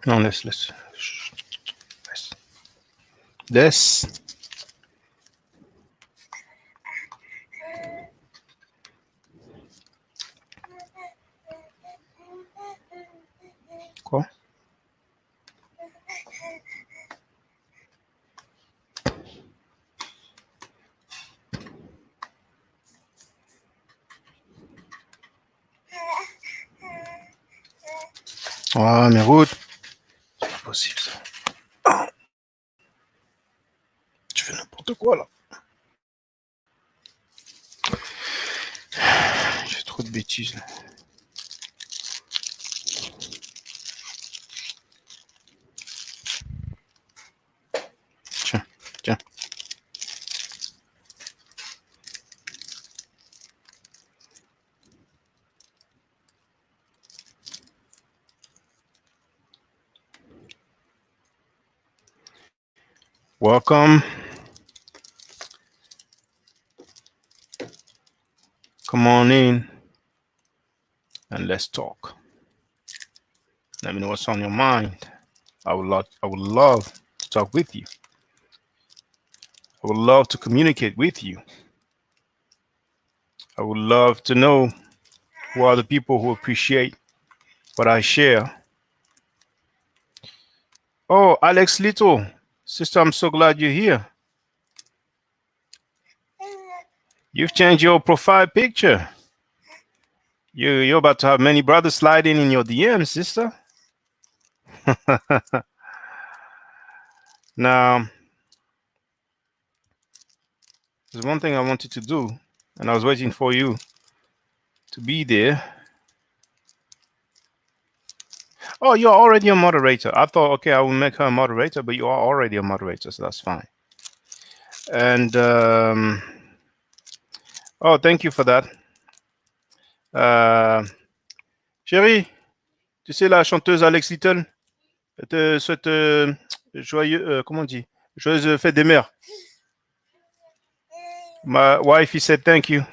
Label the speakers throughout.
Speaker 1: No, let's this. Quoi? Ah, mes routes. C'est pas possible ça. Tu fais n'importe quoi là. J'ai trop de bêtises là. Tiens, tiens. Welcome. Come on in and let's talk. Let me know what's on your mind. I would love to talk with you. I would love to communicate with you. I would love to know who are the people who appreciate what I share. Oh, Alex Little, sister, I'm so glad you're here. You've changed your profile picture. You're about to have many brothers sliding in your DMs, sister. Now, there's one thing I wanted to do, and I was waiting for you to be there. Oh, you're already a moderator. I thought, okay, I will make her a moderator, but you are already a moderator, so that's fine. And oh, thank you for that. Chérie, tu sais la chanteuse Alex Little te souhaite joyeux, comment on dit, joyeuse fête des mères. My wife, he said thank you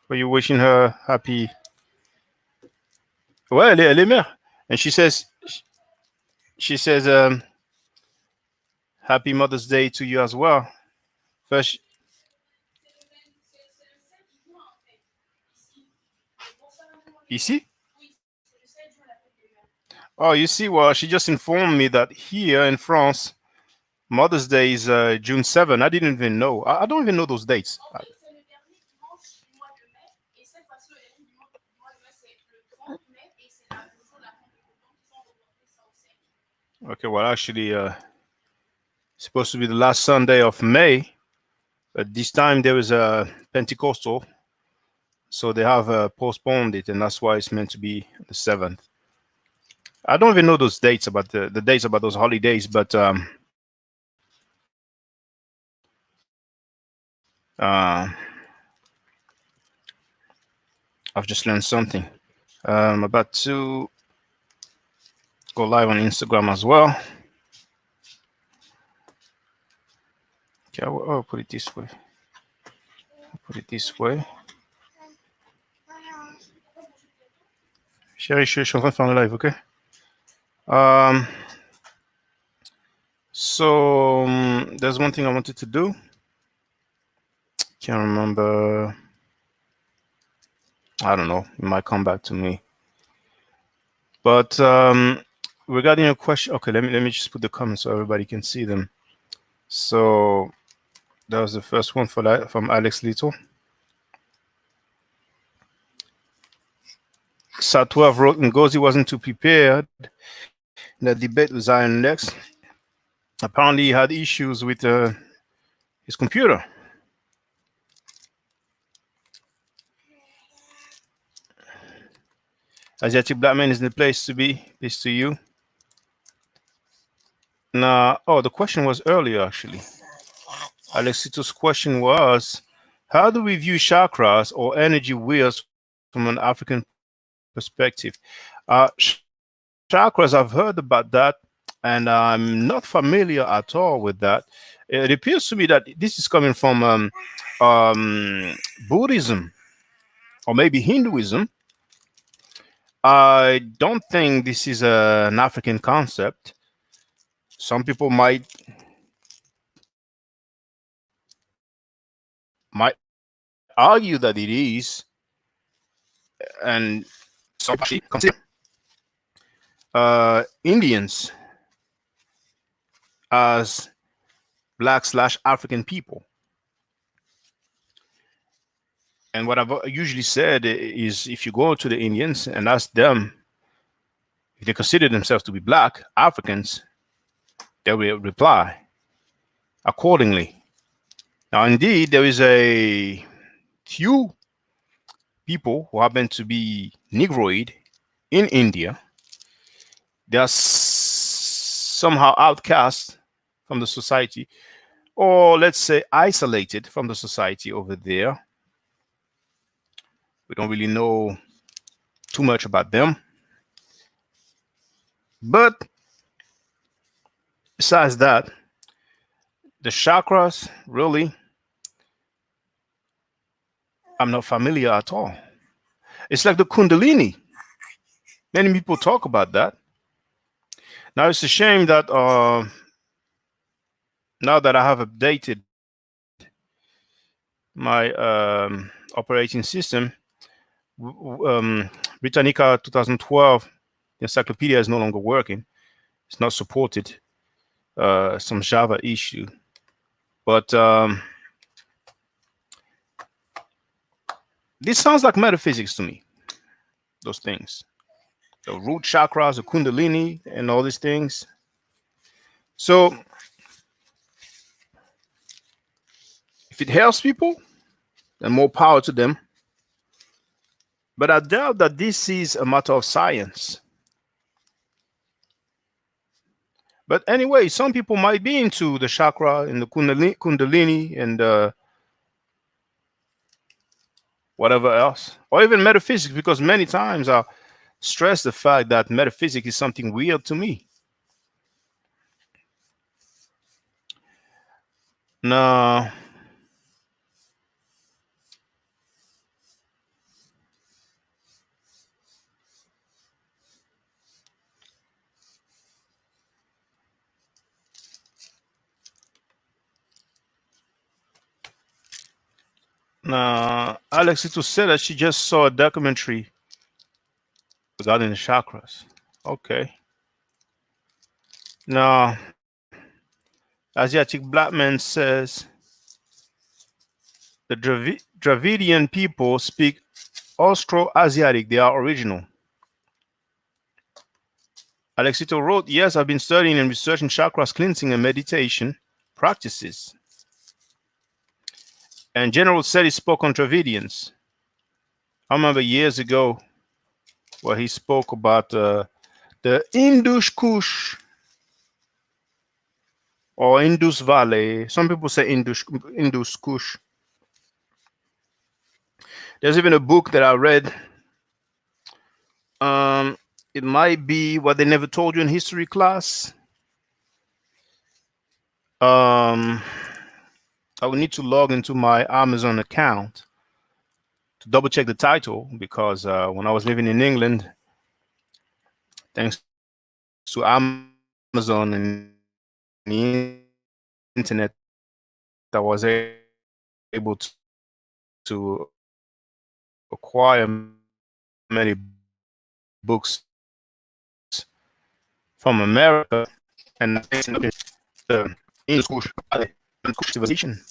Speaker 1: for you wishing her happy. Ouais, elle est mère. And she says, happy Mother's Day to you as well. First, ici? Oh, you see, well, she just informed me that here in France, Mother's Day is June 7. I didn't even know. I don't even know those dates. Okay, well, actually, supposed to be the last Sunday of May, but this time there was a Pentecostal, so they have postponed it, and that's why it's meant to be the 7th. I don't even know those dates about the dates about those holidays, but I've just learned something. I'm about to go live on Instagram as well. Okay, I'll put it this way. Chérie, je suis en train de faire le live, okay? So there's one thing I wanted to do. Can't remember. I don't know. It might come back to me. But regarding your question, okay, let me just put the comments so everybody can see them. So that was the first one from Alex Little. Sat12 wrote, Ngozi wasn't too prepared in the debate with Zion Lex. Apparently, he had issues with his computer. Asiatic black man is the place to be. Peace to you. Now, oh, the question was earlier, actually. Alexito's question was, how do we view chakras or energy wheels from an African perspective? Chakras, I've heard about that. and I'm not familiar at all with that. It appears to me that this is coming from um, Buddhism or maybe Hinduism. I don't think this is an African concept. Some people might argue that it is, and some actually consider Indians as black/African people. And what I've usually said is, if you go to the Indians and ask them if they consider themselves to be black Africans, they will reply accordingly. Now, indeed, there is a few people who happen to be Negroid in India. They are somehow outcast from the society, or let's say isolated from the society over there. We don't really know too much about them. But besides that, the chakras, really, I'm not familiar at all. It's like the Kundalini. Many people talk about that. Now, it's a shame that now that I have updated my operating system, Britannica 2012, the encyclopedia is no longer working. It's not supported. Some Java issue. But this sounds like metaphysics to me, those things. The root chakras, the Kundalini, and all these things. So, if it helps people, then more power to them. But I doubt that this is a matter of science. But anyway, some people might be into the chakra and the Kundalini and whatever else, or even metaphysics, because many times I stress the fact that metaphysics is something weird to me. Now, Alexito said that she just saw a documentary regarding the chakras. Okay. Now, Asiatic Black Man says the Dravidian people speak Austro-Asiatic. They are original. Alexito wrote, yes, I've been studying and researching chakras cleansing and meditation practices. And General said he spoke on Dravidians. I remember years ago where he spoke about the Indus Kush or Indus Valley. Some people say Indus Kush. There's even a book that I read. It might be What They Never Told You in History class. I will need to log into my Amazon account to double check the title, because when I was living in England, thanks to Amazon and the internet, I was able to acquire many books from America and the English civilization.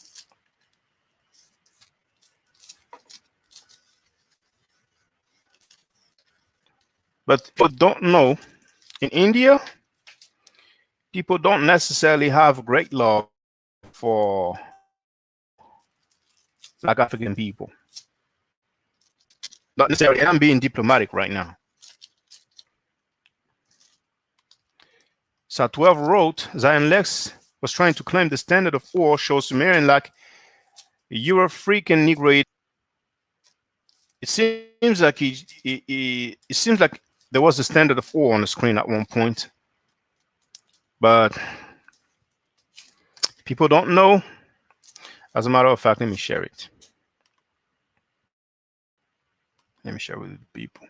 Speaker 1: But people don't know, in India, people don't necessarily have great love for Black African people. Not necessarily, and I'm being diplomatic right now. So 12 wrote, Zion Lex was trying to claim the standard of war shows Sumerian like Euro-African Negroid. It seems like it seems like there was a standard of war on the screen at one point. But people don't know. As a matter of fact, let me share it. Let me share with the people.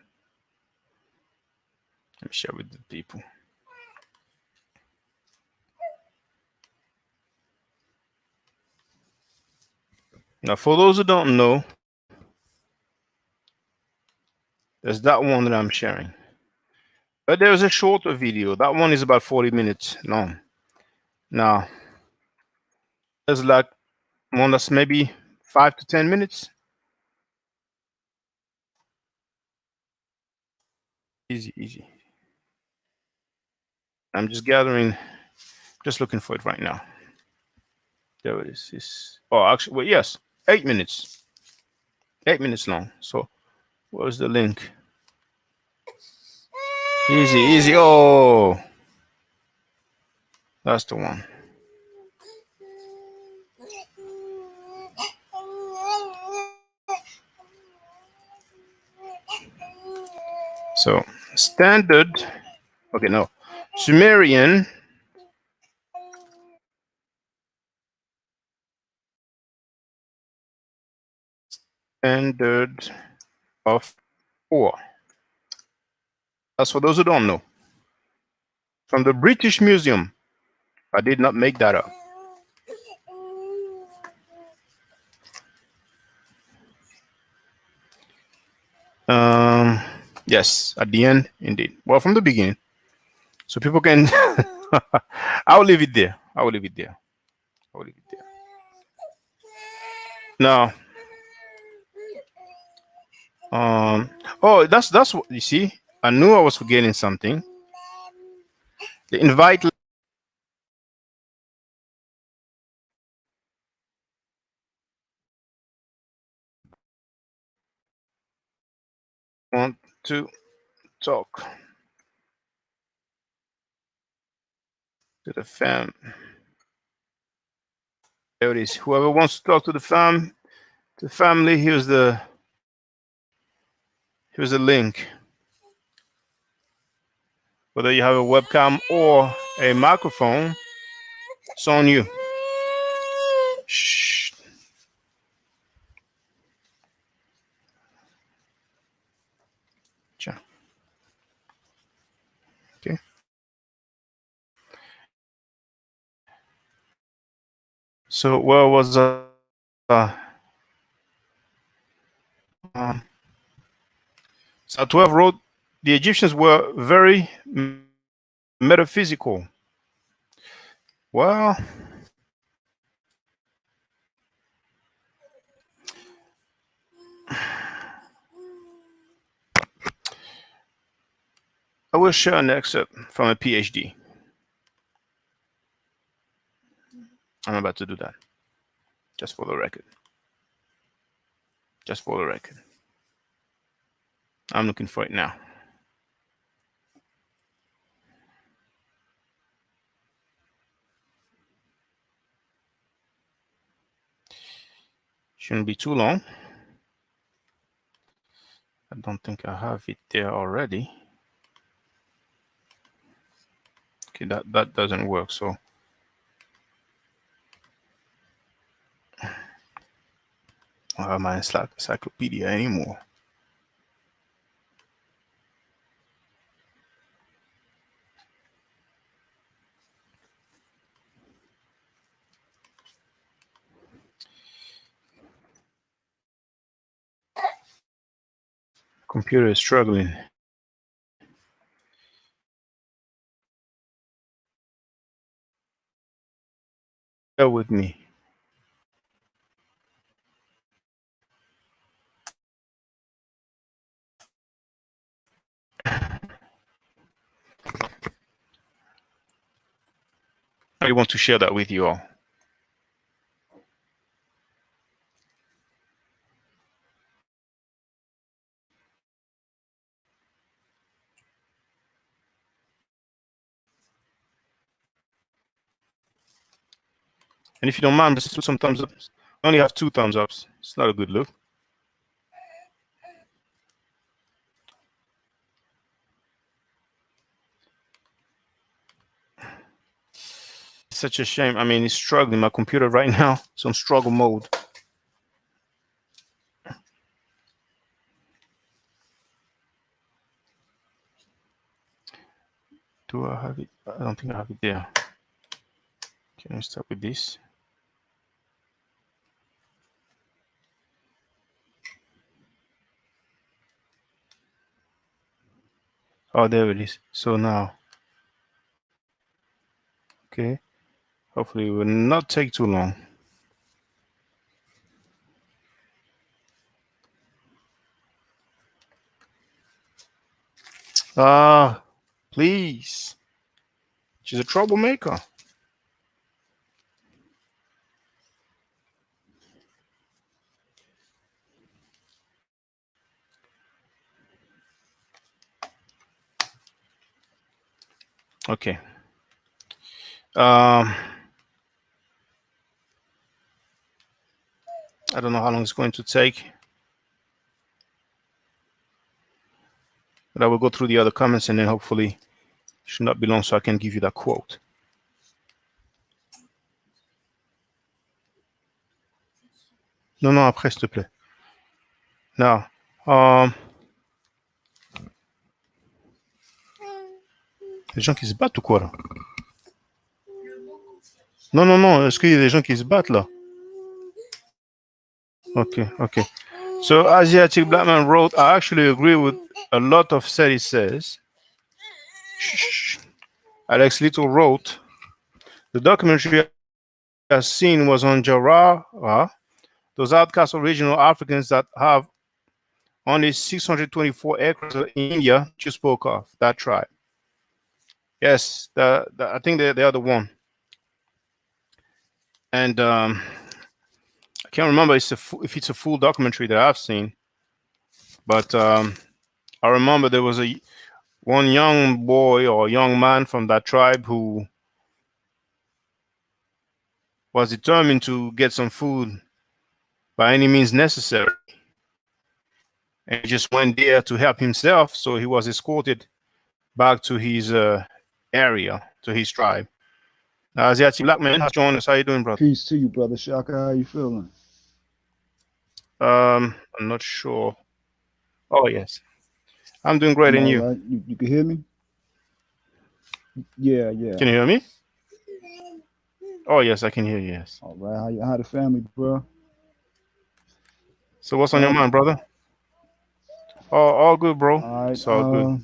Speaker 1: Let me share with the people. Now, for those who don't know, there's that one that I'm sharing. But there's a shorter video. That one is about 40 minutes long. Now, there's like one that's maybe 5 to 10 minutes. Easy, easy. I'm just gathering, just looking for it right now. There it is. Oh, actually, well, yes, 8 minutes. 8 minutes long. So, where's the link? Easy, easy. Oh, that's the one. So, standard. Okay, no. Sumerian. Standard of ore. That's for those who don't know. From the British Museum. I did not make that up. Yes, at the end, indeed. Well, from the beginning. So people can. I'll leave it there. I will leave it there. I will leave it there. Now, oh, that's what you see. I knew I was forgetting something. The invite. Want to talk to the fam. There it is. Whoever wants to talk to the family, here's the link. Whether you have a webcam or a microphone, it's on you. Shh. Okay. So where was so 12 wrote the Egyptians were very metaphysical. Well, I will share an excerpt from a PhD. I'm about to do that. Just for the record. Just for the record. I'm looking for it now. Shouldn't be too long. I don't think I have it there already. Okay, that doesn't work. So I don't have my encyclopedia anymore. Computer is struggling. Bear with me. I want to share that with you all. And if you don't mind, just put some thumbs up. I only have 2 thumbs ups. It's not a good look. such a shame. I mean, it's struggling. My computer right now, it's on struggle mode. Do I have it? I don't think I have it there. Can I start with this? Oh, there it is. So now, okay. Hopefully, it will not take too long. Ah, please. She's a troublemaker. Okay. I don't know how long it's going to take, but I will go through the other comments and then hopefully it should not be long so I can give you that quote. Non, non, après, s'il te plaît. Now, les gens qui se battent ou quoi là? Non, non, non, est-ce qu'il y a des gens qui se battent là? Okay, okay. So Asiatic Black Man wrote, I actually agree with a lot of said he says. Shh. Alex Little wrote, the documentary I seen was on Jarawa, those outcast original Africans that have only 624 acres in India you spoke of, that tribe. Yes, I think they are the one. And I can't remember if it's a full documentary that I've seen, but I remember there was one young boy or young man from that tribe who was determined to get some food by any means necessary. And he just went there to help himself, so he was escorted back to his area, to his tribe. Now, Asiatic Black Man has joined us. How you doing, brother?
Speaker 2: Peace to you, brother Shaka. How you feeling?
Speaker 1: I'm not sure. Oh, yes. I'm doing great,
Speaker 2: I'm
Speaker 1: and
Speaker 2: all
Speaker 1: you?
Speaker 2: right. You can hear me? Yeah, yeah.
Speaker 1: Can you hear me? Oh, yes, I can hear you, yes.
Speaker 2: All right. How the family, bro?
Speaker 1: So what's on your mind, brother? All good, bro.
Speaker 2: All right.
Speaker 1: It's all good.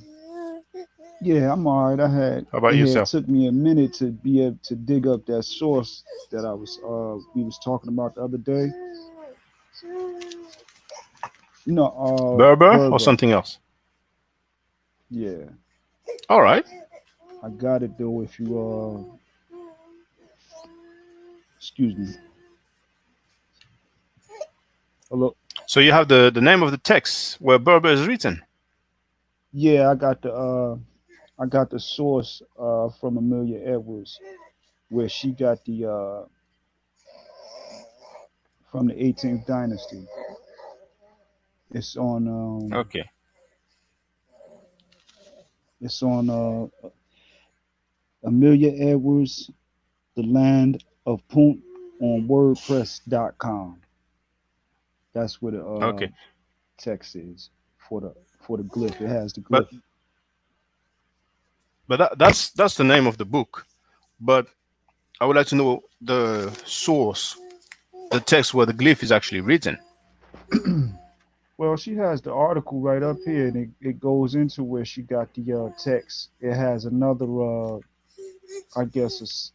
Speaker 2: Yeah, I'm all right.
Speaker 1: How about
Speaker 2: It had
Speaker 1: yourself?
Speaker 2: took me a minute to be able to dig up that source that we was talking about the other day. No,
Speaker 1: Berber or
Speaker 2: Berber.
Speaker 1: something else?
Speaker 2: Yeah.
Speaker 1: All right.
Speaker 2: I got it though. If you excuse me. Hello.
Speaker 1: So you have the name of the text where Berber is written.
Speaker 2: Yeah, I got the source from Amelia Edwards, where she got the from the 18th dynasty. It's on
Speaker 1: Okay.
Speaker 2: it's on Amelia Edwards, The Land of Punt on WordPress.com. That's where the
Speaker 1: Okay.
Speaker 2: text is for the glyph. It has the
Speaker 1: But
Speaker 2: glyph.
Speaker 1: that's the name of the book. But I would like to know the source, the text where the glyph is actually written.
Speaker 2: Well, she has the article right up here, and it goes into where she got the text. It has another, I guess it's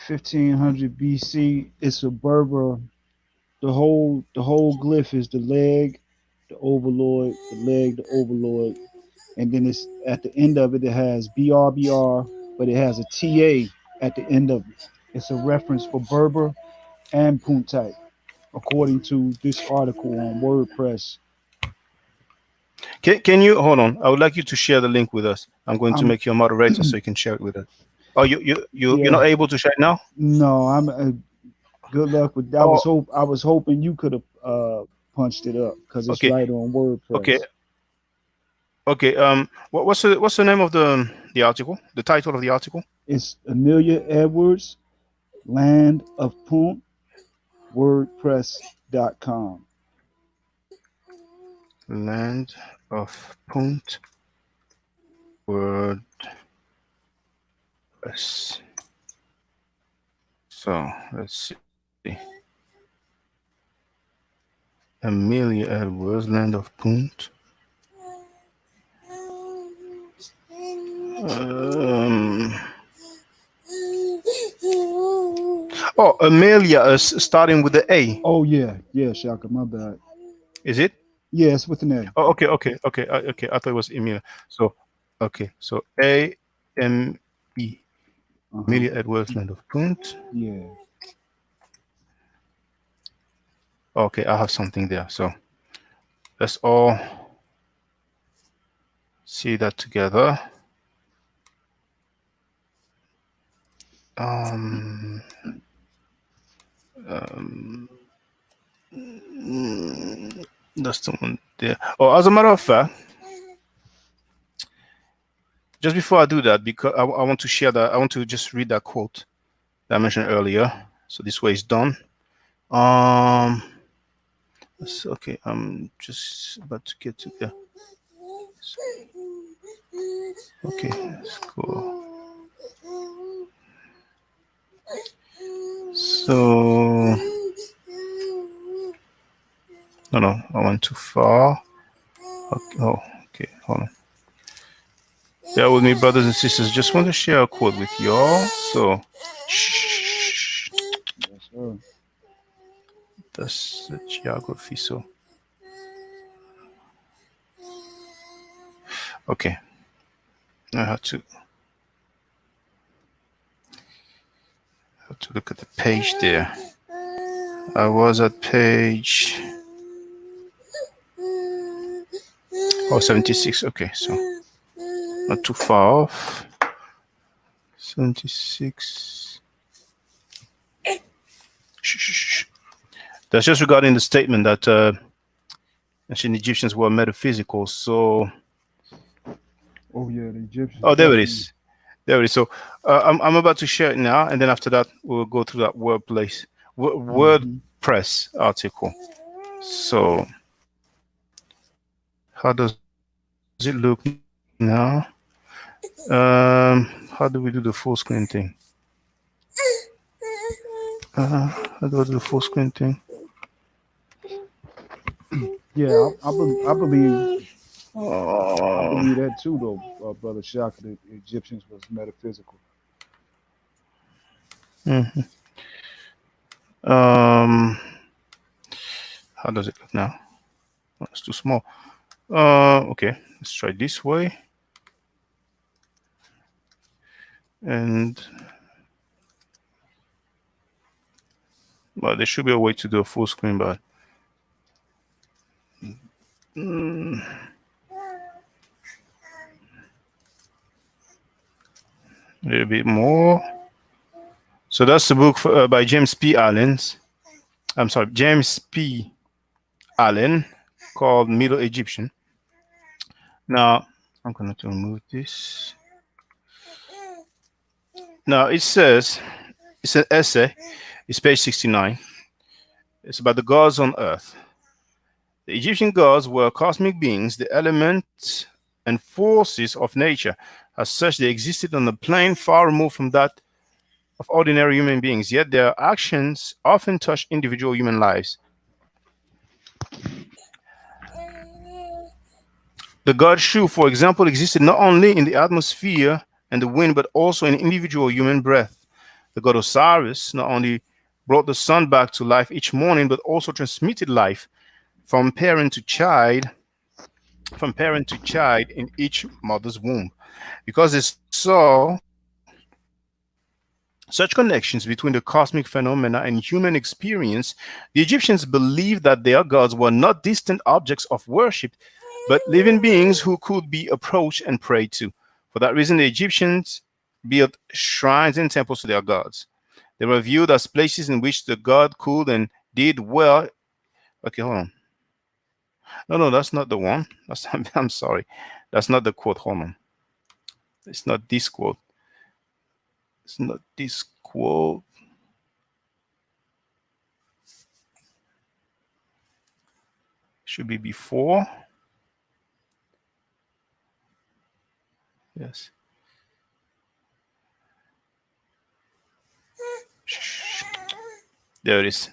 Speaker 2: 1500 BC. It's a Berber. The whole glyph is the leg, the overlord, the leg, the overlord, and then it's at the end of it. It has BRBR, but it has a TA at the end of it. It's a reference for Berber and Puntite, according to this article on WordPress.
Speaker 1: Can you hold on? I would like you to share the link with us. I'm going to
Speaker 2: I'm
Speaker 1: make you a moderator so you can share it with us. Oh, you're
Speaker 2: yeah,
Speaker 1: not able to share it now?
Speaker 2: no, I'm good luck with.
Speaker 1: Oh,
Speaker 2: I was hoping you could have punched it up because it's
Speaker 1: okay,
Speaker 2: right on
Speaker 1: okay,
Speaker 2: WordPress.
Speaker 1: Okay. What's the name of the article? The title of the article?
Speaker 2: It's Amelia Edwards, Land of Punt, WordPress.com.
Speaker 1: Land of Punt WordPress. So let's see. Amelia Edwards, Land of Punt. Um, oh, Amelia is starting with the A.
Speaker 2: Oh yeah, yeah, Shaka, my bad.
Speaker 1: Is it?
Speaker 2: Yeah, it's with an A.
Speaker 1: Oh, okay. I thought it was Amelia. So, okay. So AME.
Speaker 2: Uh-huh.
Speaker 1: Amelia Edwards, Land of Punt.
Speaker 2: Yeah.
Speaker 1: Okay, I have something there. So let's all see that together. Um, um, that's the one there. Oh, as a matter of fact, just before I do that, because I want to share that, I want to just read that quote that I mentioned earlier. So this way it's done. Um, okay, I'm just about to get to there. Okay, let's go. So, no, I went too far. Okay, oh, okay, hold on. Bear with me, brothers and sisters. Just want to share a quote with y'all. So, shh,
Speaker 2: Yes, sir.
Speaker 1: that's the geography. So, okay, I have to look at the page there. I was at page 76. Okay, so not too far off. 76. Shh. That's just regarding the statement that ancient Egyptians were metaphysical. So,
Speaker 2: Oh yeah, the Egyptians
Speaker 1: oh, there it
Speaker 2: definitely.
Speaker 1: is. There it is. So, I'm about to share it now, and then after that, we'll go through that
Speaker 2: Mm-hmm.
Speaker 1: WordPress article. So, how does it look now? How do we do the full screen thing? How do I do the full screen thing?
Speaker 2: Yeah, I
Speaker 1: Oh,
Speaker 2: believe that too, though, brother Shaka. The Egyptians was metaphysical.
Speaker 1: mhm. Um, how does it look now? Oh, it's too small. Okay, let's try this way. And well, there should be a way to do a full screen, but mm, a little bit more. So that's the book by James P. Allen's. I'm sorry, James P. Allen, called Middle Egyptian. Now I'm going to remove this. Now it says it's an essay. It's page 69. It's about the gods on Earth. The Egyptian gods were cosmic beings, the elements and forces of nature. As such, they existed on a plane far removed from that of ordinary human beings, yet their actions often touch individual human lives. The god Shu, for example, existed not only in the atmosphere and the wind, but also in individual human breath. The god Osiris not only brought the sun back to life each morning, but also transmitted life from parent to child, in each mother's womb. Because they saw such connections between the cosmic phenomena and human experience, the Egyptians believed that their gods were not distant objects of worship, but living beings who could be approached and prayed to. For that reason, the Egyptians built shrines and temples to their gods. They were viewed as places in which the god could and did well. Okay, hold on. No, no, that's not the one. That's I'm sorry. That's not the quote. Hold on. It's not this quote. It's not this quote. Should be before. Yes. There it is.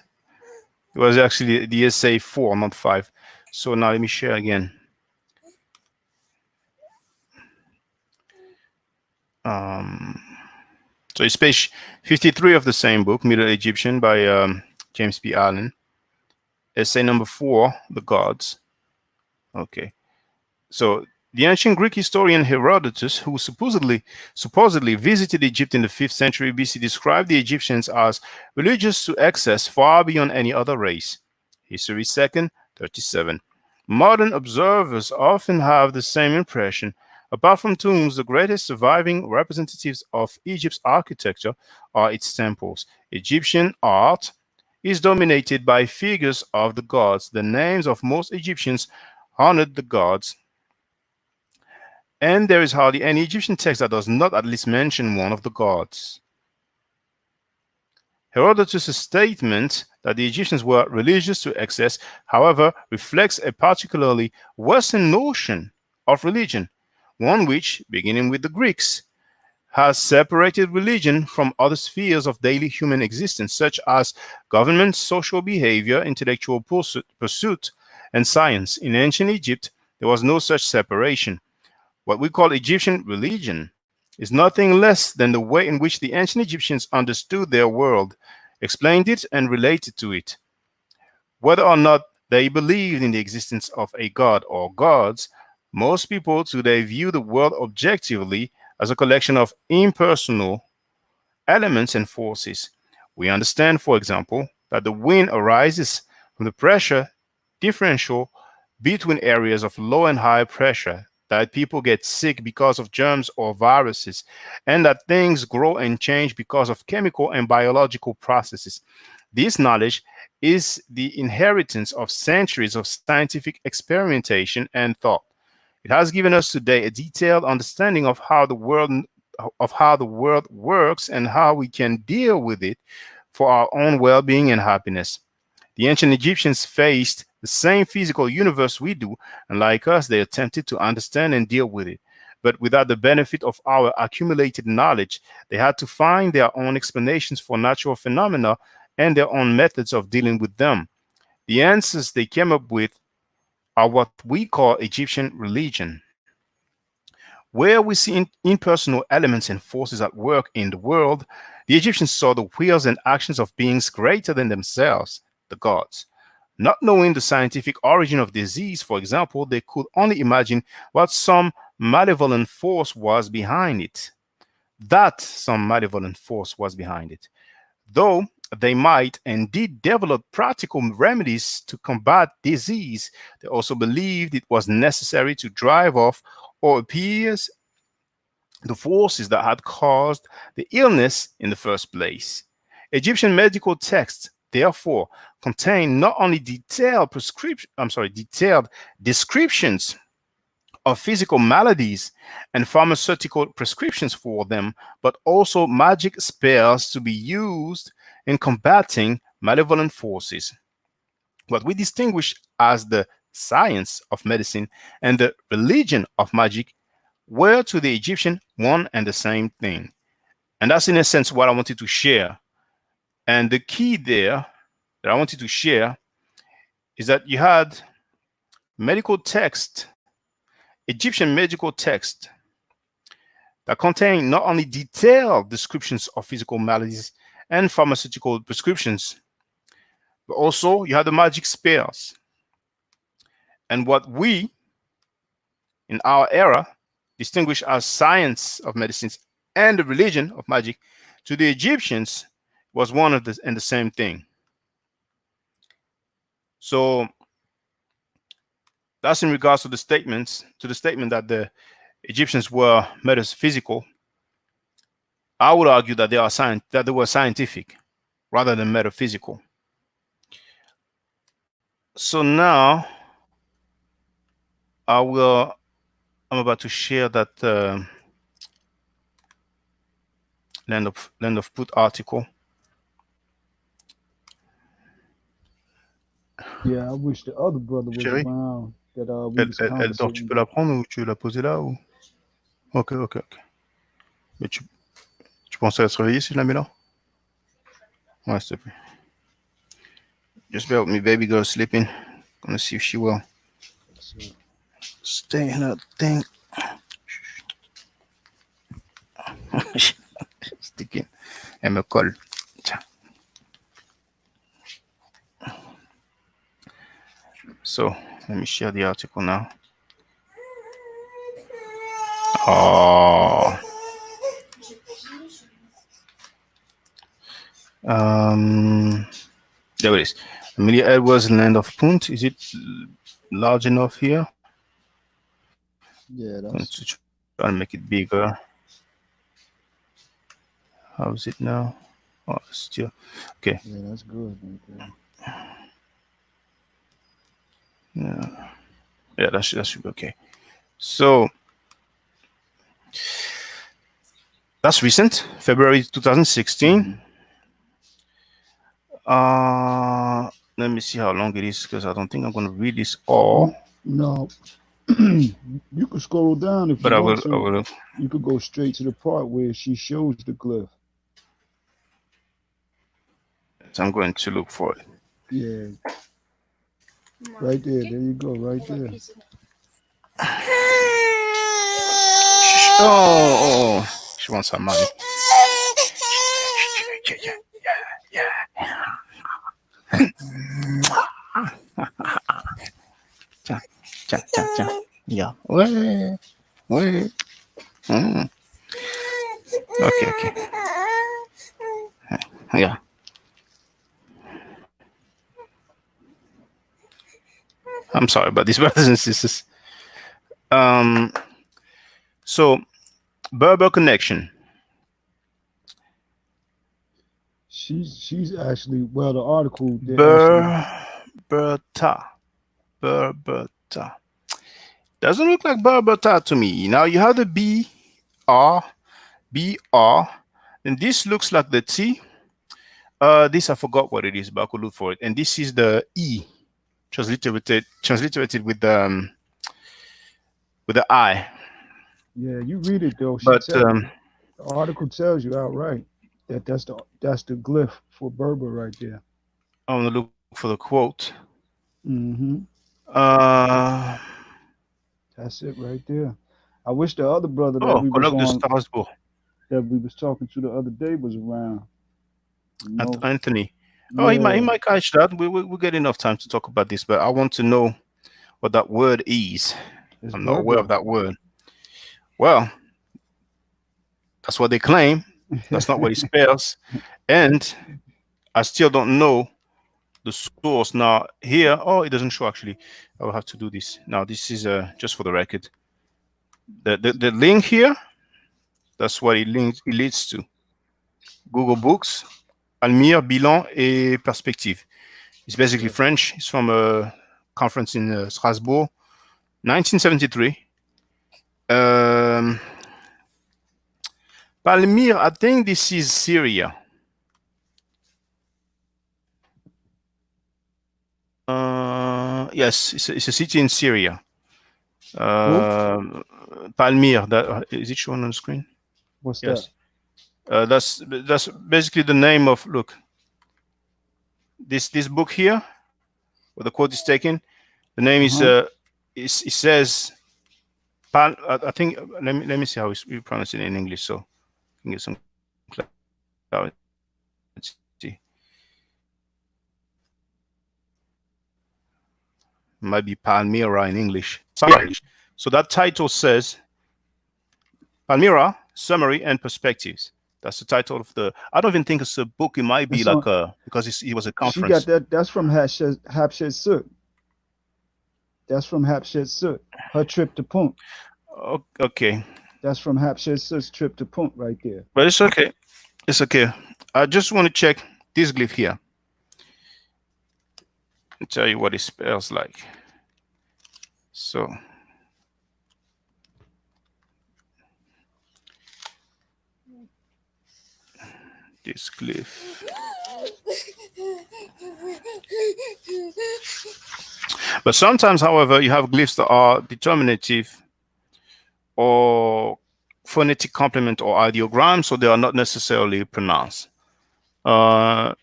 Speaker 1: It was actually the essay 4, not 5. So now let me share again. Um, so it's page 53 of the same book, Middle Egyptian by James P. Allen. Essay number 4, The Gods. Okay. So the ancient Greek historian Herodotus, who supposedly visited Egypt in the 5th century BC, described the Egyptians as religious to excess far beyond any other race. History 2nd, 37. Modern observers often have the same impression. Apart from tombs, the greatest surviving representatives of Egypt's architecture are its temples. Egyptian art is dominated by figures of the gods. The names of most Egyptians honored the gods, and there is hardly any Egyptian text that does not at least mention one of the gods. Herodotus' statement that the Egyptians were religious to excess, however, reflects a particularly Western notion of religion, one which, beginning with the Greeks, has separated religion from other spheres of daily human existence, such as government, social behavior, intellectual pursuit, and science. In ancient Egypt, there was no such separation. What we call Egyptian religion is nothing less than the way in which the ancient Egyptians understood their world, explained it, and related to it. Whether or not they believed in the existence of a god or gods, most people today view the world objectively as a collection of impersonal elements and forces. We understand, for example, that the wind arises from the pressure differential between areas of low and high pressure, that people get sick because of germs or viruses, and that things grow and change because of chemical and biological processes. This knowledge is the inheritance of centuries of scientific experimentation and thought. It has given us today a detailed understanding of how the world works and how we can deal with it for our own well-being and happiness. The ancient Egyptians faced the same physical universe we do, and like us, they attempted to understand and deal with it. But without the benefit of our accumulated knowledge, they had to find their own explanations for natural phenomena and their own methods of dealing with them. The answers they came up with are what we call Egyptian religion, where we see impersonal elements and forces at work in the world. The Egyptians saw the wills and actions of beings greater than themselves, the gods. Not knowing the scientific origin of disease, for example, they could only imagine what some malevolent force was behind it. That some malevolent force was behind it. Though they might and did develop practical remedies to combat disease, they also believed it was necessary to drive off or appease the forces that had caused the illness in the first place. Egyptian medical texts, therefore, contain not only detailed descriptions of physical maladies and pharmaceutical prescriptions for them, but also magic spells to be used in combating malevolent forces. What we distinguish as the science of medicine and the religion of magic were to the Egyptian one and the same thing. And that's in a sense what I wanted to share. And the key there that I wanted to share is that you had medical text, Egyptian medical text, that contain not only detailed descriptions of physical maladies and pharmaceutical prescriptions, but also you have the magic spells. And what we, in our era, distinguish as science of medicines and the religion of magic, to the Egyptians was one of the and the same thing. So that's in regards to the statement that the Egyptians were metaphysical. I would argue that that they were scientific rather than metaphysical. So now I'm about to share that land of Put article.
Speaker 2: Yeah, I wish the other brother was
Speaker 1: Chérie,
Speaker 2: around that we was
Speaker 1: elle dort. Tu
Speaker 2: conversating
Speaker 1: peux
Speaker 2: with.
Speaker 1: la prendre ou tu veux la poser là ou... Ok, ok, ok. Mais tu penses à se réveiller si je la mets là? Ouais, s'il te plaît. Just bear with me, baby girl sleeping. Gonna see if she will
Speaker 2: So,
Speaker 1: stay in her thing. Sticking. Elle me colle. Tiens. So, let me share the article now. Oh. There it is. Amelia Edwards, Land of Punt. Is it large enough here?
Speaker 2: yeah,
Speaker 1: I'm going
Speaker 2: that's
Speaker 1: to try and make it bigger. How is it now? Oh, still. Okay.
Speaker 2: yeah, that's good right there.
Speaker 1: Yeah, that should be okay. So, that's recent, February 2016.
Speaker 2: Mm-hmm.
Speaker 1: Let me see how long it is because I don't think I'm going to read this all,
Speaker 2: No, you could scroll down if you
Speaker 1: but I
Speaker 2: want
Speaker 1: will. I
Speaker 2: to.
Speaker 1: will.
Speaker 2: You could go straight to the part where she shows the glyph.
Speaker 1: I'm going to look for it.
Speaker 2: Yeah, right there. There you go, right there.
Speaker 1: Oh, she wants some money. Tiens, tiens, tiens, tiens. Yeah. Ouais, ouais. Mm. Okay, okay. Yeah. I'm sorry about these brothers and sisters. Um. So, Berber connection.
Speaker 2: She's actually well. The article they actually
Speaker 1: Berberta. Berberta. Doesn't look like Berberta to me. Now you have the R, BR, and this looks like the T. This I forgot what it is, but I could look for it. And this is the E, transliterated with the I.
Speaker 2: yeah. You read it though.
Speaker 1: But
Speaker 2: The article tells you outright that that's the glyph for Berber right there.
Speaker 1: I want to look for the quote.
Speaker 2: Mm-hmm.
Speaker 1: Uh,
Speaker 2: That's it right there. I wish the other brother that
Speaker 1: oh,
Speaker 2: we was
Speaker 1: colloque de
Speaker 2: on
Speaker 1: Strasbourg.
Speaker 2: that we was talking to the other day was around. You know,
Speaker 1: Anthony. Oh, he
Speaker 2: yeah,
Speaker 1: might catch that. We get enough time to talk about this, but I want to know what that word is.
Speaker 2: it's
Speaker 1: I'm not aware of
Speaker 2: Berber.
Speaker 1: that word. Well, that's what they claim. That's not what it spells. And I still don't know the source. Now, here, oh, it doesn't show actually. I will have to do this. Now, this is just for the record. The link here, that's what it leads to. Google Books, Almir, Bilan, et Perspective. It's basically
Speaker 2: Yep.
Speaker 1: French. It's from a conference in Strasbourg, 1973. Um, Palmyra, I think this is Syria. Yes, it's a city in Syria.
Speaker 2: Who?
Speaker 1: Palmyra. That is it shown on the screen?
Speaker 2: What's that?
Speaker 1: Yes. That's basically the name of look. This book here, where the quote is taken. The name
Speaker 2: Uh
Speaker 1: is
Speaker 2: huh.
Speaker 1: it says Pal. I think let me see how we pronounce it in English so I can get some clarity. It might be Palmyra in English. So that title says Palmyra Summary and Perspectives. That's the title of the. I don't even think it's a book. It might be
Speaker 2: It's
Speaker 1: like
Speaker 2: on.
Speaker 1: a because it was a
Speaker 2: She got
Speaker 1: conference.
Speaker 2: that. That's from Hatshepsut. That's from Hatshepsut. Her trip to Punt.
Speaker 1: Okay,
Speaker 2: That's from Hatshepsut's trip to Punt right there.
Speaker 1: but it's okay. It's okay. I just want to check this glyph here and tell you what it spells like. So this glyph. But sometimes, however, you have glyphs that are determinative or phonetic complement or ideogram, so they are not necessarily pronounced. Uh,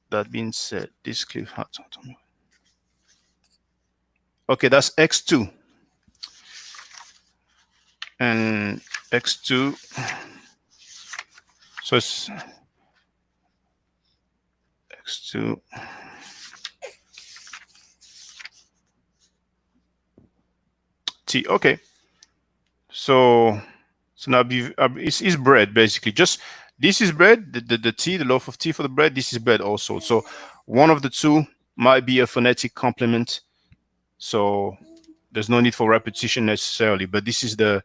Speaker 1: that being said, this glyph. Okay, that's X2 and X2. So it's X2. T. Okay. So now it's bread basically. Just this is bread. The T, the loaf of tea for the bread. This is bread also. So one of the two might be a phonetic complement. So there's no need for repetition necessarily. But this is the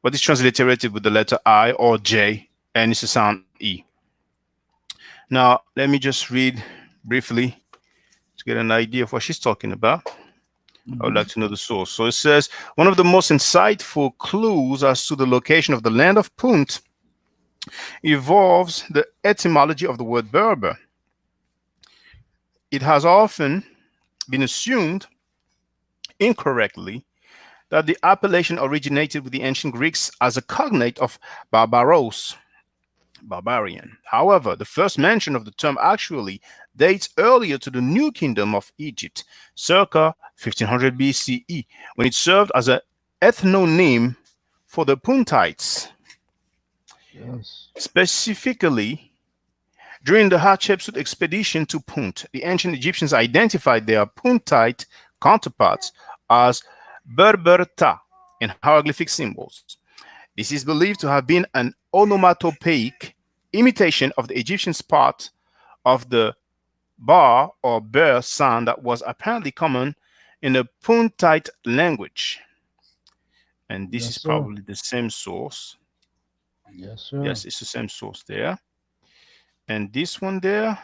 Speaker 1: what is transliterated with the letter I or J, and it's a sound E. Now let me just read briefly to get an idea of what she's talking about. I would
Speaker 2: Mm-hmm.
Speaker 1: like to know the source. So it says one of the most insightful clues as to the location of the land of Punt involves the etymology of the word Berber. It has often been assumed incorrectly that the appellation originated with the ancient Greeks as a cognate of barbaros, barbarian. However, the first mention of the term actually dates earlier to the New Kingdom of Egypt, circa 1500 BCE, when it served as an ethnonym for the Puntites.
Speaker 2: Yes.
Speaker 1: Specifically, during the Hatshepsut expedition to Punt, the ancient Egyptians identified their Puntite counterparts as Berberta in hieroglyphic symbols. This is believed to have been an onomatopoeic imitation of the Egyptian part of the bar or bear sound that was apparently common in the Puntite language. And this
Speaker 2: Yes,
Speaker 1: is
Speaker 2: sir.
Speaker 1: probably the same source.
Speaker 2: Yes, sir.
Speaker 1: Yes, it's the same source there. And this one there,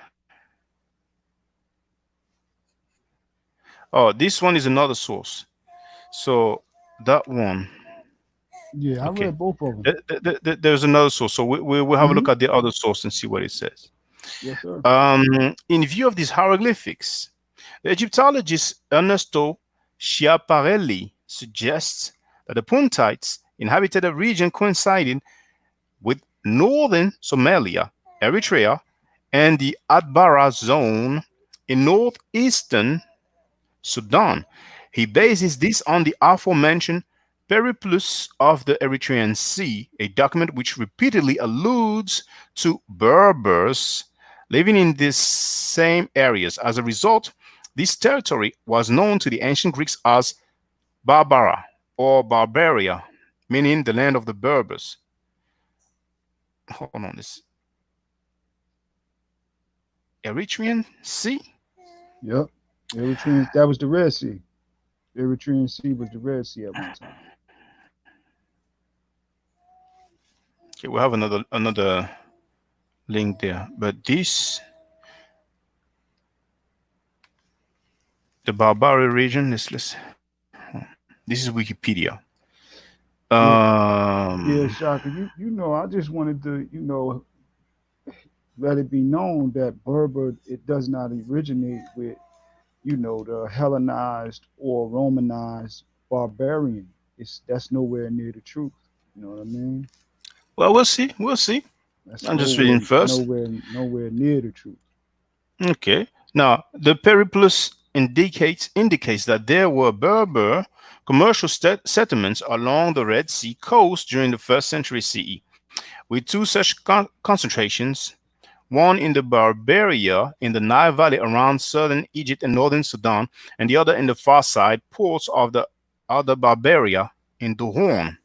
Speaker 1: oh, this one is another source. So that one,
Speaker 2: Yeah, I
Speaker 1: okay.
Speaker 2: read both of them.
Speaker 1: There's another source. So we'll have a
Speaker 2: Mm-hmm.
Speaker 1: look at the other source and see what it says.
Speaker 2: Yes, sir.
Speaker 1: In view of these hieroglyphics, the Egyptologist Ernesto Schiaparelli suggests that the Puntites inhabited a region coinciding with northern Somalia, Eritrea, and the Atbara zone in northeastern Sudan. He bases this on the aforementioned Periplus of the Eritrean Sea, a document which repeatedly alludes to Berbers living in these same areas. As a result, this territory was known to the ancient Greeks as Barbara or Barbaria, meaning the land of the Berbers. Hold on, this Eritrean Sea?
Speaker 2: Yep. Eritrean, that was the Red Sea. The Eritrean Sea was the Red Sea at one time.
Speaker 1: Okay, we have another link there. But this, the Barbary region, this is Wikipedia.
Speaker 2: Yeah,
Speaker 1: Um,
Speaker 2: yeah, Shaka. You know, I just wanted to, let it be known that Berber it does not originate with, the Hellenized or Romanized barbarian. It's That's nowhere near the truth. You know what I mean?
Speaker 1: well, we'll see. We'll see.
Speaker 2: That's
Speaker 1: I'm just reading first.
Speaker 2: nowhere near the truth.
Speaker 1: Okay. Now, the Periplus indicates that there were Berber commercial settlements along the Red Sea coast during the first century CE, with two such concentrations, one in the Barbaria in the Nile Valley around southern Egypt and northern Sudan, and the other in the far side ports of the other Barbaria in the Horn.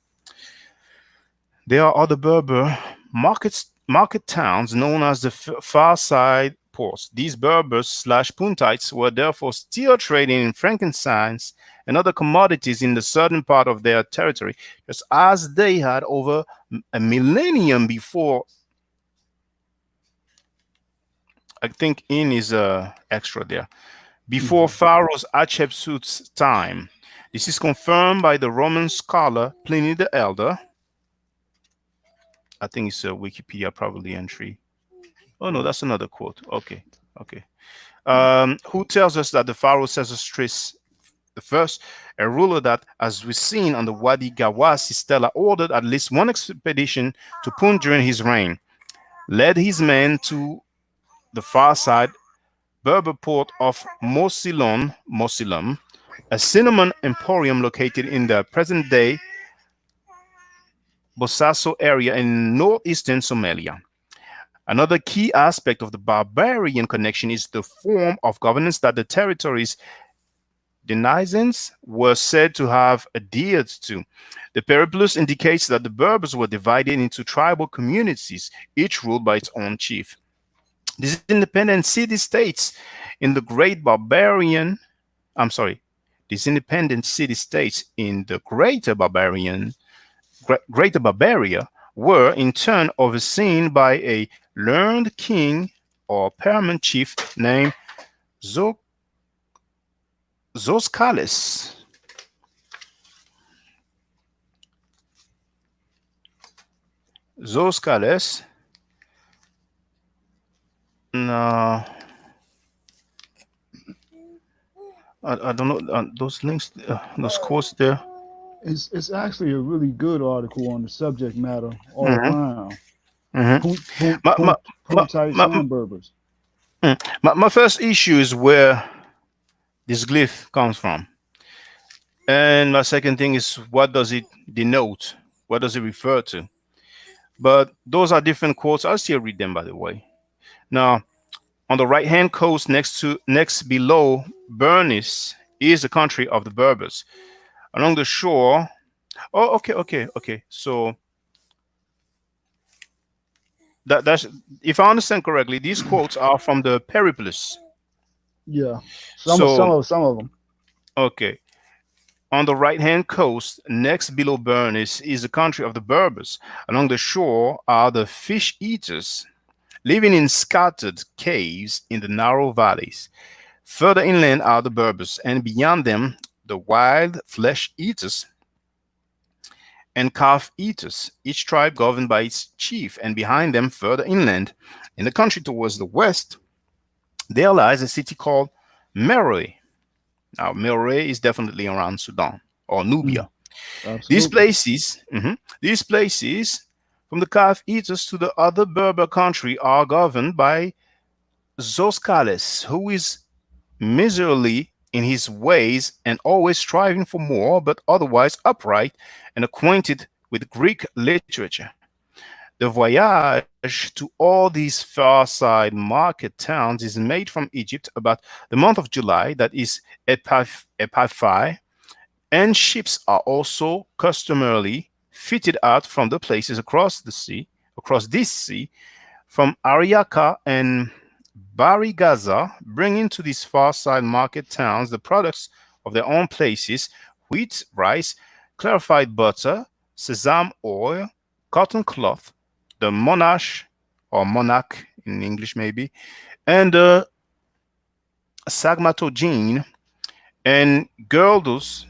Speaker 1: There are other Berber market towns known as the far side ports. These Berbers/Puntites were therefore still trading in frankincense and other commodities in the southern part of their territory, just as they had over a millennium before. I think in is extra there. Before
Speaker 2: Hmm.
Speaker 1: Pharaoh's Hatshepsut's time. This is confirmed by the Roman scholar Pliny the Elder. I think it's a Wikipedia probably entry. Oh no,
Speaker 2: Mm.
Speaker 1: that's another quote. Okay, okay. Who tells us that the pharaoh Sesostris the first, a ruler that, as we've seen on the Wadi Gawasi stela, ordered at least one expedition to Punt during his reign, led his men to the far side Berber port of Mosilum, a cinnamon emporium located in the present-day Bosaso area in northeastern Somalia. Another key aspect of the barbarian connection is the form of governance that the territories denizens were said to have adhered to. The Periplus indicates that the Berbers were divided into tribal communities, each ruled by its own chief. These independent city-states in the Great Barbarian, I'm sorry, these independent city-states in the Greater Barbaria were in turn overseen by a learned king or paramount chief named Zoskalis. Zoskalis. No, I don't know those links, those quotes there.
Speaker 2: It's actually a really good article on the subject matter all
Speaker 1: hmm
Speaker 2: around.
Speaker 1: hmm My, my, my,
Speaker 2: Puntites
Speaker 1: my,
Speaker 2: and Berbers.
Speaker 1: my first issue is where this glyph comes from, and my second thing is what does it denote? What does it refer to? But those are different quotes. I'll still read them, by the way. Now, on the right-hand coast, next below Bernice, is the country of the Berbers. Along the shore. Oh, okay. So that's if I understand correctly, these quotes are from the Periplus.
Speaker 2: Yeah,
Speaker 1: So
Speaker 2: some of them.
Speaker 1: okay, on the right-hand coast, next below Bernice, is the country of the Berbers. Along the shore are the fish eaters, living in scattered caves in the narrow valleys. Further inland are the Berbers, and beyond them, the wild flesh eaters and calf eaters, each tribe governed by its chief, and behind them, further inland, in the country towards the west, there lies a city called Meroe. Now, Meroe is definitely around Sudan or
Speaker 2: Mm,
Speaker 1: Nubia. These
Speaker 2: absolutely.
Speaker 1: places, mhm, these places, from the calf eaters to the other Berber country, are governed by Zoskales, who is miserly in his ways and always striving for more, but otherwise upright and acquainted with Greek literature. The voyage to all these far side market towns is made from Egypt about the month of July, that is Epiphi, and ships are also customarily fitted out from the places across this sea, from Ariaka and Barigaza, bringing to these far side market towns the products of their own places: wheat, rice, clarified butter, sesame oil, cotton cloth, the monash or monarch in English maybe, and sagmatogene, and girdles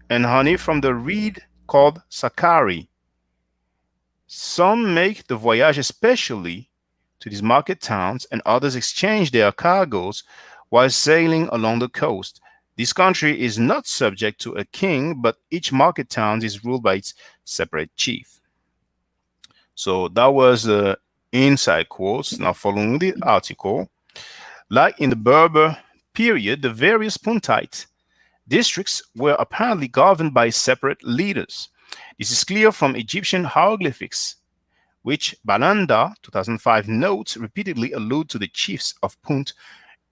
Speaker 1: and honey from the reed called sakari. Some make the voyage especially to these market towns, and others exchange their cargoes while sailing along the coast. This country is not subject to a king, but each market town is ruled by its separate chief. So that was the inside quotes. Now, following the article, like in the Berber period, the various Puntite districts were apparently governed by separate leaders. This is clear from Egyptian hieroglyphics, which Balanda 2005 notes repeatedly allude to the chiefs of Punt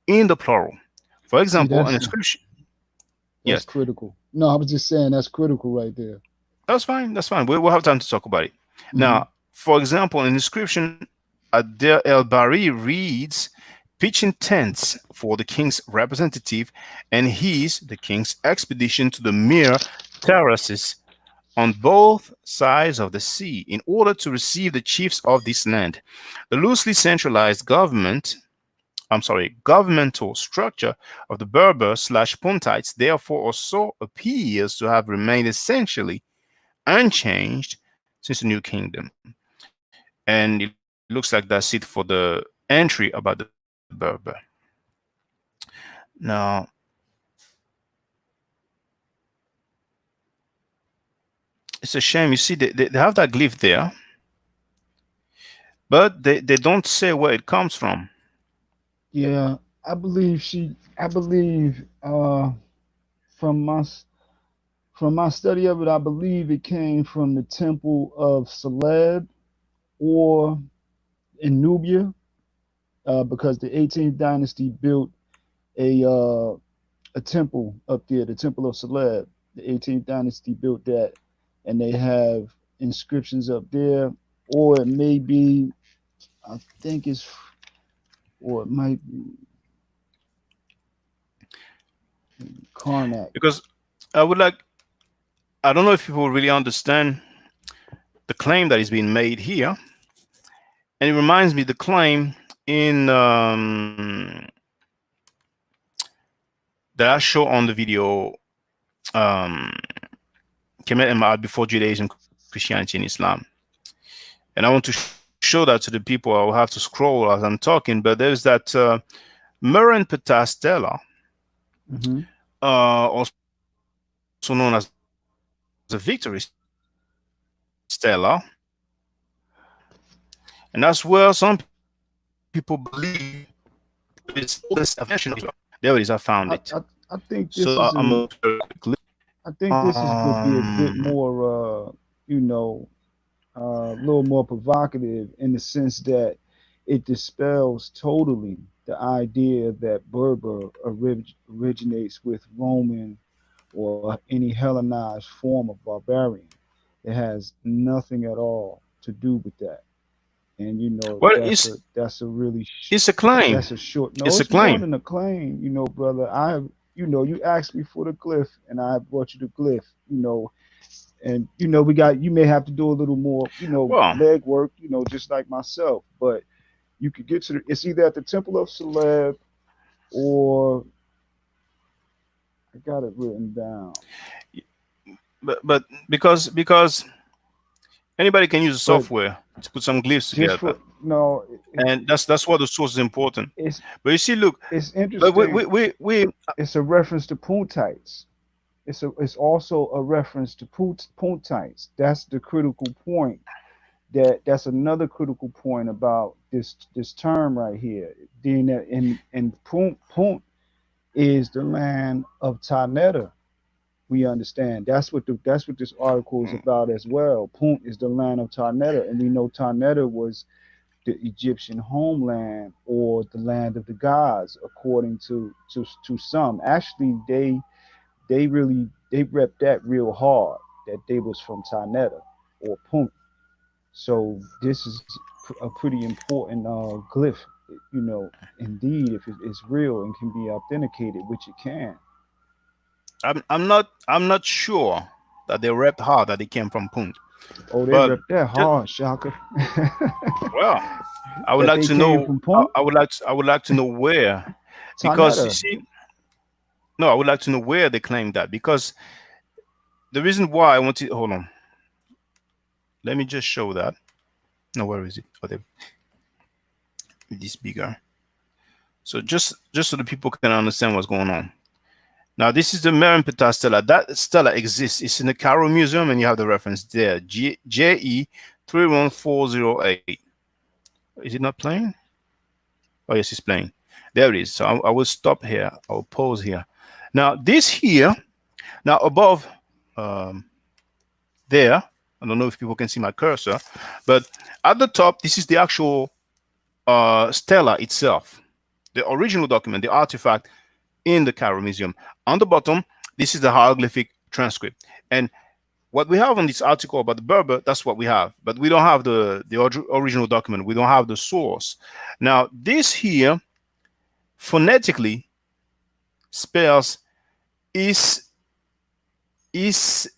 Speaker 1: in the plural. For
Speaker 2: See,
Speaker 1: example, an inscription.
Speaker 2: that's
Speaker 1: Yes,
Speaker 2: critical. No, I was just saying that's critical right there.
Speaker 1: that's fine. That's fine. We'll have time to talk about it.
Speaker 2: Hmm.
Speaker 1: Now, for example, an inscription at Der El Bari reads, pitching tents for the king's representative and the king's expedition to the mere terraces on both sides of the sea in order to receive the chiefs of this land. The loosely centralized governmental structure of the Berber slash Puntites therefore also appears to have remained essentially unchanged since the New Kingdom. and it looks like that's it for the entry about the Berber. Now, it's a shame. You see, they have that glyph there, but they don't say where it comes from.
Speaker 2: Yeah, I believe from from my study of it, I believe it came from the temple of Celeb or in Nubia, because the 18th dynasty built a uh, a temple up there, the temple of Celeb. The 18th dynasty built that, and they have inscriptions up there, or it may be, I think it's, or it might be Karnak.
Speaker 1: Because I would like, I don't know if people really understand the claim that is being made here, and it reminds me the claim in that I show on the video, um, Kemet and before Judaism, Christianity, and Islam. And I want to show that to the people. I will have to scroll as I'm talking, but there's that Murren Peta Stela,
Speaker 2: Hmm.
Speaker 1: also known as the Victory Stela, and that's where some people believe is the oldest version of Israel. There it is, I found it.
Speaker 2: I, I I think
Speaker 1: So
Speaker 2: this
Speaker 1: I'm
Speaker 2: is
Speaker 1: gonna
Speaker 2: an
Speaker 1: go to it quickly.
Speaker 2: I think this is would be a bit
Speaker 1: Um,
Speaker 2: more, you know, a little more provocative in the sense that it dispels totally the idea that Berber originates with Roman or any Hellenized form of barbarian. It has nothing at all to do with that. And you know
Speaker 1: well,
Speaker 2: that's a really
Speaker 1: it's a claim.
Speaker 2: that's a short. No,
Speaker 1: It's a
Speaker 2: it's more
Speaker 1: claim.
Speaker 2: than a claim, you know, brother. I have, you know, you asked me for the glyph, and I brought you the glyph. You know, and you know we got, you may have to do a little more, you know,
Speaker 1: Well,
Speaker 2: leg work, you know, just like myself, but you could get to the, it's either at the temple of Celeb or I got it written down,
Speaker 1: but because anybody can use the
Speaker 2: but
Speaker 1: software to put some glyphs
Speaker 2: just
Speaker 1: together,
Speaker 2: for no,
Speaker 1: and that's why the source is important.
Speaker 2: it's
Speaker 1: But you see, look,
Speaker 2: it's
Speaker 1: but
Speaker 2: interesting.
Speaker 1: we
Speaker 2: It's a reference to puntites. It's also a reference to puntites. That's the critical point. That's another critical point about this term right here. Being that in Punt is the land of Taneta. We understand that's what this article is about as well. Punt is the land of Taneta, and we know Taneta was the Egyptian homeland or the land of the gods, according to some. Actually, they really they rep that real hard that they was from Taneta or Punt. So this is a pretty important glyph, you know, indeed, if it's real and can be authenticated, which it can.
Speaker 1: I'm not sure that they rapped hard that they came from Punt,
Speaker 2: Oh, they
Speaker 1: but
Speaker 2: rep that
Speaker 1: just,
Speaker 2: hard, Shaka.
Speaker 1: well, I would
Speaker 2: That
Speaker 1: like
Speaker 2: they
Speaker 1: to
Speaker 2: came
Speaker 1: know.
Speaker 2: from
Speaker 1: I,
Speaker 2: Punt,
Speaker 1: I would like to know where, because you
Speaker 2: Taneta.
Speaker 1: see, no, I would like to know where they claim that, because the reason why I want to hold on. Let me just show that. No, where is it? Oh, there, this bigger. So just so the people can understand what's going on. Now, this is the Merenptah stela. That stela exists. It's in the Cairo Museum, and you have the reference there. JE 31408. Is it not playing? Oh, yes, it's playing. There it is. So I will stop here. I'll pause here. Now, this here, now above um, there, I don't know if people can see my cursor, but at the top, this is the actual stela itself, the original document, the artifact in the Cairo Museum. On the bottom, this is the hieroglyphic transcript. And what we have on this article about the Berber, that's what we have. But we don't have the original document. We don't have the source. Now, this here phonetically spells is isriar,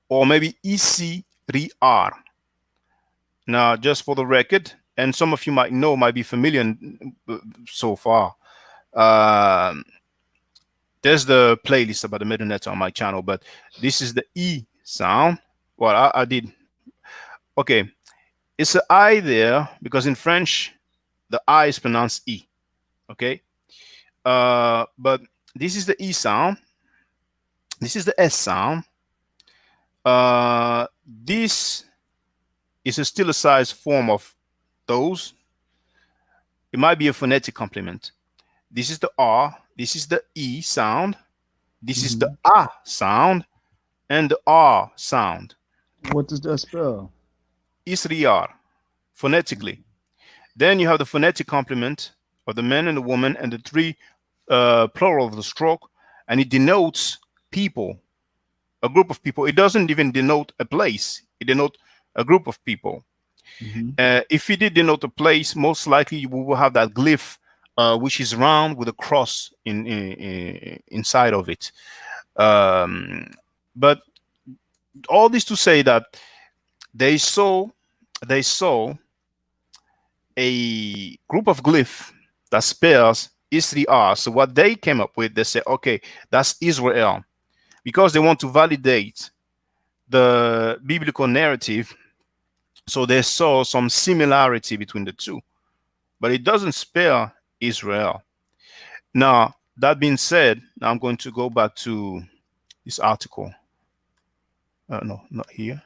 Speaker 1: or maybe isiriar. Now, just for the record, and some of you might know, might be familiar so far. Um, there's the playlist about the Middle Net on my channel, but this is the E sound, Well, I did. Okay, it's an I there because in French the I is pronounced E. Okay, but this is the E sound. This is the S sound. This is a stillicized form of those. It might be a phonetic complement. This is the R. This is the E sound. This is the
Speaker 2: Hmm.
Speaker 1: A sound and the R sound.
Speaker 2: What does that spell?
Speaker 1: Isriyar, phonetically. Then you have the phonetic complement of the man and the woman and the three plural of the stroke, and it denotes people, a group of people. It doesn't even denote a place. It denotes a group of people.
Speaker 2: Hmm.
Speaker 1: If it did denote a place, most likely we will have that glyph, which is round with a cross inside of it. Um, but all this to say that they saw a group of glyph that spells Israel. So what they came up with, they said, okay, that's Israel, because they want to validate the biblical narrative. So they saw some similarity between the two, but it doesn't spell Israel. Now, that being said, now I'm going to go back to this article. No, not here.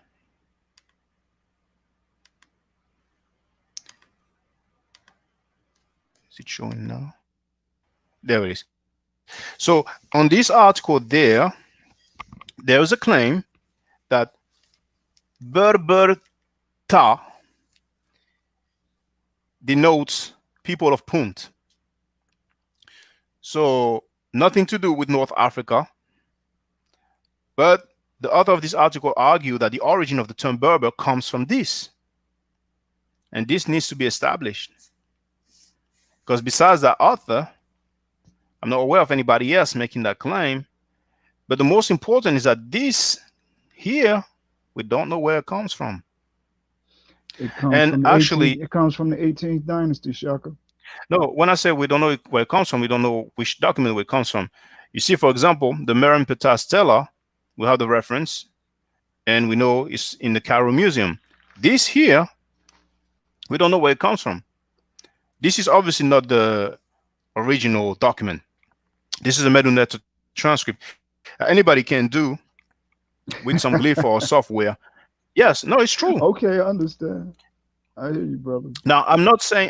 Speaker 1: Is it showing now? There it is. So on this article there is a claim that Berber Ta denotes people of Punt. So nothing to do with North Africa. But the author of this article argued that the origin of the term Berber comes from this. And this needs to be established. Because besides that author, I'm not aware of anybody else making that claim. But the most important is that this here, we don't know where it comes from.
Speaker 2: It comes
Speaker 1: And
Speaker 2: from the 18th.
Speaker 1: actually,
Speaker 2: It comes from the 18th dynasty, Shaka.
Speaker 1: no, when I say we don't know where it comes from, we don't know which document where it comes from. You see, for example, the Meron Petah Stela, we have the reference, and we know it's in the Cairo Museum. This here, we don't know where it comes from. This is obviously not the original document. This is a Medunet transcript. Anybody can do with some glyph or software. Yes, no, it's true.
Speaker 2: Okay, I understand. I hear you, brother.
Speaker 1: Now, I'm not saying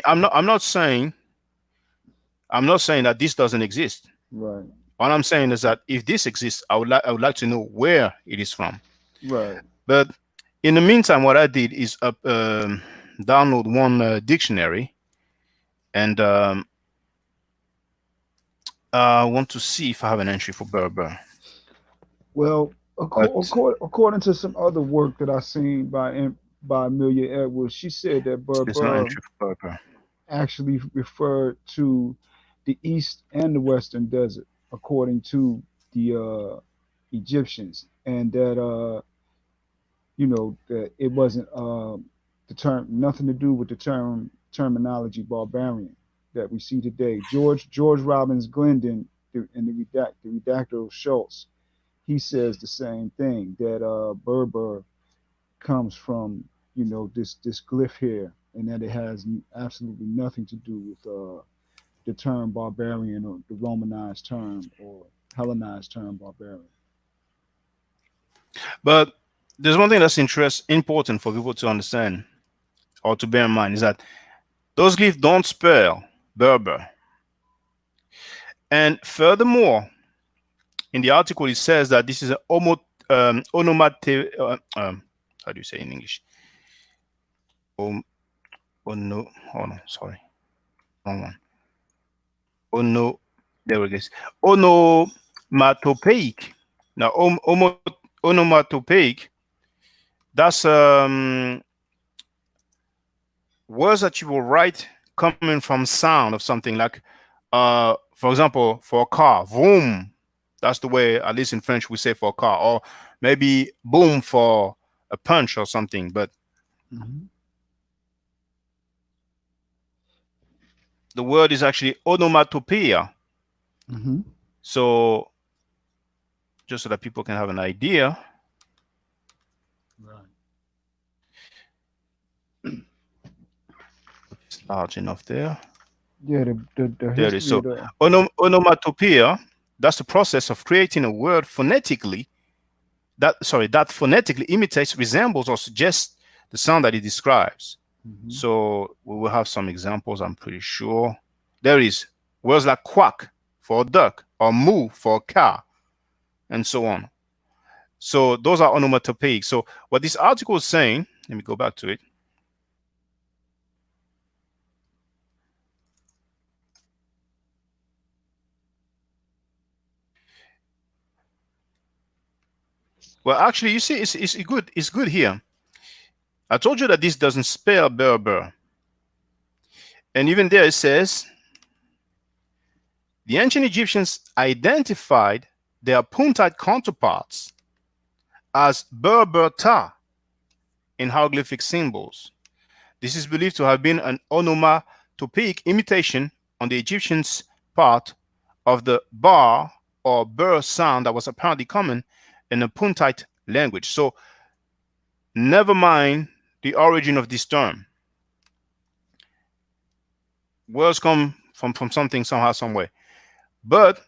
Speaker 1: that this doesn't exist.
Speaker 2: Right,
Speaker 1: All I'm saying is that if this exists, I would like to know where it is from.
Speaker 2: right.
Speaker 1: But in the meantime, what I did is download one dictionary, and I want to see if I have an entry for Berber.
Speaker 2: Well,
Speaker 1: But
Speaker 2: according to some other work that I seen by Amelia Edwards, she said that
Speaker 1: there's no
Speaker 2: Berber
Speaker 1: entry for Berber.
Speaker 2: actually referred to the east and the western desert, according to the Egyptians, and that that it wasn't the term nothing to do with the terminology barbarian that we see today. George Robbins Glendon in the redactor of Schultz, he says the same thing, that Berber comes from this glyph here, and that it has absolutely nothing to do with the term barbarian or the Romanized term or Hellenized term barbarian.
Speaker 1: But there's one thing that's important for people to understand or to bear in mind is that those glyphs don't spell Berber. And furthermore, in the article, it says that this is an onomatopoeic. How do you say in English? Um, ono, hold on, sorry, wrong one. Ono, there it is. Onomatopoeic. Now, onomatopoeic, that's words that you will write coming from sound of something like, for example, for a car, vroom. That's the way, at least in French, we say for a car, or maybe boom for a punch or something. But
Speaker 2: Mm-hmm.
Speaker 1: the word is actually onomatopoeia.
Speaker 2: Mm-hmm.
Speaker 1: So just so that people can have an idea, Large enough there.
Speaker 2: Yeah, the
Speaker 1: There it is.
Speaker 2: history of
Speaker 1: So
Speaker 2: the.
Speaker 1: onomatopoeia, that's the process of creating a word phonetically that phonetically imitates, resembles, or suggests the sound that it describes.
Speaker 2: Mhm.
Speaker 1: So we will have some examples, I'm pretty sure. There is words like quack for a duck, or moo for a car, and so on. So those are onomatopoeic. So what this article is saying, let me go back to it. Well, actually, you see, it's good. It's good here. I told you that this doesn't spell Berber, and even there it says the ancient Egyptians identified their Puntite counterparts as Berber Ta in hieroglyphic symbols. This is believed to have been an onomatopoeic imitation on the Egyptians' part of the bar or burr sound that was apparently common in the Puntite language. So, never mind the origin of this term. Words come from something somehow, some way. But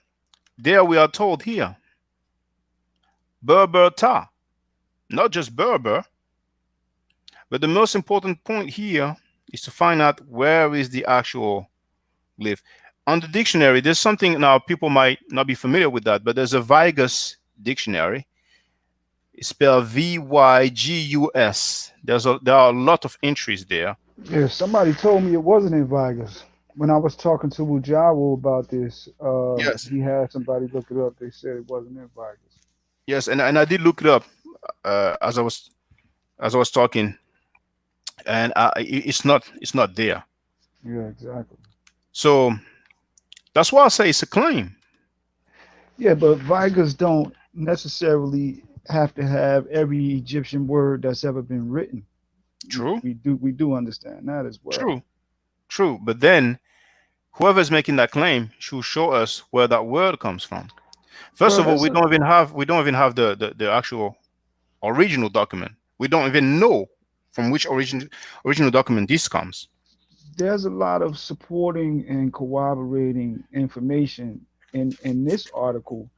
Speaker 1: there we are told here, Berber Ta, not just Berber, but the most important point here is to find out where is the actual glyph. On the dictionary, there's something now people might not be familiar with that, but there's a Vigus dictionary. It's spelled Vygus. There are a lot of entries there.
Speaker 2: Yeah, somebody told me it wasn't in Vegas. When I was talking to Mujawo about this,
Speaker 1: Yes,
Speaker 2: he had somebody look it up. They said it wasn't in Vegas.
Speaker 1: yes, and I did look it up as I was talking, and it's not there.
Speaker 2: Yeah, exactly.
Speaker 1: So that's why I say it's a claim.
Speaker 2: Yeah, but Vegas don't necessarily have to have every Egyptian word that's ever been written.
Speaker 1: True,
Speaker 2: We do understand that as well.
Speaker 1: true, true. But then whoever's making that claim should show us where that word comes from. First
Speaker 2: Well,
Speaker 1: of all,
Speaker 2: that's
Speaker 1: we don't even have the actual original document. We don't even know from which original document this comes.
Speaker 2: there's a lot of supporting and corroborating information in this article,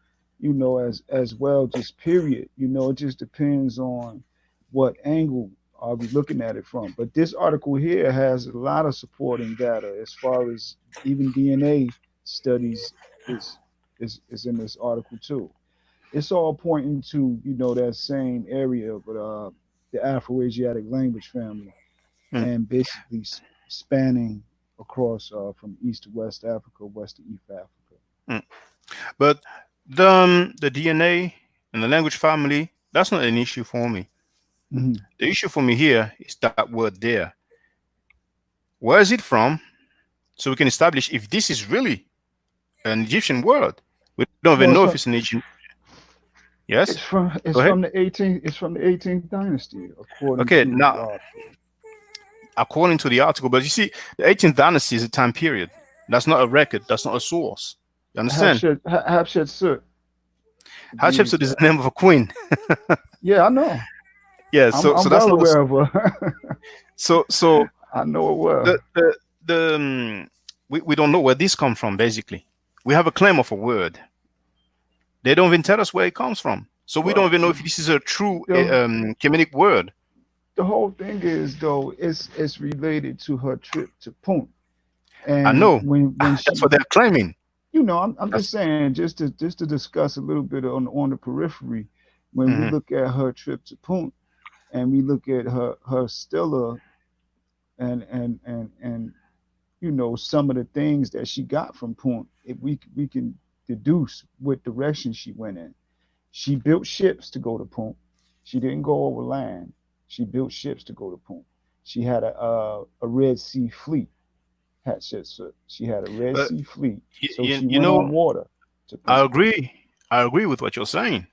Speaker 2: as well, just period. It just depends on what angle are we looking at it from. But this article here has a lot of supporting data as far as even DNA studies is in this article too. It's all pointing to, that same area, but the Afroasiatic language family,
Speaker 1: Mm,
Speaker 2: and basically spanning across from East to West Africa, West to East Africa.
Speaker 1: mm. But the DNA and the language family, that's not an issue for me.
Speaker 2: Hmm.
Speaker 1: The issue for me here is that word there. Where is it from? So we can establish if this is really an Egyptian word. We don't even
Speaker 2: Well,
Speaker 1: know if it's an Egyptian. Yes.
Speaker 2: it's from
Speaker 1: Go
Speaker 2: it's
Speaker 1: ahead.
Speaker 2: from the 18th dynasty, according
Speaker 1: Okay.
Speaker 2: to the
Speaker 1: Now,
Speaker 2: article.
Speaker 1: according to the article, but you see, the 18th dynasty is a time period. That's not a record. That's not a source. You understand?
Speaker 2: Hatshepsut, to be
Speaker 1: Hatshepsut is the
Speaker 2: exact.
Speaker 1: name of a queen.
Speaker 2: Yeah, I know.
Speaker 1: Yeah.
Speaker 2: I'm
Speaker 1: So
Speaker 2: I'm
Speaker 1: that's
Speaker 2: well
Speaker 1: not a.
Speaker 2: aware of her.
Speaker 1: So
Speaker 2: I know it well.
Speaker 1: the we don't know where this come from. Basically, we have a claim of a word. They don't even tell us where it comes from. So we don't
Speaker 2: Well,
Speaker 1: even know if this is a true
Speaker 2: the
Speaker 1: Kemetic word.
Speaker 2: the whole thing is, though, it's related to her trip to Punt,
Speaker 1: I
Speaker 2: and
Speaker 1: know
Speaker 2: when
Speaker 1: that's what
Speaker 2: she,
Speaker 1: they're claiming.
Speaker 2: I'm
Speaker 1: That's
Speaker 2: just saying, just to discuss a little bit on the periphery. When we
Speaker 1: hmm
Speaker 2: look at her trip to Punt, and we look at her Stella, and some of the things that she got from Punt, if we can deduce what direction she went in. She built ships to go to Punt. She didn't go over land. She built ships to go to Punt. She had a Red Sea fleet. Hatshepsut. She had a Red
Speaker 1: but
Speaker 2: Sea fleet,
Speaker 1: you,
Speaker 2: so
Speaker 1: you,
Speaker 2: she
Speaker 1: you
Speaker 2: went on
Speaker 1: know
Speaker 2: water to
Speaker 1: I
Speaker 2: Punt.
Speaker 1: agree. I agree with what you're saying.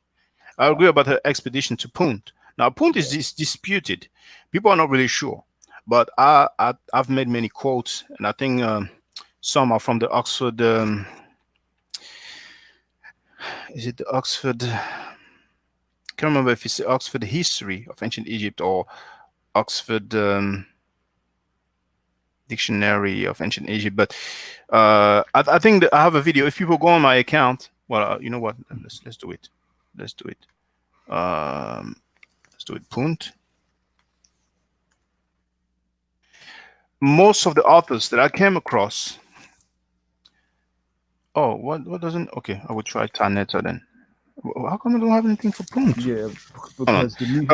Speaker 1: I
Speaker 2: Yeah,
Speaker 1: agree about her expedition to Punt. Now Punt is
Speaker 2: yeah.
Speaker 1: disputed. People are not really sure, but I've made many quotes, and I think some are from the Oxford. Is it the Oxford? I can't remember if it's the Oxford History of Ancient Egypt or Oxford dictionary of ancient Egypt. But I think that I have a video. If people go on my account, well, you know what? Let's do it. Let's do it. Let's do it. Punt. Most of the authors that I came across. Oh, what doesn't? Okay, I will try Taneta then. How come I don't have anything for Punt?
Speaker 2: Yeah,
Speaker 1: Hold on.
Speaker 2: because the me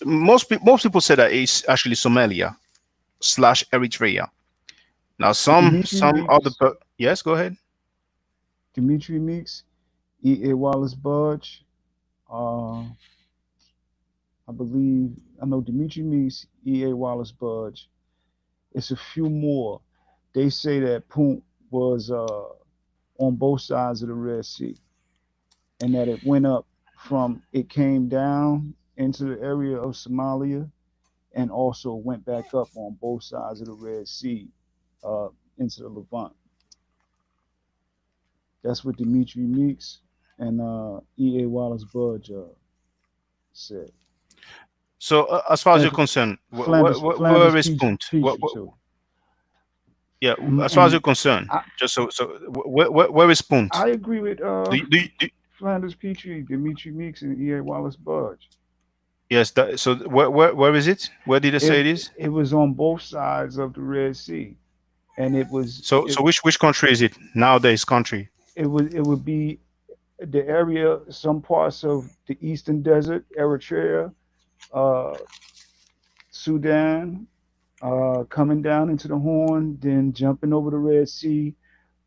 Speaker 1: Most people say that it's actually Somalia slash Eritrea. Now
Speaker 2: Dimitri
Speaker 1: some other
Speaker 2: Meeks,
Speaker 1: yes, go ahead.
Speaker 2: Dimitri Meeks, E. A. Wallace Budge. Uh, I believe I know Dimitri Meeks, E. A. Wallace Budge. It's a few more. They say that Punt was on both sides of the Red Sea, and that it went up from it came down into the area of Somalia, and also went back up on both sides of the Red Sea uh, into the Levant. That's what Dimitri Meeks and E. A. Wallace Budge said.
Speaker 1: So as far as you're
Speaker 2: And
Speaker 1: concerned,
Speaker 2: Flanders
Speaker 1: where is Punt?
Speaker 2: Petrie too.
Speaker 1: Yeah, as far as you're
Speaker 2: And
Speaker 1: concerned,
Speaker 2: I,
Speaker 1: just where is Punt?
Speaker 2: I agree with
Speaker 1: Do
Speaker 2: Flanders Petrie, Dimitri Meeks, and E. A. Wallace Budge.
Speaker 1: yes. So where is it? Where did they say
Speaker 2: It
Speaker 1: it is?
Speaker 2: it was on both sides of the Red Sea, and
Speaker 1: So which country is it nowadays? Country.
Speaker 2: it would be the area, some parts of the Eastern Desert, Eritrea, uh, Sudan, coming down into the Horn, then jumping over the Red Sea,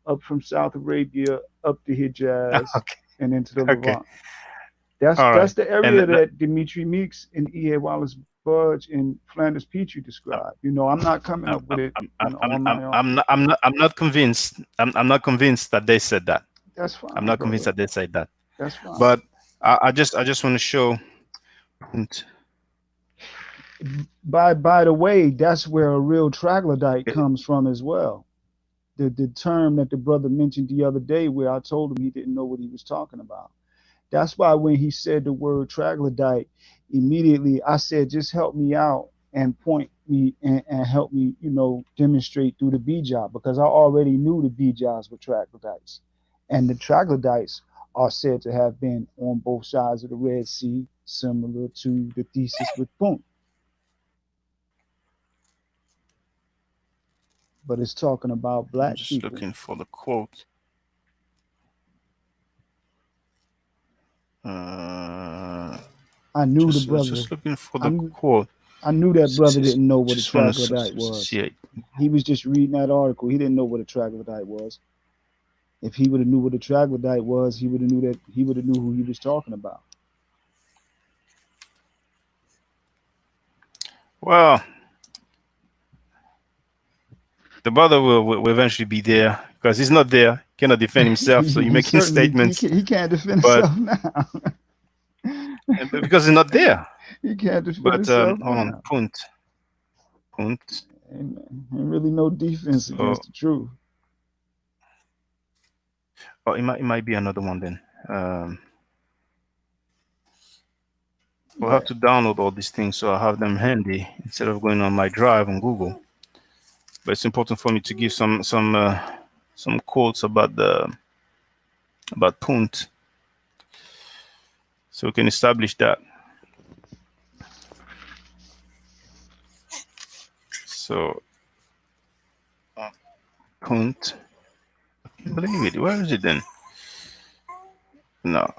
Speaker 2: up from South Arabia, up the Hijaz,
Speaker 1: Okay.
Speaker 2: and into the
Speaker 1: Okay.
Speaker 2: Levant. That's
Speaker 1: All right.
Speaker 2: that's the
Speaker 1: And
Speaker 2: area that Dimitri Meeks and E. A. Wallace Budge and Flanders Petrie described. I'm not coming up with it, on my own.
Speaker 1: I'm not convinced. I'm not convinced that they said that.
Speaker 2: That's
Speaker 1: I'm
Speaker 2: fine,
Speaker 1: not convinced
Speaker 2: brother.
Speaker 1: that they said that.
Speaker 2: That's fine.
Speaker 1: But I just want to show.
Speaker 2: By the way, that's where a real troglodyte comes from as well. The term that the brother mentioned the other day, where I told him he didn't know what he was talking about. That's why when he said the word troglodyte, immediately I said, just help me out and point me and help me, demonstrate through the bija, because I already knew the bijas were troglodytes. And the troglodytes are said to have been on both sides of the Red Sea, similar to the thesis with Punt. But it's talking about
Speaker 1: I'm
Speaker 2: black
Speaker 1: just
Speaker 2: people.
Speaker 1: looking for the quote.
Speaker 2: I knew the
Speaker 1: Just
Speaker 2: brother.
Speaker 1: looking for the
Speaker 2: I'm,
Speaker 1: quote.
Speaker 2: I knew that brother didn't know what a
Speaker 1: Just want to
Speaker 2: troglodyte was.
Speaker 1: see it.
Speaker 2: He was just reading that article. He didn't know what a troglodyte was. If he would have knew what a troglodyte was, he would have knew who he was talking about.
Speaker 1: Well, the brother will eventually be there because he's not there. Cannot defend himself, so you're
Speaker 2: he
Speaker 1: making
Speaker 2: certainly
Speaker 1: statements.
Speaker 2: he can't defend
Speaker 1: But
Speaker 2: himself now.
Speaker 1: because he's not there.
Speaker 2: He can't defend
Speaker 1: But
Speaker 2: himself
Speaker 1: hold on,
Speaker 2: now.
Speaker 1: Punt.
Speaker 2: Ain't really no defense
Speaker 1: So,
Speaker 2: against the truth.
Speaker 1: oh, it might be another one then. We'll
Speaker 2: Yeah.
Speaker 1: have to download all these things so I have them handy instead of going on my drive on Google. But it's important for me to give some quotes about Punt, so we can establish that. So Punt, I can't believe it. Where is it then? No.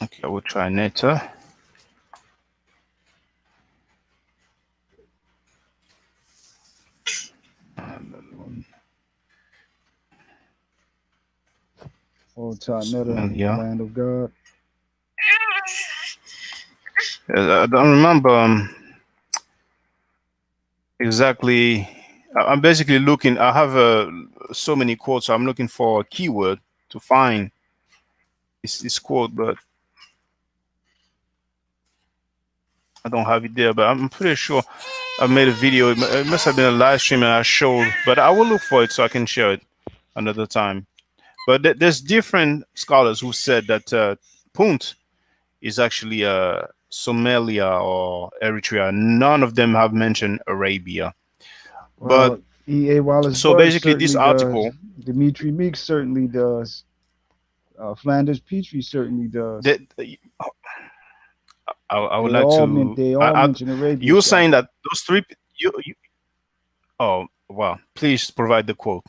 Speaker 1: Okay, I will try Neta.
Speaker 2: Or Tarnetta,
Speaker 1: Yeah.
Speaker 2: Land of God.
Speaker 1: I don't remember exactly. I'm basically looking. I have so many quotes. So I'm looking for a keyword to find this quote, but I don't have it there. But I'm pretty sure I made a video. It must have been a live stream and I showed. But I will look for it so I can share it another time. But there's different scholars who said that Punt is actually Somalia or Eritrea. None of them have mentioned Arabia.
Speaker 2: Well,
Speaker 1: But
Speaker 2: E.A. Wallace
Speaker 1: So
Speaker 2: Birch
Speaker 1: basically, this
Speaker 2: certainly does.
Speaker 1: article,
Speaker 2: Dimitri Meeks certainly does. Flanders Petrie certainly does.
Speaker 1: that I would
Speaker 2: They
Speaker 1: like
Speaker 2: all meant
Speaker 1: to.
Speaker 2: they all mention Arabia,
Speaker 1: You're saying
Speaker 2: Shaka.
Speaker 1: that those three. You oh well, please provide the quote.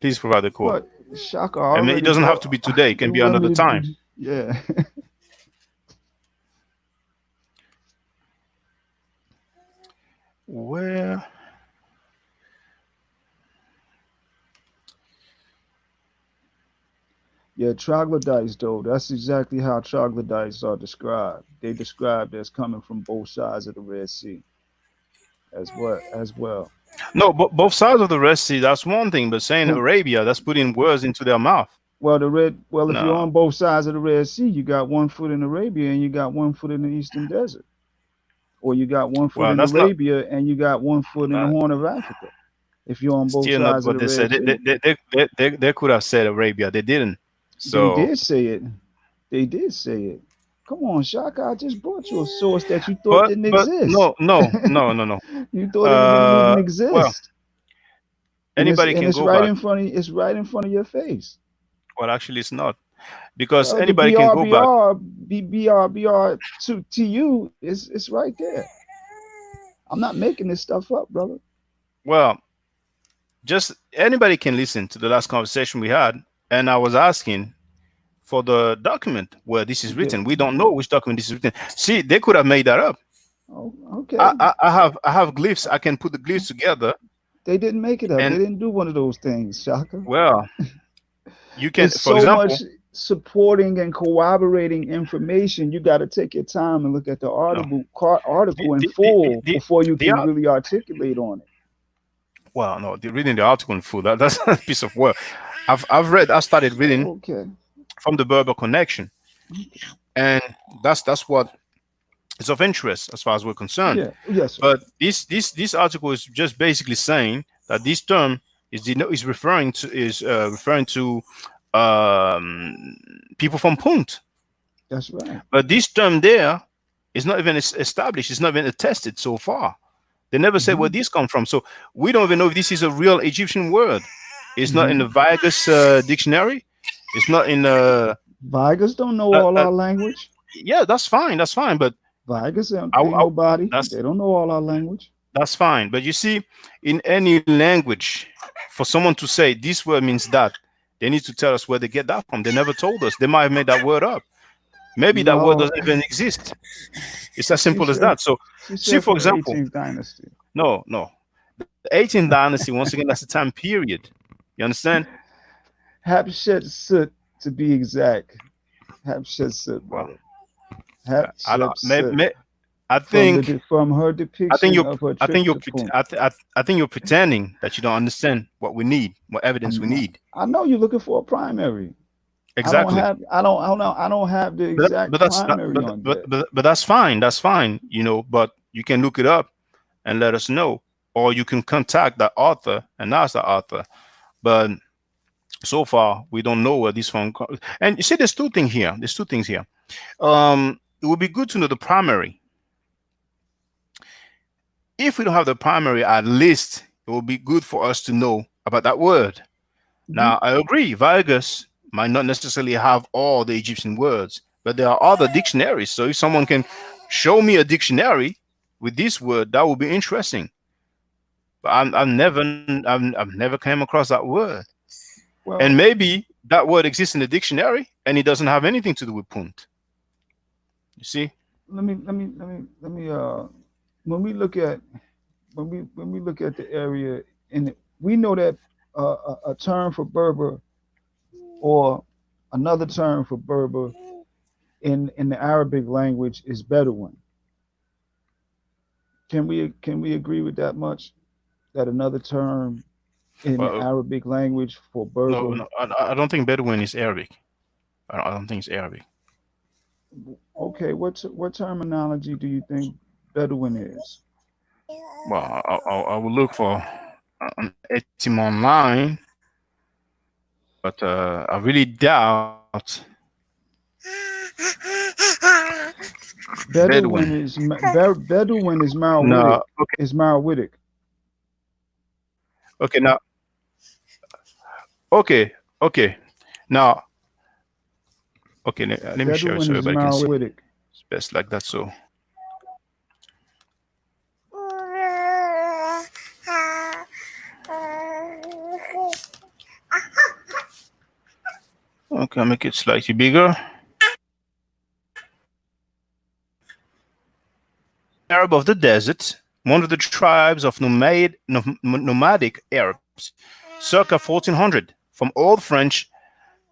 Speaker 1: Please provide the quote.
Speaker 2: What Shaka
Speaker 1: I mean, it
Speaker 2: already
Speaker 1: doesn't have
Speaker 2: brought?
Speaker 1: to be today. It can
Speaker 2: You
Speaker 1: be
Speaker 2: want me
Speaker 1: another
Speaker 2: to do?
Speaker 1: time.
Speaker 2: Yeah,
Speaker 1: Where?
Speaker 2: yeah. Troglodytes, though. That's exactly how troglodytes are described. They described as coming from both sides of the Red Sea, as what as well.
Speaker 1: No, both sides of the Red Sea. That's one thing, but saying
Speaker 2: Who?
Speaker 1: Arabia, that's putting words into their mouth.
Speaker 2: Well, the red. Well, if you're
Speaker 1: No,
Speaker 2: on both sides of the Red Sea, you got one foot in Arabia and you got one foot in the Eastern Desert, or you got one foot
Speaker 1: well,
Speaker 2: in
Speaker 1: that's not
Speaker 2: Arabia and you got one foot in the
Speaker 1: uh,
Speaker 2: Horn of Africa. If you're on both
Speaker 1: still not
Speaker 2: sides of
Speaker 1: what
Speaker 2: the
Speaker 1: they said.
Speaker 2: Red Sea,
Speaker 1: They could have said Arabia. They didn't.
Speaker 2: they
Speaker 1: So,
Speaker 2: did say it. They did say it. Come on, Shaka. I just brought you a source that you thought
Speaker 1: but
Speaker 2: didn't
Speaker 1: but
Speaker 2: exist.
Speaker 1: no no no no no.
Speaker 2: You thought it didn't even
Speaker 1: Well,
Speaker 2: exist, and
Speaker 1: anybody can
Speaker 2: it's
Speaker 1: go
Speaker 2: right
Speaker 1: back.
Speaker 2: in front of it's right in front of your face.
Speaker 1: Well, actually, it's not because
Speaker 2: Well, the
Speaker 1: anybody can go back.
Speaker 2: BR to you is it's right there. I'm not making this stuff up, brother.
Speaker 1: Well, just anybody can listen to the last conversation we had, and I was asking for the document where this is
Speaker 2: Okay.
Speaker 1: written. We don't know which document this is written. See, they could have made that up.
Speaker 2: Oh, okay.
Speaker 1: I have glyphs. I can put the glyphs together,
Speaker 2: They didn't make it up. They
Speaker 1: and
Speaker 2: didn't do one of those things, Shaka.
Speaker 1: well, you can,
Speaker 2: It's
Speaker 1: for
Speaker 2: so
Speaker 1: example,
Speaker 2: much supporting and corroborating information. You got to take your time and look at the
Speaker 1: no,
Speaker 2: article in
Speaker 1: the the the,
Speaker 2: full
Speaker 1: the,
Speaker 2: before you
Speaker 1: the
Speaker 2: can
Speaker 1: art-
Speaker 2: really articulate on it.
Speaker 1: well, no, reading the article in full. That's a piece of work. I've read. I started reading
Speaker 2: Okay.
Speaker 1: from the Berber connection,
Speaker 2: Okay.
Speaker 1: and that's what is of interest as far as we're concerned.
Speaker 2: Yeah. Yes, sir.
Speaker 1: But this article is just basically saying that this term is referring to people from Punt.
Speaker 2: That's right.
Speaker 1: But this term there is not even established. It's not even attested so far. They never said where
Speaker 2: Hmm.
Speaker 1: this come from. So we don't even know if this is a real Egyptian word. It's not in
Speaker 2: Hmm.
Speaker 1: the Vigus dictionary. It's not in
Speaker 2: Vigors don't know
Speaker 1: uh,
Speaker 2: all
Speaker 1: uh,
Speaker 2: our language.
Speaker 1: yeah, that's fine. That's fine. But
Speaker 2: Vigors ain't
Speaker 1: I,
Speaker 2: nobody.
Speaker 1: that's
Speaker 2: They don't know all our language.
Speaker 1: that's fine. But you see, in any language, for someone to say this word means that, they need to tell us where they get that from. They never told us. They might have made that word up. Maybe that word
Speaker 2: No,
Speaker 1: doesn't even exist. It's as
Speaker 2: she
Speaker 1: simple as
Speaker 2: said.
Speaker 1: that. So,
Speaker 2: She
Speaker 1: see,
Speaker 2: said
Speaker 1: for
Speaker 2: from the
Speaker 1: example,
Speaker 2: 18th dynasty.
Speaker 1: no. The 18th dynasty, once again, that's the time period. You understand?
Speaker 2: Hatshepsut, to be exact. Hatshepsut,
Speaker 1: Well,
Speaker 2: brother.
Speaker 1: I don't.
Speaker 2: Hatshepsut.
Speaker 1: I
Speaker 2: From
Speaker 1: think
Speaker 2: from her
Speaker 1: I think
Speaker 2: depiction
Speaker 1: you're
Speaker 2: of her
Speaker 1: I think
Speaker 2: trip
Speaker 1: you're
Speaker 2: to Punt.
Speaker 1: I think you're pretending that you don't understand what we need, what evidence we
Speaker 2: I'm not,
Speaker 1: need.
Speaker 2: I know you're looking for a primary.
Speaker 1: Exactly.
Speaker 2: I don't have the
Speaker 1: But
Speaker 2: exact
Speaker 1: that's that,
Speaker 2: primary on deck.
Speaker 1: but that's fine. That's fine. But you can look it up and let us know, or you can contact the author and ask the author. But so far, we don't know where this one comes. And you see, there's two things here. There's two things here. It would be good to know the primary. If we don't have the primary, at least it will be good for us to know about that word.
Speaker 2: Hmm.
Speaker 1: Now, I agree, Vargas might not necessarily have all the Egyptian words, but there are other dictionaries. So if someone can show me a dictionary with this word, that would be interesting. But I've never came across that word. And
Speaker 2: Well,
Speaker 1: maybe that word exists in the dictionary and it doesn't have anything to do with punt. You see?
Speaker 2: let me when we look at when we look at the area in it, we know that a term for Berber or another term for Berber in the Arabic language is Bedouin. Can we agree with that much? That another term in the
Speaker 1: Well,
Speaker 2: Arabic language for Berber.
Speaker 1: no, I don't think Bedouin is Arabic. I don't think it's Arabic.
Speaker 2: Okay, what terminology do you think Bedouin is?
Speaker 1: Well, I will look for an etym online, but I really doubt
Speaker 2: Bedouin
Speaker 1: Bedouin.
Speaker 2: is Bedouin is
Speaker 1: No,
Speaker 2: Maoitic.
Speaker 1: okay.
Speaker 2: Is Maoitic.
Speaker 1: Okay, now, okay, okay. Now, okay, let me share it
Speaker 2: Bedouin
Speaker 1: so
Speaker 2: is
Speaker 1: everybody can see.
Speaker 2: Maoitic.
Speaker 1: It's best like that. So, okay, I'll make it slightly bigger. Arab of the desert, one of the tribes of nomadic Arabs, circa 1400, from Old French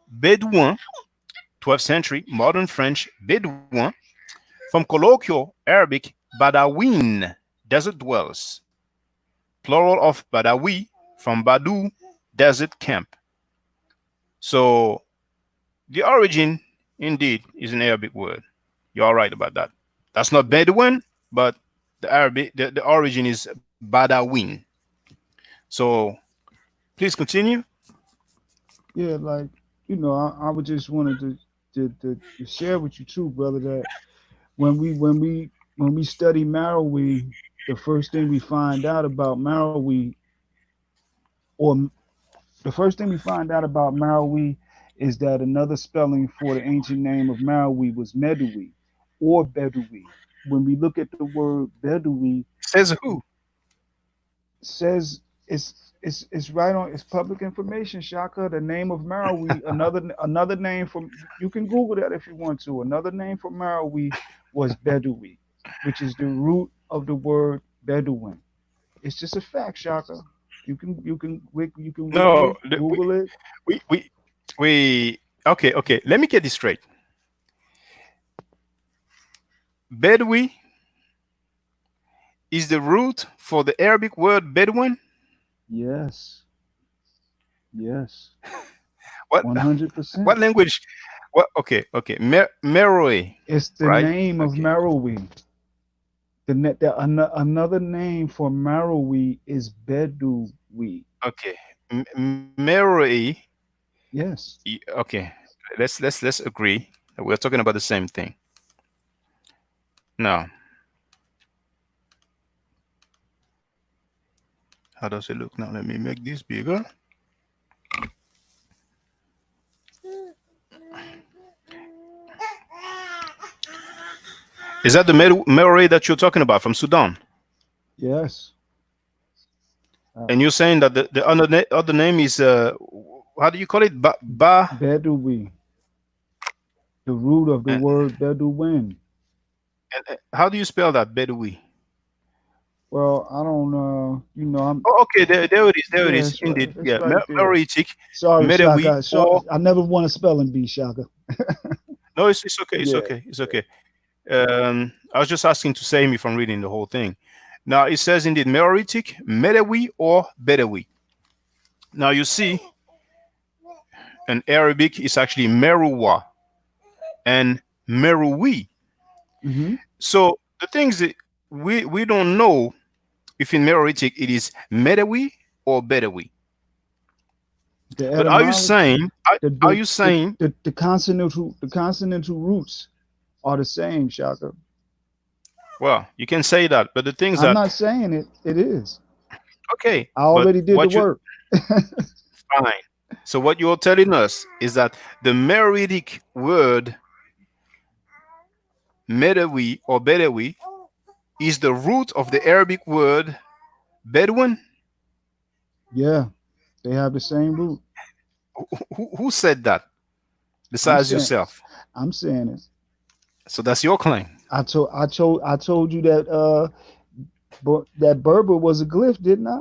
Speaker 1: Bedouin, 12th century, modern French Bedouin, from colloquial Arabic Badawin, desert dwellers, plural of Badawi, from Badu, desert camp. So the origin, indeed, is an Arabic word. You're all right about that. That's not Bedouin, but the origin is Badawin. So please continue.
Speaker 2: Yeah, like I would just wanted to share with you too, brother, that when we study Marrowi, the first thing we find out about Marrowi, or the first thing we find out about Marrowi, is that another spelling for the ancient name of Marrowi was Medoui or Bedoui. When we look at the word Bedoui,
Speaker 1: Says who?
Speaker 2: says it's right on, it's public information, Shaka. The name of Marawi, another name for, you can Google that if you want to. Another name for Marawi was Bedoui, which is the root of the word Bedouin. It's just a fact, Shaka. You can wiki
Speaker 1: No,
Speaker 2: it, Google it.
Speaker 1: we, we, we, okay, okay. Let me get this straight. Bedouin is the root for the Arabic word Bedouin.
Speaker 2: Yes, yes,
Speaker 1: What,
Speaker 2: 100%.
Speaker 1: what language? What? Okay, okay. Meroe,
Speaker 2: It's the
Speaker 1: right?
Speaker 2: name of
Speaker 1: Okay,
Speaker 2: Marawi. Another name for Marawi is Bedoui.
Speaker 1: okay. Meroe.
Speaker 2: Yes.
Speaker 1: Okay. Let's agree that we're talking about the same thing. Now, how does it look now? Let me make this bigger. Is that the Meroe that you're talking about from Sudan?
Speaker 2: Yes. Uh,
Speaker 1: And you're saying that the other name is how do you call it?
Speaker 2: Bedoui, the root of the
Speaker 1: And,
Speaker 2: word Bedouin.
Speaker 1: how do you spell that? Bedoui.
Speaker 2: Well, I don't know. I'm,
Speaker 1: Oh, okay, there it is. There it
Speaker 2: yeah,
Speaker 1: is. Indeed,
Speaker 2: it's
Speaker 1: yeah.
Speaker 2: right there.
Speaker 1: Meroitic,
Speaker 2: Sorry,
Speaker 1: Medewi,
Speaker 2: Shaka.
Speaker 1: or
Speaker 2: I never want a spelling bee, Shaka.
Speaker 1: no, it's okay. It's
Speaker 2: Yeah.
Speaker 1: okay. It's okay. I was just asking to save me from reading the whole thing. Now it says indeed Meroitic, Medewi, or Bedewi. Now you see, in Arabic, it's actually Meruwa and Meruwi.
Speaker 2: Hmm.
Speaker 1: So the things that we don't know if in Meroitic it is Medewi or Bedewi.
Speaker 2: The
Speaker 1: But are you
Speaker 2: etymology,
Speaker 1: saying
Speaker 2: the
Speaker 1: are
Speaker 2: the,
Speaker 1: you
Speaker 2: the
Speaker 1: saying
Speaker 2: the consonantal roots are the same, Shaka.
Speaker 1: well, you can say that, but the things
Speaker 2: I'm
Speaker 1: that
Speaker 2: not saying it. It is.
Speaker 1: okay,
Speaker 2: I
Speaker 1: but
Speaker 2: already did the
Speaker 1: what you
Speaker 2: work.
Speaker 1: fine. So what you're telling us is that the Meroitic word Medewi or Bedewi is the root of the Arabic word Bedouin.
Speaker 2: Yeah, they have the same root.
Speaker 1: Who said that
Speaker 2: I'm
Speaker 1: besides
Speaker 2: saying
Speaker 1: yourself?
Speaker 2: I'm saying it.
Speaker 1: So that's your claim.
Speaker 2: I told you that that Berber was a glyph, didn't I?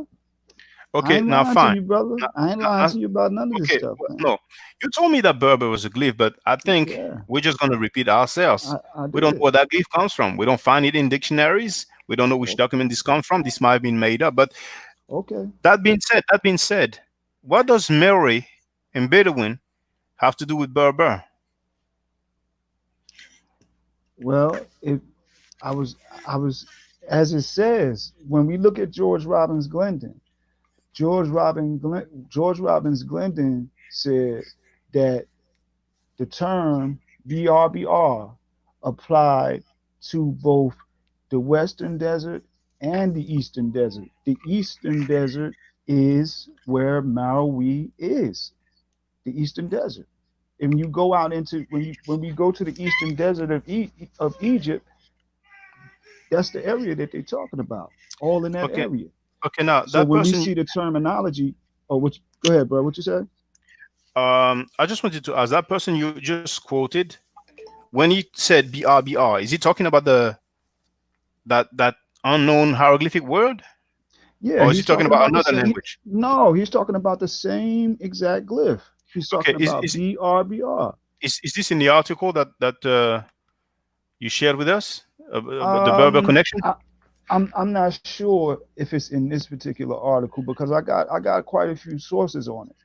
Speaker 2: I
Speaker 1: Okay,
Speaker 2: ain't
Speaker 1: now
Speaker 2: lying to
Speaker 1: fine.
Speaker 2: you, brother.
Speaker 1: Now,
Speaker 2: I ain't lying
Speaker 1: now,
Speaker 2: to you about none of this
Speaker 1: okay,
Speaker 2: stuff, man.
Speaker 1: no, you told me that Berber was a glyph, but I think
Speaker 2: Yeah,
Speaker 1: we're just going to repeat ourselves.
Speaker 2: I
Speaker 1: We don't know
Speaker 2: did.
Speaker 1: where that glyph comes from. We don't find it in dictionaries. We don't know which
Speaker 2: Oh,
Speaker 1: document this comes from. This might have been made up. But
Speaker 2: okay.
Speaker 1: that being said, what does Meroe and Bedouin have to do with Berber?
Speaker 2: Well, if I was, as it says, when we look at George Robbins Glendon said that the term BRBR applied to both the Western Desert and the Eastern Desert. The Eastern Desert is where Marawi is, the Eastern Desert. And when you go out into when we go to the Eastern Desert of Egypt, that's the area that they're talking about, all in that
Speaker 1: Okay.
Speaker 2: area.
Speaker 1: Okay. Now
Speaker 2: So
Speaker 1: that
Speaker 2: when we
Speaker 1: person.
Speaker 2: see the terminology, oh, which go ahead, bro. What you say?
Speaker 1: I just wanted to ask that person you just quoted when he said BRBR. Is he talking about the that unknown hieroglyphic word,
Speaker 2: Yeah,
Speaker 1: or is he
Speaker 2: he's
Speaker 1: talking
Speaker 2: talking
Speaker 1: about
Speaker 2: about the
Speaker 1: another
Speaker 2: same.
Speaker 1: language?
Speaker 2: No, he's talking about the same exact glyph. He's
Speaker 1: Okay.
Speaker 2: talking about BRBR.
Speaker 1: Is this in the article that you shared with us? The Berber
Speaker 2: Um,
Speaker 1: connection.
Speaker 2: I, I'm not sure if it's in this particular article because I got quite a few sources on it.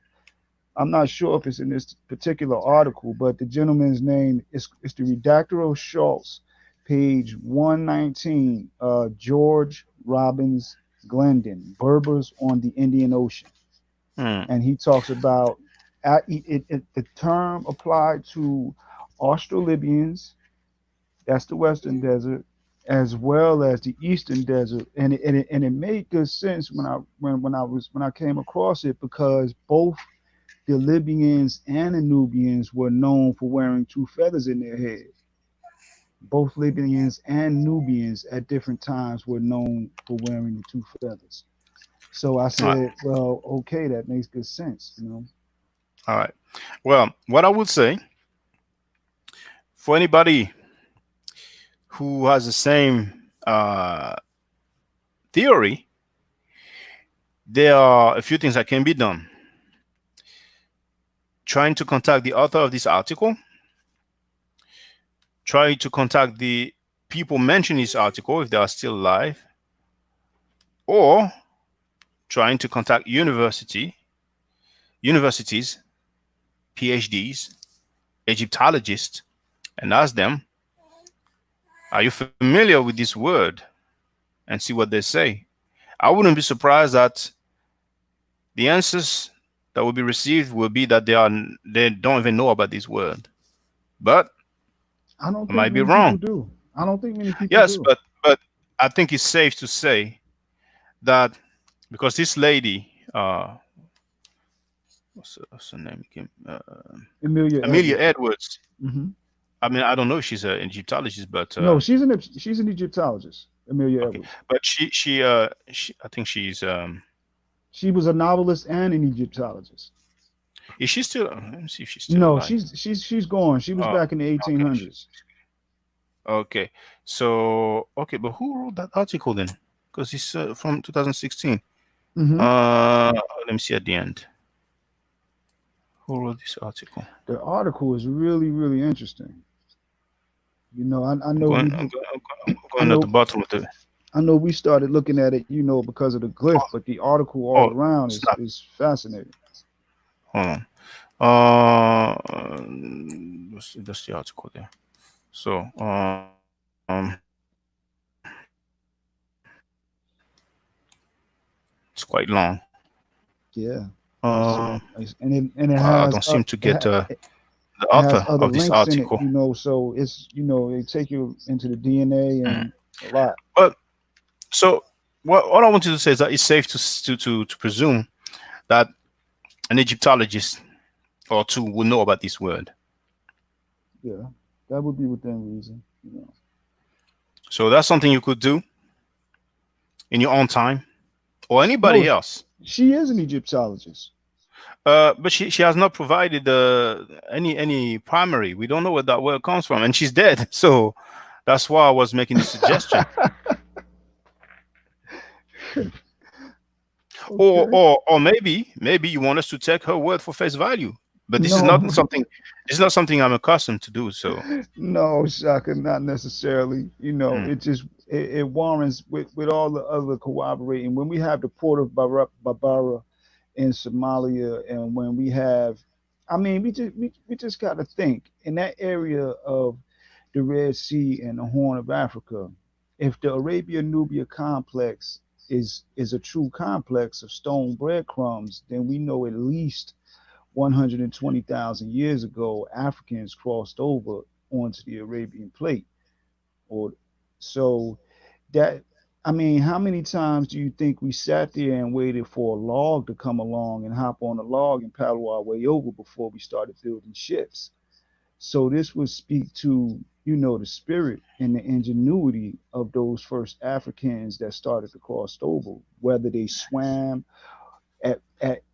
Speaker 2: I'm not sure if it's in this particular article, but the gentleman's name is the Redactor of Schultz, page 119, George Robbins Glendon, Berbers on the Indian Ocean.
Speaker 1: Hmm.
Speaker 2: And he talks about the term applied to Austro-Libyans, that's the Western Desert, as well as the Eastern Desert, and it made good sense when I came across it because both the Libyans and the Nubians were known for wearing two feathers in their head. Both Libyans and Nubians at different times were known for wearing the two feathers. So I
Speaker 1: All right.
Speaker 2: said, well, okay, that makes good sense.
Speaker 1: All right. Well, what I would say for anybody who has the same theory, there are a few things that can be done. Trying to contact the author of this article, trying to contact the people mentioned in this article if they are still alive, or trying to contact universities, PhDs, Egyptologists, and ask them, are you familiar with this word? And see what they say. I wouldn't be surprised that the answers that will be received will be that they don't even know about this word. But
Speaker 2: I don't
Speaker 1: I
Speaker 2: think
Speaker 1: might be
Speaker 2: many people
Speaker 1: wrong.
Speaker 2: do. I don't think many people
Speaker 1: Yes,
Speaker 2: do.
Speaker 1: but I think it's safe to say that because this lady, what's her name again?
Speaker 2: Amelia
Speaker 1: Amelia
Speaker 2: Edwards.
Speaker 1: Edwards.
Speaker 2: Hmm.
Speaker 1: I mean, I don't know if she's an Egyptologist, but
Speaker 2: No, she's an Egyptologist. Amelia
Speaker 1: okay.
Speaker 2: Edwards.
Speaker 1: But she I think she's
Speaker 2: She was a novelist and an Egyptologist.
Speaker 1: is she still? Let me see if she's still
Speaker 2: No,
Speaker 1: alive.
Speaker 2: she's gone. She was
Speaker 1: Oh,
Speaker 2: back in the
Speaker 1: okay.
Speaker 2: 1800s.
Speaker 1: Okay. So okay, but who wrote that article then? Because it's from 2016.
Speaker 2: Hmm.
Speaker 1: Uh, let me see at the end. Who wrote this article?
Speaker 2: The article is really, really interesting. I
Speaker 1: I'm
Speaker 2: know
Speaker 1: going.
Speaker 2: we
Speaker 1: I'm
Speaker 2: did.
Speaker 1: going. I'm
Speaker 2: I
Speaker 1: going at the
Speaker 2: know.
Speaker 1: bottom of the.
Speaker 2: I know we started looking at it, because of the glyph,
Speaker 1: Oh,
Speaker 2: but the article all
Speaker 1: oh,
Speaker 2: around is
Speaker 1: snap.
Speaker 2: is fascinating.
Speaker 1: Hold on. Uh, that's the article there. So, it's quite long.
Speaker 2: Yeah,
Speaker 1: Uh,
Speaker 2: and it
Speaker 1: I
Speaker 2: has
Speaker 1: don't seem to
Speaker 2: it,
Speaker 1: get
Speaker 2: ha-
Speaker 1: the
Speaker 2: it has
Speaker 1: author
Speaker 2: other
Speaker 1: of this
Speaker 2: links in it,
Speaker 1: article.
Speaker 2: so it's they take you into the DNA
Speaker 1: Mm.
Speaker 2: and a lot.
Speaker 1: But so, what I wanted to say is that it's safe to presume that an Egyptologist or two will know about this word.
Speaker 2: Yeah, that would be within reason.
Speaker 1: So that's something you could do in your own time, or
Speaker 2: No,
Speaker 1: anybody else.
Speaker 2: she is an Egyptologist.
Speaker 1: But she has not provided any primary. We don't know where that word comes from, and she's dead. So that's why I was making the suggestion.
Speaker 2: Okay.
Speaker 1: Or maybe you want us to take her word for face value. But this is
Speaker 2: No,
Speaker 1: not something. This is not something I'm accustomed to do. So
Speaker 2: no, Shaka, not necessarily.
Speaker 1: mm,
Speaker 2: It just it warrants with all the other cooperating. When we have the port of Barbara in Somalia, and when we have, I mean, we just got to think in that area of the Red Sea and the Horn of Africa. If the Arabia Nubia complex is a true complex of stone breadcrumbs, then we know at least 120,000 years ago, Africans crossed over onto the Arabian plate. Or so that I mean, how many times do you think we sat there and waited for a log to come along and hop on the log and paddle our way over before we started building ships? So this would speak to, the spirit and the ingenuity of those first Africans that started to cross over, whether they swam.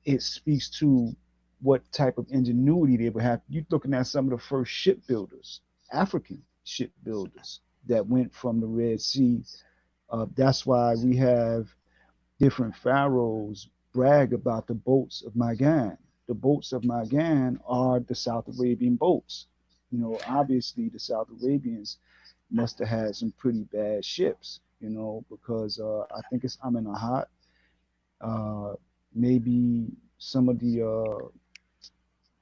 Speaker 2: It speaks to what type of ingenuity they would have. You're looking at some of the first shipbuilders, African shipbuilders that went from the Red Sea. That's why we have different pharaohs brag about the boats of Magan. The boats of Magan are the South Arabian boats. Obviously the South Arabians must have had some pretty bad ships, because I think it's Amenemhat, uh, maybe some of the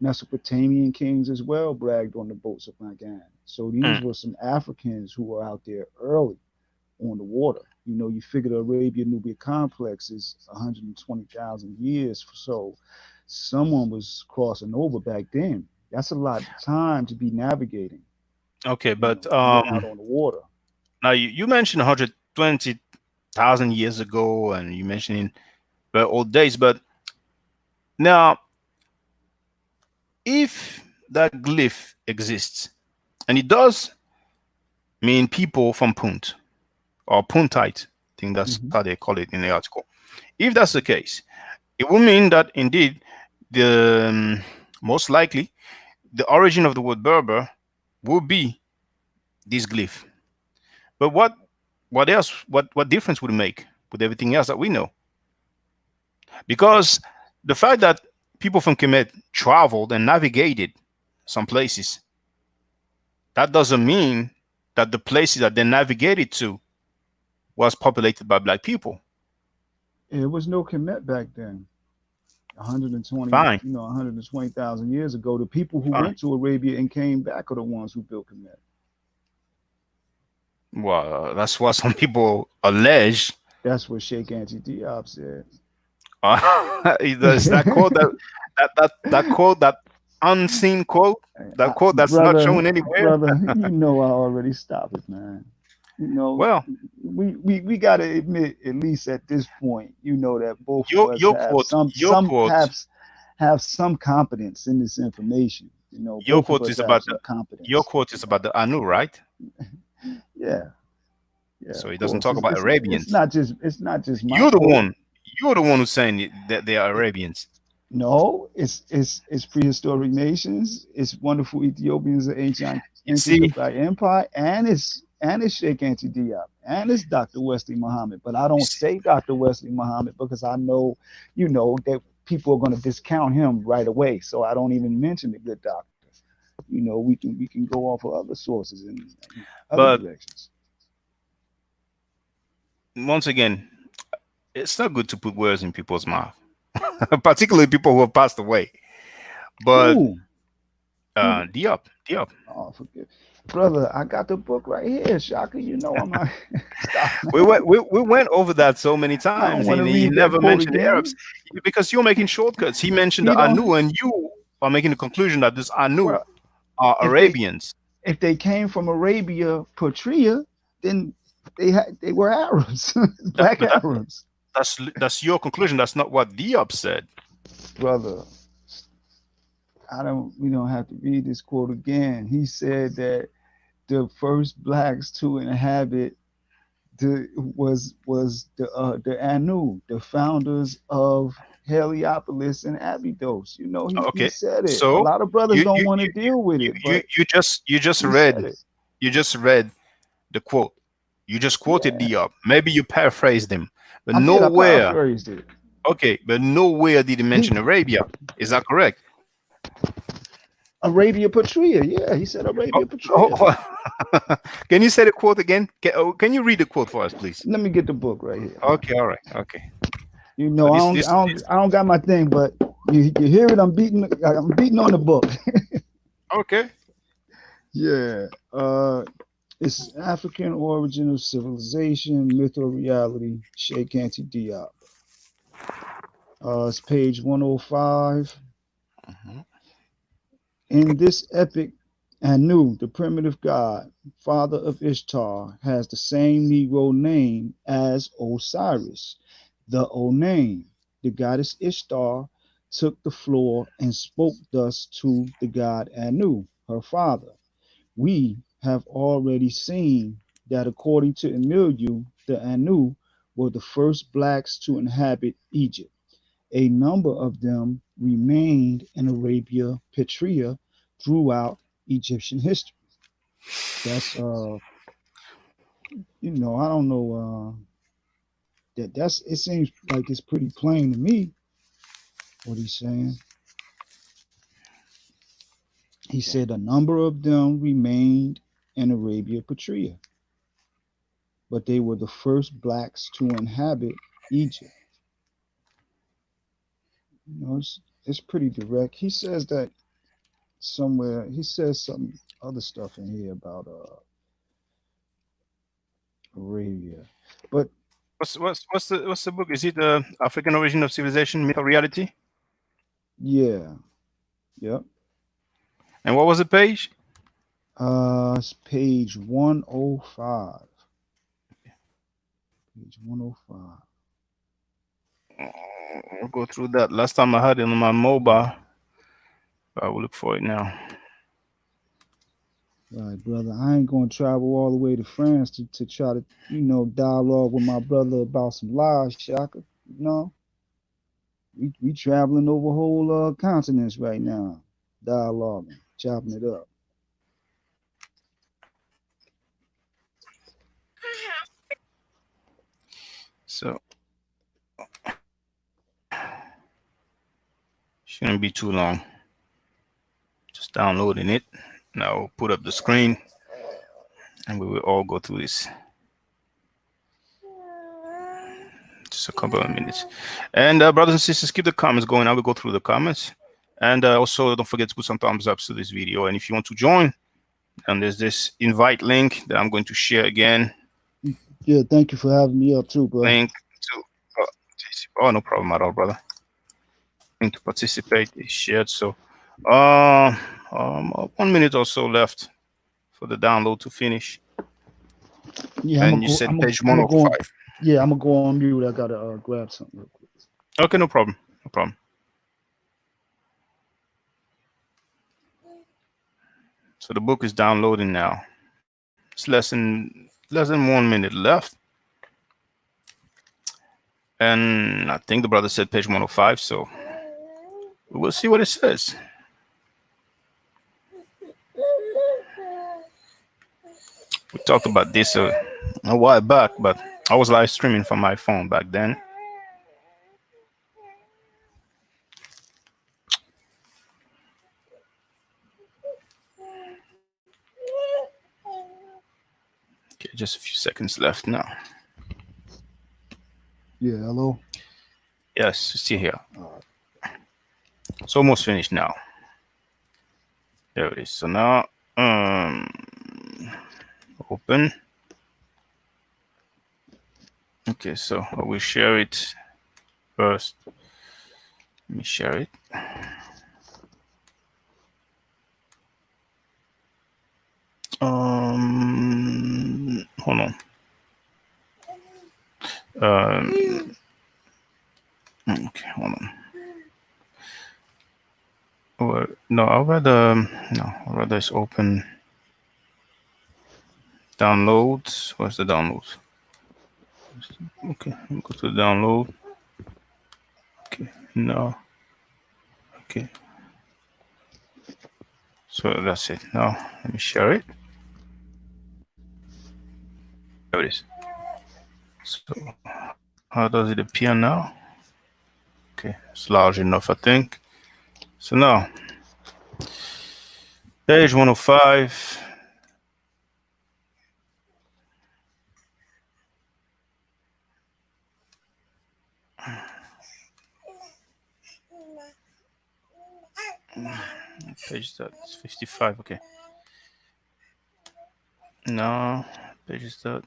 Speaker 2: Mesopotamian kings as well bragged on the boats of Magan. So these
Speaker 1: Mm.
Speaker 2: were some Africans who were out there early on the water. You figure the Arabia Nubia complex is 120,000 years. So someone was crossing over back then. That's a lot of time to be navigating,
Speaker 1: Okay, but
Speaker 2: and getting out on the water.
Speaker 1: now you mentioned 120,000 years ago, and you mentioned in the old days. But now, if that glyph exists, and it does mean people from Punt or Puntite, I think that's
Speaker 2: Hmm.
Speaker 1: how they call it in the article. If that's the case, it will mean that indeed the most likely the origin of the word Berber will be this glyph. But what else? What difference would it make with everything else that we know? Because the fact that people from Kemet traveled and navigated some places, that doesn't mean that the places that they navigated to was populated by black people.
Speaker 2: It was no Kemet back then. 120,
Speaker 1: Fine,
Speaker 2: 120,000 years ago. The people who
Speaker 1: fine.
Speaker 2: went to Arabia and came back are the ones who built Kemet.
Speaker 1: Well, that's what some people allege.
Speaker 2: That's what Sheikh Anti Diop said.
Speaker 1: Is that quote that quote, that unseen quote, that quote that's not
Speaker 2: Brother,
Speaker 1: shown anywhere?
Speaker 2: brother, I already stopped it, man. You know,
Speaker 1: Well,
Speaker 2: we got to admit, at least at this point, that both of
Speaker 1: your
Speaker 2: us
Speaker 1: your
Speaker 2: have
Speaker 1: quote, your
Speaker 2: some
Speaker 1: quote,
Speaker 2: have some competence in this information.
Speaker 1: your
Speaker 2: Both of
Speaker 1: quote
Speaker 2: us
Speaker 1: is
Speaker 2: have
Speaker 1: about the
Speaker 2: some
Speaker 1: your
Speaker 2: competence.
Speaker 1: quote is about the Anu, right?
Speaker 2: Yeah, yeah,
Speaker 1: So
Speaker 2: of
Speaker 1: it doesn't
Speaker 2: course.
Speaker 1: talk about
Speaker 2: It's
Speaker 1: Arabians.
Speaker 2: not just my
Speaker 1: You're the
Speaker 2: quote.
Speaker 1: one. You're the one who's saying that they are
Speaker 2: It,
Speaker 1: Arabians.
Speaker 2: no, it's prehistoric nations. It's wonderful Ethiopians, the
Speaker 1: You
Speaker 2: ancient
Speaker 1: see,
Speaker 2: Kuthite Empire, and it's Sheikh Anti Diop, and it's Dr. Wesley Muhammad. But I
Speaker 1: you
Speaker 2: don't
Speaker 1: see.
Speaker 2: say Dr. Wesley Muhammad because I know, that people are going to discount him right away. So I don't even mention the good doctor. We can go off of other sources and other
Speaker 1: But
Speaker 2: directions.
Speaker 1: once again, it's not good to put words in people's mouth, particularly people who have passed away. But
Speaker 2: Who? Who?
Speaker 1: Diop.
Speaker 2: Oh, forget, brother. I got the book right here, Shaka. I'm not stop,
Speaker 1: We
Speaker 2: man.
Speaker 1: went over that so many
Speaker 2: I don't
Speaker 1: times,
Speaker 2: want
Speaker 1: and
Speaker 2: to
Speaker 1: he
Speaker 2: read that
Speaker 1: never
Speaker 2: quote
Speaker 1: mentioned the Arabs
Speaker 2: again.
Speaker 1: because you're making shortcuts. He mentioned
Speaker 2: He
Speaker 1: the
Speaker 2: don't.
Speaker 1: Anu, and you are making the conclusion that this Anu
Speaker 2: Well,
Speaker 1: are
Speaker 2: if they
Speaker 1: Arabians.
Speaker 2: if they came from Arabia Patria, then they were Arabs,
Speaker 1: That,
Speaker 2: black
Speaker 1: but that
Speaker 2: Arabs,
Speaker 1: that's your conclusion. That's not what Diop said.
Speaker 2: brother. I don't. We don't have to read this quote again. He said that the first blacks to inhabit was the Anu, the founders of Heliopolis and Abydos. He
Speaker 1: Okay,
Speaker 2: said it. A
Speaker 1: so
Speaker 2: lot of brothers
Speaker 1: you
Speaker 2: don't
Speaker 1: you
Speaker 2: want to
Speaker 1: you you
Speaker 2: deal with
Speaker 1: you
Speaker 2: it,
Speaker 1: you
Speaker 2: but
Speaker 1: you just
Speaker 2: he said
Speaker 1: read
Speaker 2: it.
Speaker 1: the quote. You just quoted
Speaker 2: Yeah,
Speaker 1: Diop. Maybe you paraphrased him, but
Speaker 2: I did. I
Speaker 1: nowhere.
Speaker 2: paraphrased it.
Speaker 1: Okay, but nowhere did he
Speaker 2: He
Speaker 1: mention Arabia. Is that correct?
Speaker 2: Arabia Patria. Yeah, he said Arabia
Speaker 1: Oh,
Speaker 2: Patria.
Speaker 1: can you say the quote again? Can you read the quote for us, please?
Speaker 2: Let me get the book right here.
Speaker 1: Okay, all right, okay.
Speaker 2: You
Speaker 1: So
Speaker 2: know, I
Speaker 1: this
Speaker 2: don't, I
Speaker 1: this
Speaker 2: don't, I don't got my thing, but you hear it. I'm beating on the book.
Speaker 1: okay.
Speaker 2: Yeah. It's African origin of civilization, myth or reality. Sheikh Anti Diop. It's page 105.
Speaker 1: Mhm.
Speaker 2: In this epic Anu, the primitive god, father of Ishtar, has the same Negro name as Osiris. The O name, the goddess Ishtar, took the floor and spoke thus to the god Anu, her father. We have already seen that according to Emiliu, the Anu were the first blacks to inhabit Egypt. A number of them remained in Arabia Petrea throughout Egyptian history. That's I don't know that's it seems like it's pretty plain to me what he's saying. He
Speaker 1: Okay.
Speaker 2: said a number of them remained in Arabia Petrea, but they were the first blacks to inhabit Egypt. It's pretty direct. He says that somewhere. He says some other stuff in here about Arabia, but
Speaker 1: What's the book? Is it African Origin of Civilization, Myth or Reality?
Speaker 2: yeah, yep.
Speaker 1: And what was the page?
Speaker 2: It's page 105. Page 105.
Speaker 1: I'll go through that. Last time I had it on my mobile. I will look for it now.
Speaker 2: Right, brother. I ain't gonna travel all the way to France to try to, dialogue with my brother about some lies, Shaka. We traveling over whole continents right now, dialoguing, chopping it up.
Speaker 1: So shouldn't be too long. Just downloading it. Now I'll put up the screen and we will all go through this. Just a couple of minutes. And brothers and sisters, keep the comments going. I will go through the comments. And also don't forget to put some thumbs up to this video. And if you want to join, and there's this invite link that I'm going to share again.
Speaker 2: Yeah, thank you for having me up too, bro.
Speaker 1: Link to no problem at all, brother. Link to participate is shared. So 1 minute or so left for the download to finish.
Speaker 2: Yeah,
Speaker 1: and you said page 105.
Speaker 2: Yeah, I'm gonna go on mute. I gotta grab something real quick.
Speaker 1: Okay, no problem. No problem. So the book is downloading now. It's less than 1 minute left. And I think the brother said page 105, so we'll see what it says. We talked about this a while back, but I was live streaming from my phone back then. Okay, just a few seconds left now.
Speaker 2: Yeah, hello?
Speaker 1: Yes, still here. It's almost finished now. There it is. So now, open. Okay, so I will share it first. Let me share it. Hold on. Okay, hold on. Or no, I'd rather it's open. Downloads. Where's the downloads? Okay, go to the download. Okay, no. Okay. So that's it. Now let me share it. There it is. So how does it appear now? Okay, it's large enough, I think. So now, page 105. Page that 55. Okay. No, page that.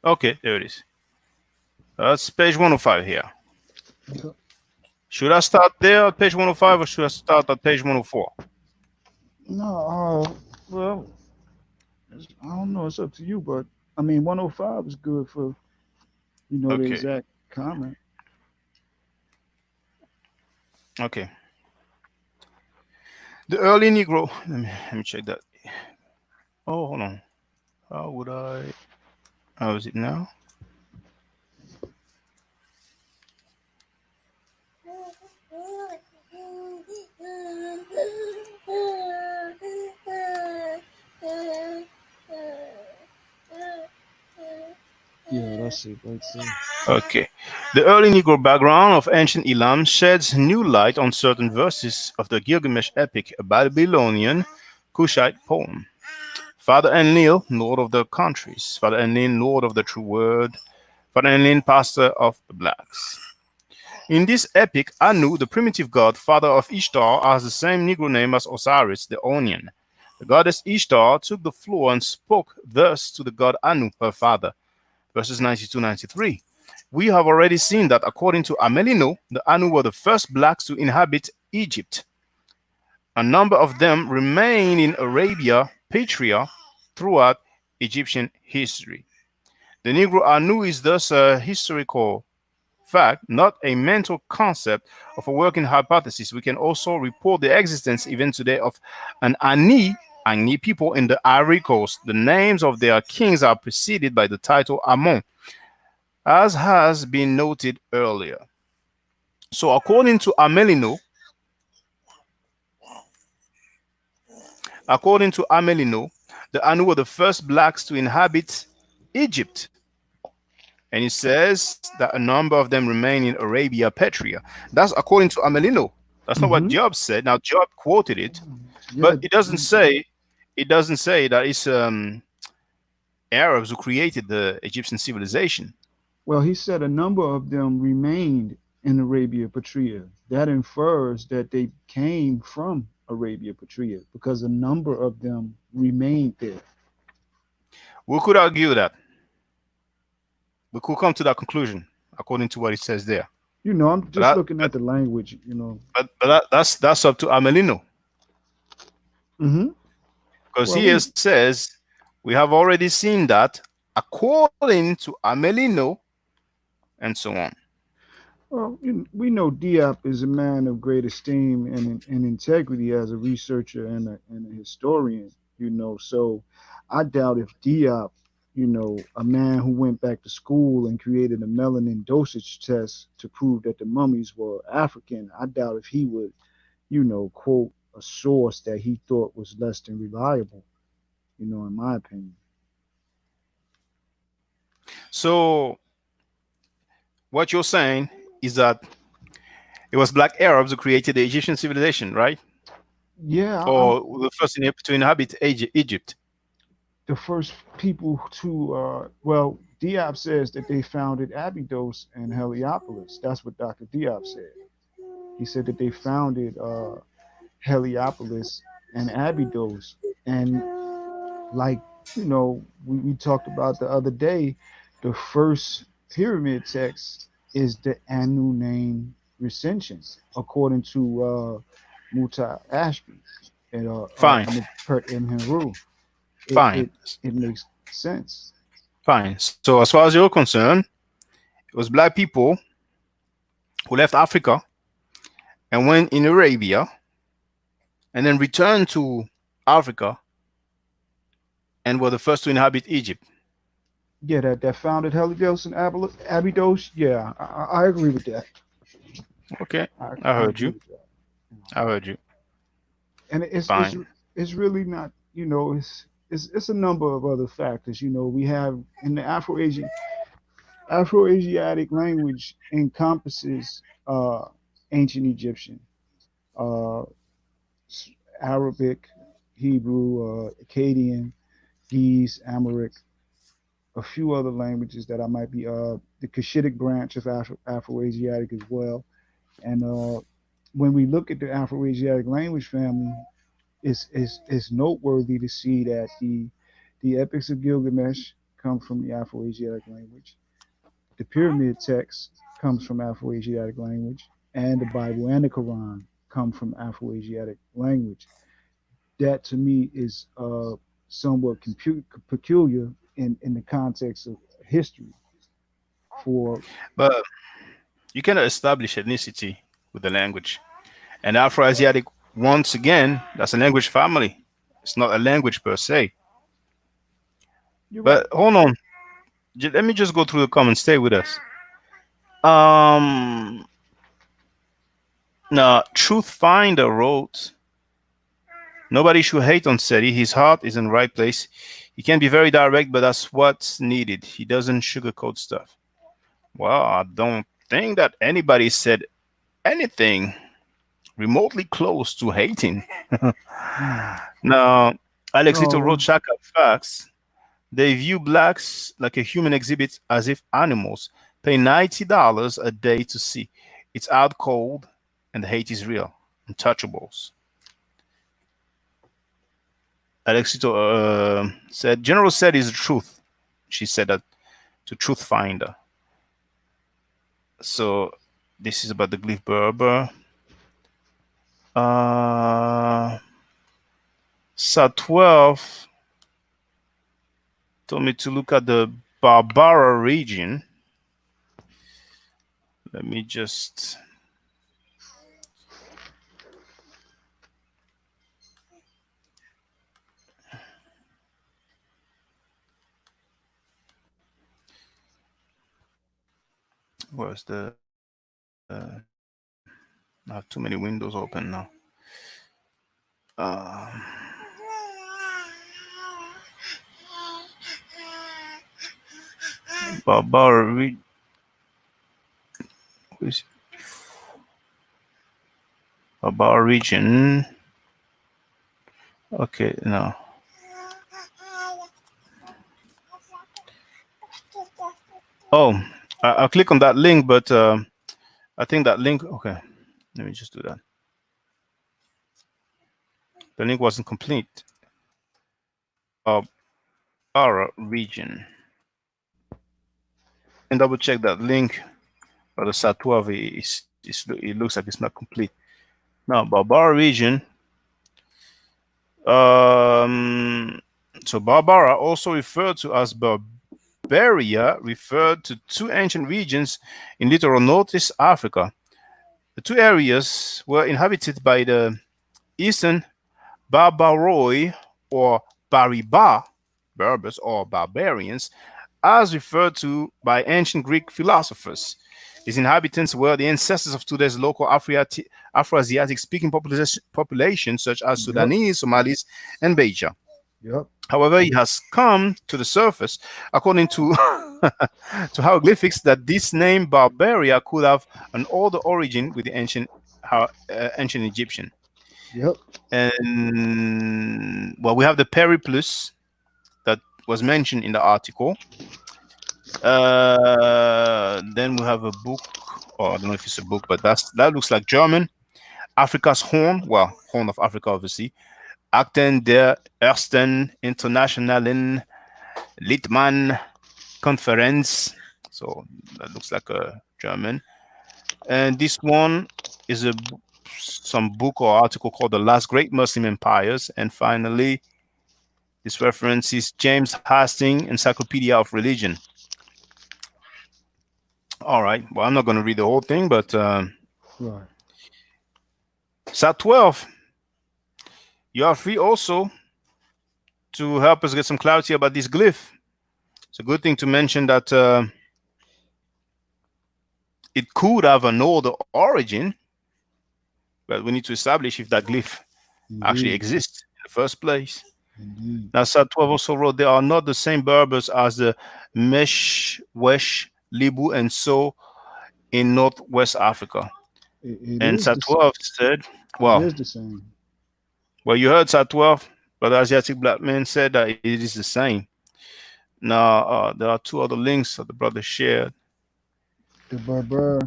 Speaker 1: Okay, there it is. That's page 105 here. Should I start there at page 105 or should I start at page 104?
Speaker 2: No, well, I don't know. It's up to you, but I mean, 105 is good for the
Speaker 1: Okay.
Speaker 2: exact comment.
Speaker 1: Okay. The early Negro. Let me check that. Oh, hold on. How would I? How is it now?
Speaker 2: Yeah, that's it right there.
Speaker 1: Okay. The early Negro background of ancient Elam sheds new light on certain verses of the Gilgamesh epic, a Babylonian Cushite poem. Father Enlil, Lord of the countries. Father Enlil, Lord of the true word. Father Enlil, pastor of the blacks. In this epic, Anu, the primitive god, father of Ishtar, has the same Negro name as Osiris, the Onion. The goddess Ishtar took the floor and spoke thus to the god Anu, her father. Verses 92-93. We have already seen that according to Amelino, the Anu were the first blacks to inhabit Egypt. A number of them remain in Arabia, Patria, throughout Egyptian history. The Negro Anu is thus a historical fact, not a mental concept of a working hypothesis. We can also report the existence even today of an Ani people in the Ivory Coast. The names of their kings are preceded by the title Amon, as has been noted earlier. So, according to Amelino, the Anu were the first blacks to inhabit Egypt, and it says that a number of them remain in Arabia Petria. That's according to Amelino. That's not what
Speaker 2: Mm-hmm.
Speaker 1: Job said. Now Job quoted it,
Speaker 2: Yeah.
Speaker 1: but it doesn't say that it's Arabs who created the Egyptian civilization.
Speaker 2: Well, he said a number of them remained in Arabia Petrea. That infers that they came from Arabia Petrea because a number of them remained there.
Speaker 1: We could argue that. We could come to that conclusion according to what it says there.
Speaker 2: I'm
Speaker 1: But
Speaker 2: just
Speaker 1: that,
Speaker 2: looking at the language.
Speaker 1: but that's up to Amelino,
Speaker 2: Hmm.
Speaker 1: because
Speaker 2: Well,
Speaker 1: he
Speaker 2: we
Speaker 1: says we have already seen that according to Amelino, and so on.
Speaker 2: we know Diop is a man of great esteem and integrity as a researcher and a historian. So I doubt if Diop, a man who went back to school and created a melanin dosage test to prove that the mummies were African, I doubt if he would, quote a source that he thought was less than reliable. In my opinion.
Speaker 1: So what you're saying is that it was black Arabs who created the Egyptian civilization, right?
Speaker 2: Yeah,
Speaker 1: Or the first to inhabit Egypt.
Speaker 2: the first people to well, Diop says that they founded Abydos and Heliopolis. That's what Dr. Diop said. He said that they founded Heliopolis and Abydos. And like, we talked about the other day, the first pyramid text is the Anu name recension, according to Muta Ashby and
Speaker 1: Fine,
Speaker 2: Anipert Imheru. It,
Speaker 1: fine,
Speaker 2: it, it makes sense.
Speaker 1: fine. So as far as you're concerned, it was black people who left Africa and went in Arabia and then returned to Africa and were the first to inhabit Egypt.
Speaker 2: Yeah, that founded Helios and Abydos. Yeah, I agree with that.
Speaker 1: Okay,
Speaker 2: I,
Speaker 1: I
Speaker 2: I
Speaker 1: heard
Speaker 2: agree
Speaker 1: you.
Speaker 2: with that.
Speaker 1: I heard you.
Speaker 2: And
Speaker 1: Fine.
Speaker 2: it's really not. It's a number of other factors. We have in the Afro-Asiatic language encompasses ancient Egyptian, uh, Arabic, Hebrew, Akkadian, Ge'ez, Amharic, a few other languages that I might be the Cushitic branch of Afro-Asiatic as well. And when we look at the Afro-Asiatic language family, it's noteworthy to see that the epics of Gilgamesh come from the Afro-Asiatic language. The pyramid text comes from Afro-Asiatic language, and the Bible and the Quran come from Afro-Asiatic language. that to me is somewhat peculiar in the context of history. For
Speaker 1: But you cannot establish ethnicity with the language. And Afro-Asiatic, once again, that's a language family. It's not a language per se.
Speaker 2: you're right.
Speaker 1: But hold on, let me just go through the comments. Stay with us. Um, now, Truth Finder wrote, "Nobody should hate on Seti. His heart is in the right place. He can be very direct, but that's what's needed. He doesn't sugarcoat stuff." Well, I don't think that anybody said anything remotely close to hating. Now, Alex Little wrote
Speaker 2: No,
Speaker 1: Shaka Facts. They view blacks like a human exhibit as if animals. Pay $90 a day to see. It's out cold and the hate is real. Untouchables. Alexito said, General said is the truth. She said that to Truth Finder. So this is about the glyph Berber. Sa 12 told me to look at the Barbara region. Let me just. Where's the. I have too many windows open now. Uh, Barbara, Barbara region. Okay, no. Oh, I'll click on that link, but I think that link. Okay, let me just do that. The link wasn't complete. Barbara region. And double check that link. But the SAT12 it looks like it's not complete. Now, Barbara region. Um, so Barbara, also referred to as Barbaria, referred to two ancient regions in littoral Northeast Africa. The two areas were inhabited by the Eastern Barbaroi or Bariba, Berbers or barbarians, as referred to by ancient Greek philosophers. These inhabitants were the ancestors of today's local Afro-Asiatic speaking populations such as
Speaker 2: yep,
Speaker 1: Sudanese, Somalis, and Beja.
Speaker 2: yep,
Speaker 1: However, it has come to the surface, according to to hieroglyphics, that this name Barbaria could have an older origin with the ancient Egyptian.
Speaker 2: yep,
Speaker 1: And well, we have the Periplus that was mentioned in the article. Then we have a book, or I don't know if it's a book, but that looks like German. Africa's Horn, well, Horn of Africa, obviously. Akten der ersten internationalen Littmann Konferenz. So that looks like a German. And this one is some book or article called The Last Great Muslim Empires. And finally, this reference is James Hastings, Encyclopedia of Religion. All right. Well, I'm not going to read the whole thing, but
Speaker 2: right.
Speaker 1: SAT 12, you are free also to help us get some clarity about this glyph. It's a good thing to mention that it could have an older origin, but we need to establish if that glyph actually
Speaker 2: Indeed,
Speaker 1: exists in the first place.
Speaker 2: indeed.
Speaker 1: Now, SAT 12 also wrote they are not the same Berbers as the Mesh, Wesh, Libu, and so in Northwest Africa.
Speaker 2: It
Speaker 1: And
Speaker 2: is
Speaker 1: SAT
Speaker 2: the
Speaker 1: 12 said,
Speaker 2: it
Speaker 1: well,
Speaker 2: is the same.
Speaker 1: well, you heard SAT 12, but the Asiatic black man said that it is the same. Now, there are two other links that the brother shared.
Speaker 2: The Berber,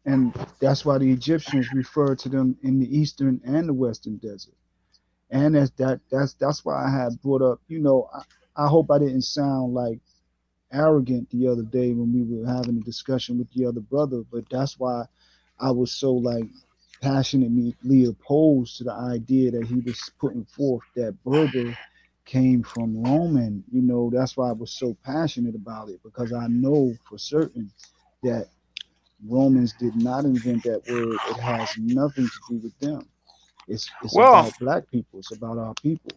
Speaker 2: and that's why the Egyptians refer to them in the eastern and the western desert. And that's why I had brought up. I hope I didn't sound like arrogant the other day when we were having a discussion with the other brother, but that's why I was so like passionately opposed to the idea that he was putting forth that Berber came from Roman. You know, that's why I was so passionate about it, because I know for certain that Romans did not invent that word. It has nothing to do with them. It's
Speaker 1: Well,
Speaker 2: about black people. It's about our people.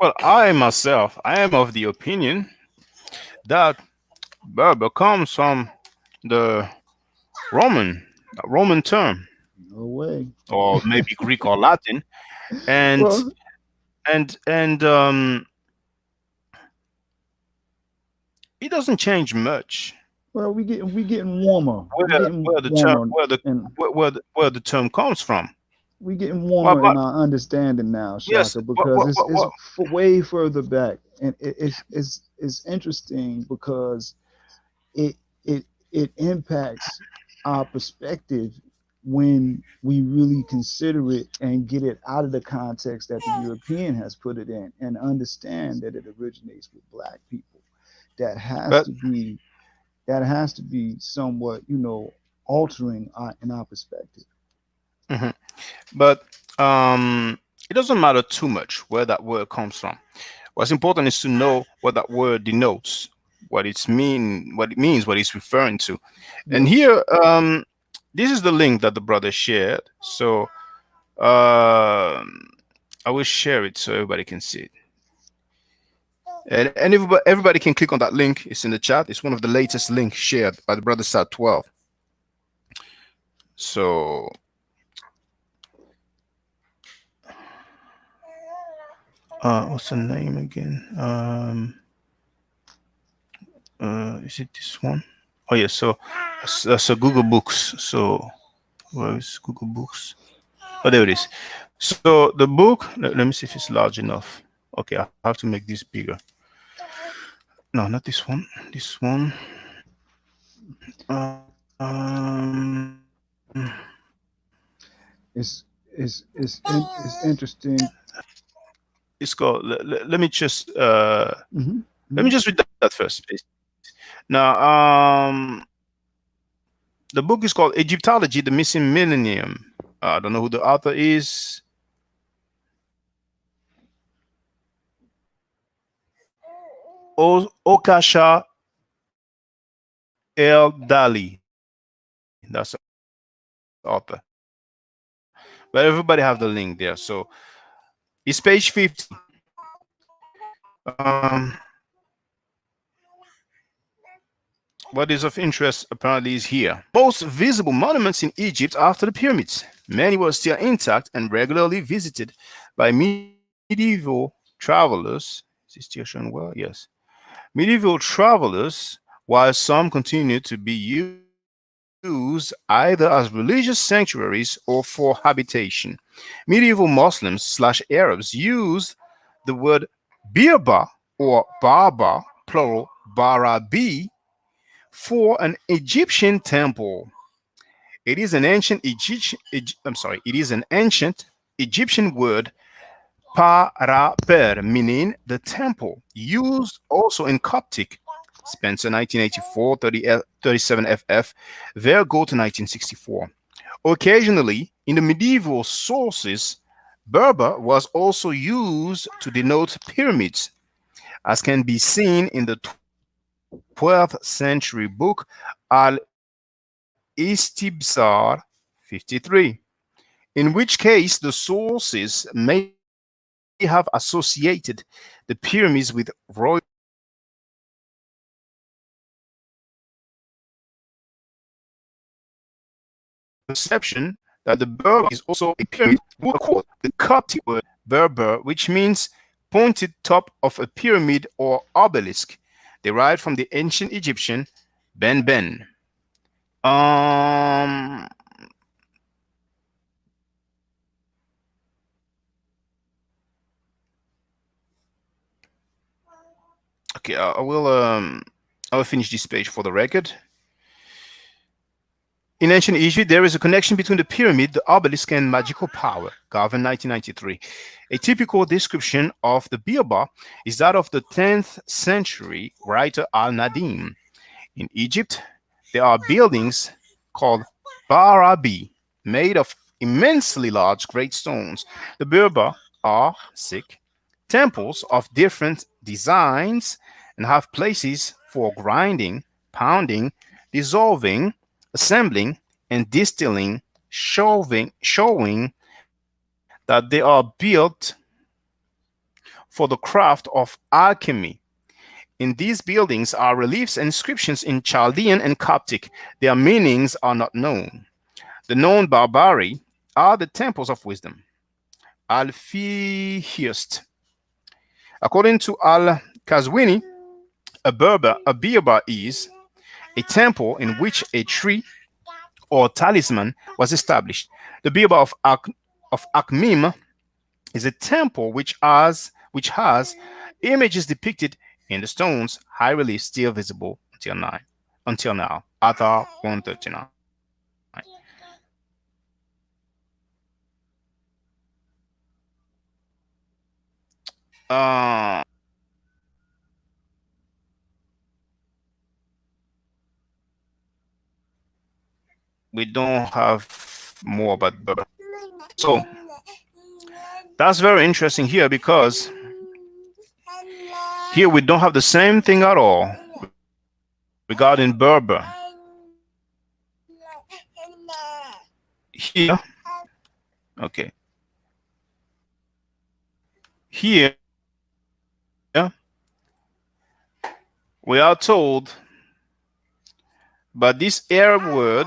Speaker 1: well, I myself, I am of the opinion that Berber comes from the Roman, Roman term,
Speaker 2: No way.
Speaker 1: or maybe Greek or Latin, and
Speaker 2: Well,
Speaker 1: and it doesn't change much.
Speaker 2: well, we getting warmer. We
Speaker 1: Where
Speaker 2: getting
Speaker 1: where the term
Speaker 2: warmer, and
Speaker 1: where the term comes from.
Speaker 2: we getting
Speaker 1: Well,
Speaker 2: warmer in
Speaker 1: but
Speaker 2: our understanding now,
Speaker 1: yes,
Speaker 2: Shaka, because it's way further back, and it's interesting because it it it impacts our perspective when we really consider it and get it out of the context that the European has put it in, and understand that it originates with black people. That has
Speaker 1: but
Speaker 2: to be that has to be somewhat, altering in our perspective.
Speaker 1: mhm. But it doesn't matter too much where that word comes from. What's important is to know what that word denotes, what it means, what it's referring to. And
Speaker 2: Yes.
Speaker 1: here, this is the link that the brother shared. So I will share it so everybody can see it. And everybody can click on that link. It's in the chat. It's one of the latest links shared by the brother Sat 12. So what's the name again? Is it this one? Oh yeah, so that's a Google Books. So where is Google Books? Oh, there it is. So the book. Let me see if it's large enough. Okay, I have to make this bigger. No, not this one. This one.
Speaker 2: it's it's interesting.
Speaker 1: It's called. Let me just
Speaker 2: Hmm.
Speaker 1: let me
Speaker 2: Hmm.
Speaker 1: just read that first, please. Now, the book is called Egyptology: The Missing Millennium. I don't know who the author is. Okasha El Dali. That's the author. But everybody have the link there. So it's page 50. Um, what is of interest apparently is here. Most visible monuments in Egypt after the pyramids. Many were still intact and regularly visited by medieval travelers. Is this still showing well? Yes. Medieval travelers, while some continued to be used either as religious sanctuaries or for habitation. Medieval Muslims/Arabs used the word birba or baba, plural barabi, for an Egyptian temple. It is an ancient Egyptian, it is an ancient Egyptian word paraper, meaning the temple, used also in Coptic. Spencer 1984, 37 FF, Vergote 1964. Occasionally, in the medieval sources, Berber was also used to denote pyramids, as can be seen in the 12th century book Al Istibsar 53, in which case the sources may have associated the pyramids with royal structures. There is also a strong perception that the Berber is also a pyramid, would call the Coptic word Berber, which means pointed top of a pyramid or obelisk, derived from the ancient Egyptian Ben Ben. Um, okay, I will finish this page for the record. In ancient Egypt, there is a connection between the pyramid, the obelisk, and magical power. Garvin, 1993. A typical description of the Birba is that of the 10th century writer Al Nadim. In Egypt, there are buildings called Barabi, made of immensely large great stones. The Berber are sick temples of different designs and have places for grinding, pounding, dissolving, assembling, and distilling, showing that they are built for the craft of alchemy. In these buildings are reliefs and inscriptions in Chaldean and Coptic. Their meanings are not known. The known barbari are the temples of wisdom. Al-Fihist. According to Al-Kazwini, a birba is a temple in which a tree or talisman was established. The birba of Akhmim is a temple which has images depicted in the stones, high relief still visible until now. Athar 139. We don't have more about Berber. So that's very interesting here because here we don't have the same thing at all regarding Berber. Here, okay, here we are told by this Arab word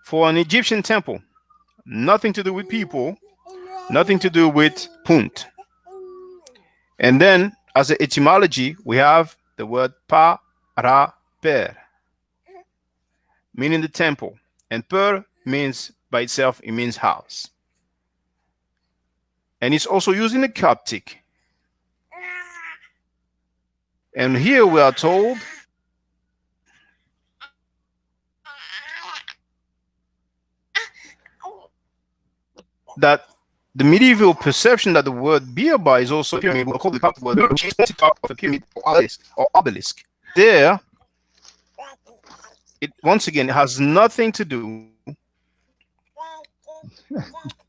Speaker 1: for an Egyptian temple, nothing to do with people, nothing to do with punt. And then, as an etymology, we have the word pa ra per, meaning the temple, and per means by itself, it means house. And it's also used in the Coptic. And here we are told that the medieval perception that the word birba is also a pyramid will call the Coptic word which is part of a pyramid or obelisk. There, it once again has nothing to do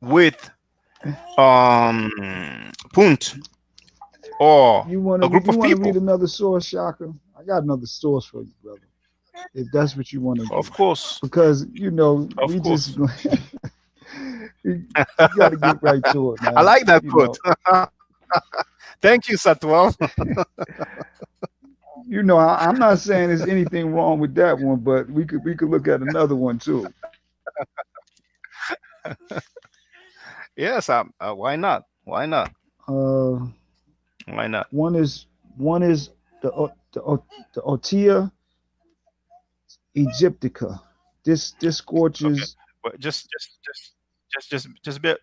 Speaker 1: with punt or
Speaker 2: You want
Speaker 1: a
Speaker 2: to
Speaker 1: group of
Speaker 2: read
Speaker 1: people.
Speaker 2: another source, Shaka? I got another source for you, brother. If that's what you want to do,
Speaker 1: Of course,
Speaker 2: because
Speaker 1: of
Speaker 2: we just
Speaker 1: course.
Speaker 2: you got to get right to it,
Speaker 1: I
Speaker 2: man.
Speaker 1: like that quote. Thank you, Satwell.
Speaker 2: I'm not saying there's anything wrong with that one, but we could look at another one too.
Speaker 1: Yes, why not? Why not?
Speaker 2: Uh,
Speaker 1: Why not?
Speaker 2: one is the Otia Egyptica. This
Speaker 1: Okay,
Speaker 2: scorches.
Speaker 1: but just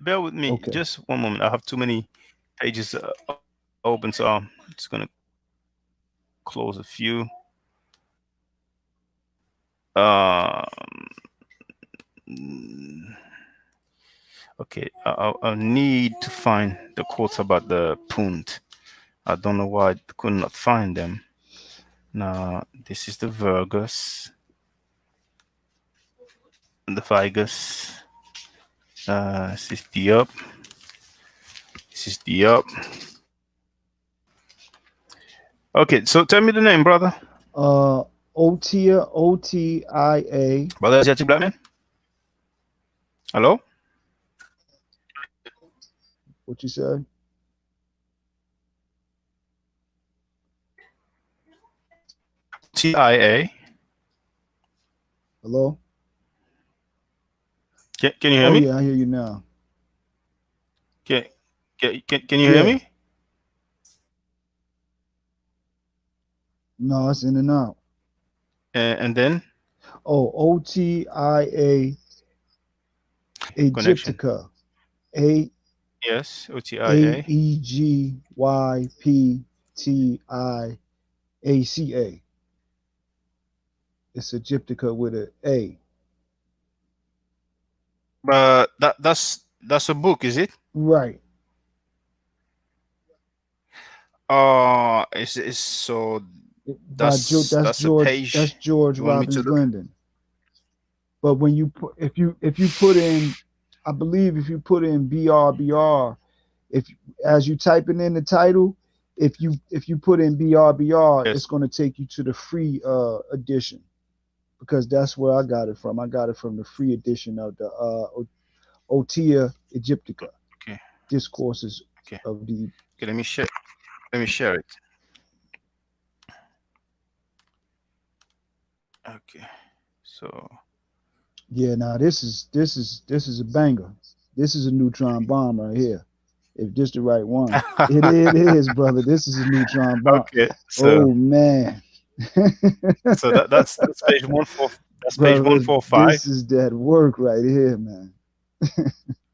Speaker 1: bear with me.
Speaker 2: Okay.
Speaker 1: Just one moment. I have too many pages open, so I'm just gonna close a few. Mm, okay, I need to find the quotes about the punt. I don't know why I could not find them. Now, this is the Virgus, the Vigus. This is the up. This is the up. Okay, so tell me the name, brother.
Speaker 2: Otia Otia.
Speaker 1: Brother Asiatic Black man. Hello?
Speaker 2: What you say?
Speaker 1: TIA.
Speaker 2: Hello?
Speaker 1: Can you hear
Speaker 2: Oh
Speaker 1: me?
Speaker 2: yeah, I hear you now.
Speaker 1: Can, can you hear
Speaker 2: Yeah.
Speaker 1: me?
Speaker 2: No, it's in and out.
Speaker 1: And then
Speaker 2: Oh, Otia
Speaker 1: connection.
Speaker 2: Egyptica. A
Speaker 1: Yes,
Speaker 2: A
Speaker 1: OTIA.
Speaker 2: E G Y P T I A C A. It's Egyptica with a A.
Speaker 1: But that's a book, is it?
Speaker 2: Right.
Speaker 1: It's so
Speaker 2: That's
Speaker 1: that's a
Speaker 2: George.
Speaker 1: page
Speaker 2: That's George
Speaker 1: you want me to
Speaker 2: Robbins
Speaker 1: look?
Speaker 2: Glendon. But when you put if you put in, I believe if you put in BRBR, if as you typing in the title, if you put in BRBR,
Speaker 1: Yes.
Speaker 2: it's going to take you to the free edition because that's where I got it from. I got it from the free edition of the Otia Egyptica
Speaker 1: Okay.
Speaker 2: discourses
Speaker 1: Okay.
Speaker 2: of the.
Speaker 1: Okay. Let me share. Let me share it. Okay. So.
Speaker 2: Yeah, now this is a banger. This is a neutron bomb right here. If this the right one, it is, brother. This is a neutron bomb.
Speaker 1: Okay. So.
Speaker 2: Oh man,
Speaker 1: So that's page 14. That's page one
Speaker 2: brother,
Speaker 1: four five.
Speaker 2: this is that work right here, man.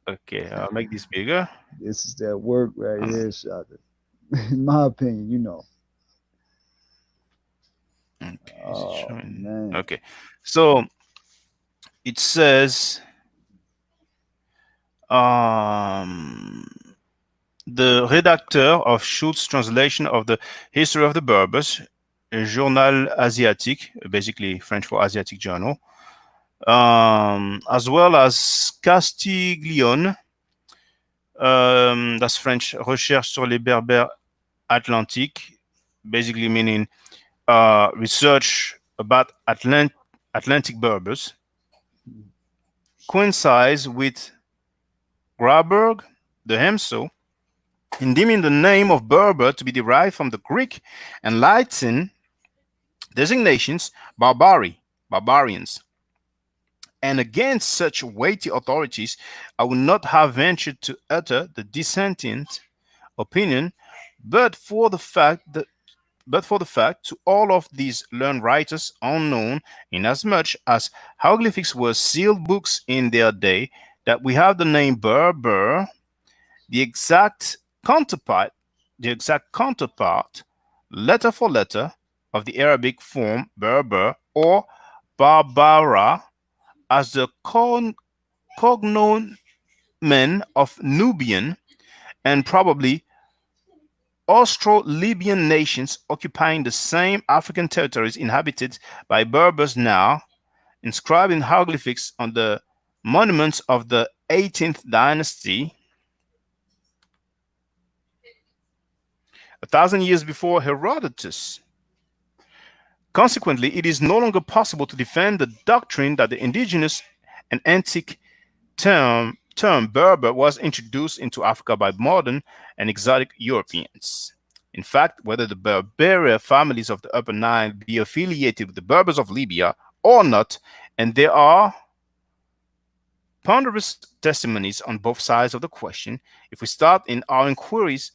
Speaker 1: Okay. I'll make this bigger.
Speaker 2: This is that work right
Speaker 1: Um,
Speaker 2: here, Shaka. In my opinion, you know.
Speaker 1: okay. Is it
Speaker 2: Oh
Speaker 1: showing?
Speaker 2: man.
Speaker 1: Okay. So it says um the redacteur of Schultz's translation of the History of the Berbers, a Journal Asiatique, basically French for Asiatic Journal, as well as Castiglione, that's French, Recherche sur les Berbères Atlantiques, basically meaning research about Atlantic Berbers, coincides with Graberg, the Hemso, in deeming the name of Berber to be derived from the Greek and Latin designations barbarians. And against such weighty authorities, I would not have ventured to utter the dissenting opinion, but for the fact that to all of these learned writers unknown, inasmuch as hieroglyphics were sealed books in their day, that we have the name Berber, the exact counterpart, the exact counterpart, letter for letter, of the Arabic form Berber or Barbara as the cognomen of Nubian and probably Austro-Libyan nations occupying the same African territories inhabited by Berbers now inscribed in hieroglyphics on the monuments of the 18th dynasty, 1,000 years before Herodotus. Consequently, it is no longer possible to defend the doctrine that the indigenous and antique term Berber was introduced into Africa by modern and exotic Europeans. In fact, whether the Berber families of the Upper Nile be affiliated with the Berbers of Libya or not, and there are ponderous testimonies on both sides of the question. If we start in our inquiries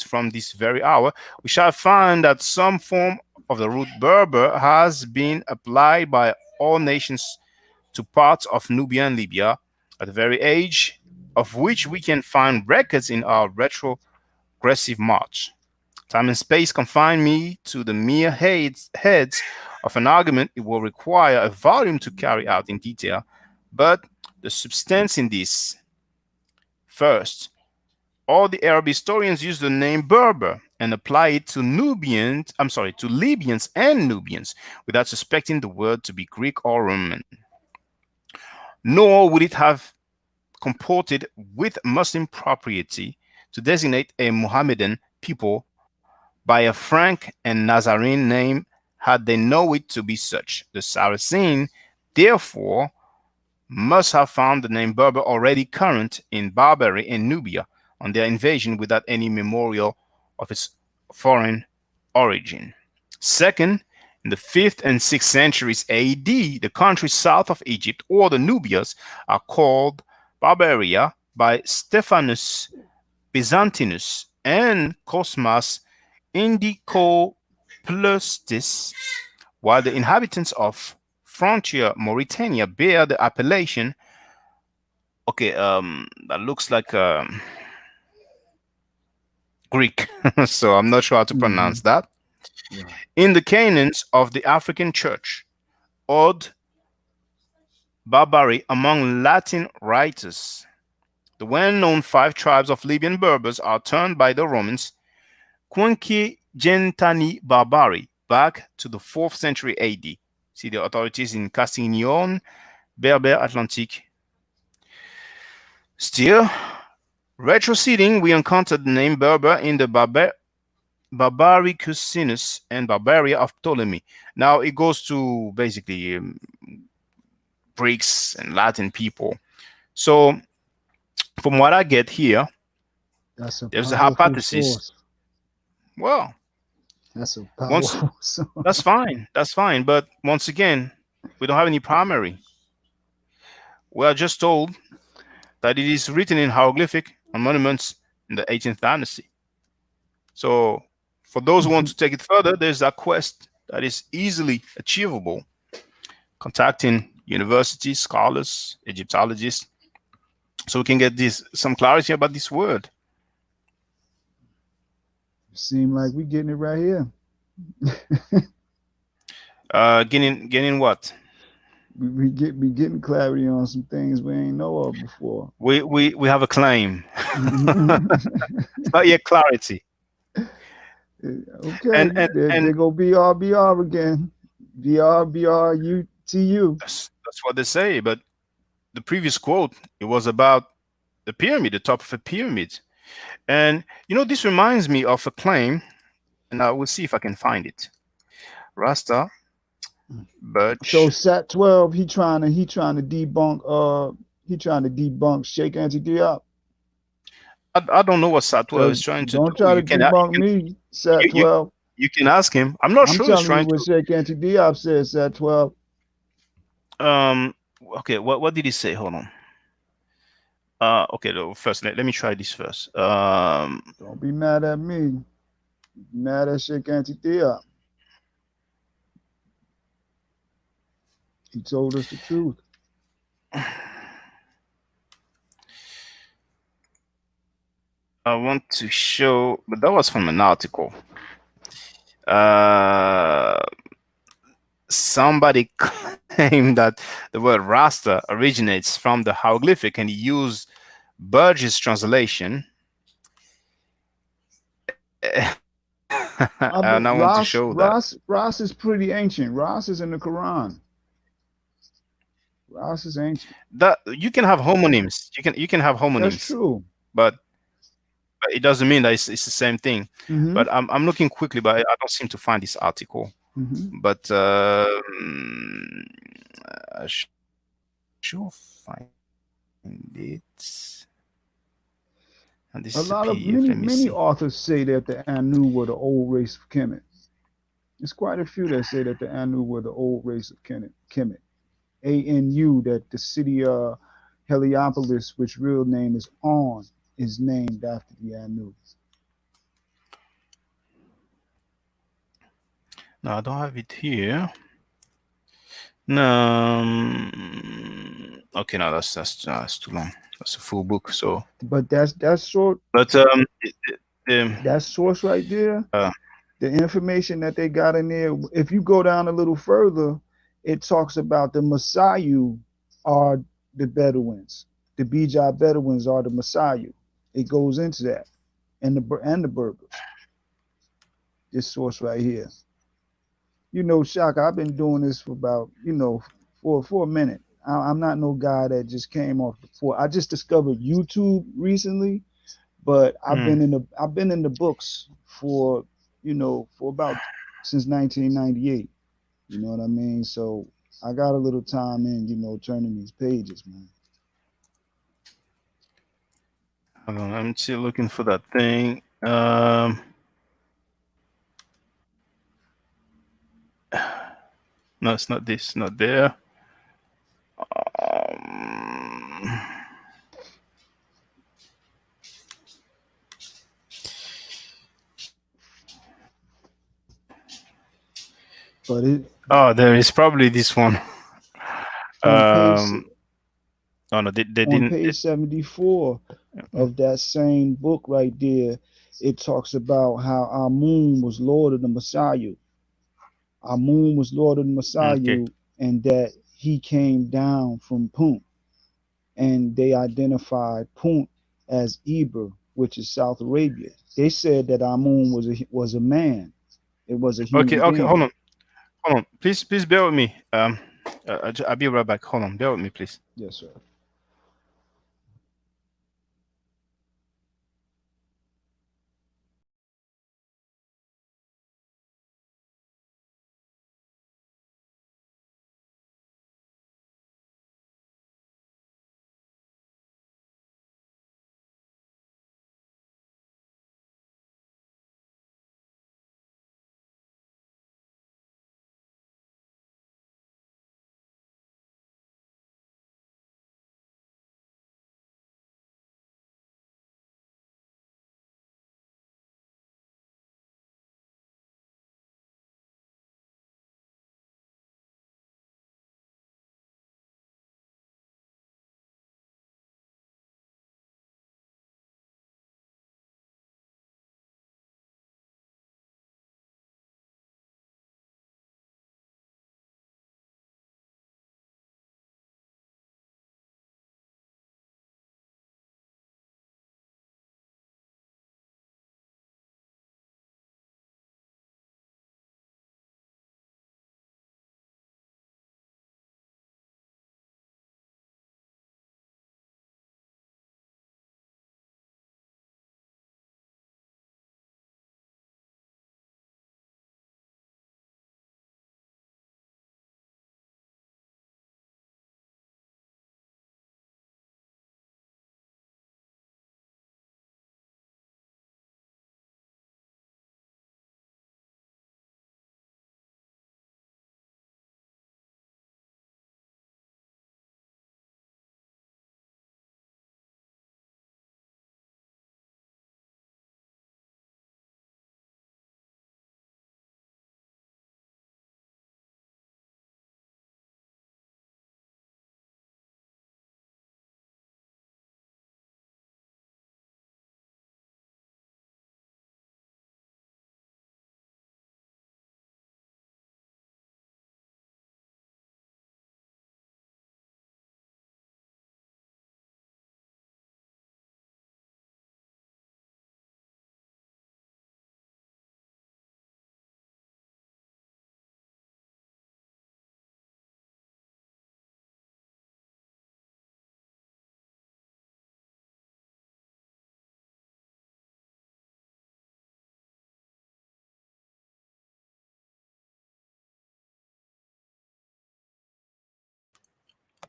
Speaker 1: from this very hour, we shall find that some form of the root Berber has been applied by all nations to parts of Nubia and Libya at the very age of which we can find records in our retrogressive march. Time and space confine me to the mere heads of an argument it will require a volume to carry out in detail, but the substance in this. First, all the Arab historians use the name Berber and apply it to to Libyans and Nubians without suspecting the word to be Greek or Roman. Nor would it have comported with Muslim propriety to designate a Mohammedan people by a Frank and Nazarene name had they know it to be such. The Saracen, therefore, must have found the name Berber already current in Barbary and Nubia on their invasion without any memorial of its foreign origin. Second, in the 5th and 6th centuries AD, the countries south of Egypt or the Nubias are called Barbaria by Stephanus Byzantinus and Cosmas Indicopleustis, while the inhabitants of frontier Mauritania bear the appellation. Okay, that looks like Greek, so I'm not sure how to
Speaker 2: Mm-hmm.
Speaker 1: pronounce that.
Speaker 2: Right.
Speaker 1: In the canons of the African Church, Odd Barbary among Latin writers, the well-known 5 tribes of Libyan Berbers are termed by the Romans Quinquegentani Barbari back to the 4th century AD. See the authorities in Castiglione, Berber Atlantic. Still, retroceding, we encountered the name Berber in the Barbaricus and Barbaria of Ptolemy. Now it goes to basically Greeks and Latin people. So, from what I get here,
Speaker 2: That's a
Speaker 1: there's a
Speaker 2: powerful
Speaker 1: hypothesis.
Speaker 2: source.
Speaker 1: Well,
Speaker 2: That's a
Speaker 1: once
Speaker 2: powerful source.
Speaker 1: that's fine. But once again, we don't have any primary. We are just told that it is written in hieroglyphic on monuments in the 18th dynasty. So, for those who want to take it further, there's a quest that is easily achievable, contacting universities, scholars, Egyptologists, so we can get this some clarity about this word.
Speaker 2: Seem like we getting it right here.
Speaker 1: Getting what?
Speaker 2: We getting clarity on some things we ain't know of before.
Speaker 1: We have a claim. It's not yet clarity.
Speaker 2: Okay,
Speaker 1: And
Speaker 2: they go BR again. BR
Speaker 1: that's what they say. But the previous quote, it was about the pyramid, the top of a pyramid. And this reminds me of a claim, and I will see if I can find it. Rasta
Speaker 2: So
Speaker 1: Birch.
Speaker 2: Sat 12, he trying to debunk Sheikh Anti Diop.
Speaker 1: I don't know what Satwa is trying to
Speaker 2: Don't
Speaker 1: do.
Speaker 2: try to debunk me, Sat
Speaker 1: You,
Speaker 2: 12.
Speaker 1: you can ask him. I'm not
Speaker 2: I'm
Speaker 1: sure he's
Speaker 2: telling you
Speaker 1: trying
Speaker 2: what
Speaker 1: to.
Speaker 2: Sheikh Anti Diop says, Sat 12.
Speaker 1: Um. Okay. What did he say? Hold on. Okay. First, let me try this first.
Speaker 2: Don't be mad at me. Be mad at Sheikh Anti Diop. He told us the truth.
Speaker 1: I want to show, but that was from an article. Uh, Somebody claimed that the word Rasta originates from the hieroglyphic, and he used Burge's translation. And I want to show that.
Speaker 2: Ras is pretty ancient. Ras is in the Quran. Ras is ancient.
Speaker 1: That you can have homonyms. You can have
Speaker 2: That's
Speaker 1: homonyms,
Speaker 2: true.
Speaker 1: but it doesn't mean that it's the same thing.
Speaker 2: Mm-hmm.
Speaker 1: But I'm looking quickly, but I don't seem to find this article.
Speaker 2: Mm-hmm.
Speaker 1: But I should find it. And this
Speaker 2: A
Speaker 1: is a
Speaker 2: lot of
Speaker 1: PDF. Let me
Speaker 2: many
Speaker 1: see.
Speaker 2: authors say that the Anu were the old race of Kemet. There's quite a few that say that the Anu were the old race of Kemet. ANU, that the city Heliopolis, which real name is On, is named after the Anu.
Speaker 1: No, I don't have it here. No. Okay, no, that's too long. That's a full book. So,
Speaker 2: But that's short.
Speaker 1: but
Speaker 2: That source right there,
Speaker 1: uh,
Speaker 2: the information that they got in there. If you go down a little further, it talks about the Masayu are the Bedouins. The Bija Bedouins are the Masayu. It goes into that, and the Berbers. This source right here. Shaka, I've been doing this for about, for a minute. I'm not no guy that just came off the floor. I just discovered YouTube recently, but I've been in the books for, for about since 1998. You know what I mean? So I got a little time in, turning these pages, man.
Speaker 1: hold on, I'm still looking for that thing. No, it's not this. Not there.
Speaker 2: But it
Speaker 1: Oh, there is probably this one.
Speaker 2: on page
Speaker 1: Oh no, they
Speaker 2: on
Speaker 1: didn't.
Speaker 2: page 74 of that same book right there, it talks about how Amun was Lord of the Messiah. Amun was Lord of the
Speaker 1: Okay.
Speaker 2: Messiah, and that he came down from Punt, and they identified Punt as Eber, which is South Arabia. They said that Amun was a man. It was a
Speaker 1: Okay.
Speaker 2: human
Speaker 1: Okay.
Speaker 2: being.
Speaker 1: Hold on. Please bear with me. I'll be right back. Hold on, bear with me, please.
Speaker 2: Yes, sir.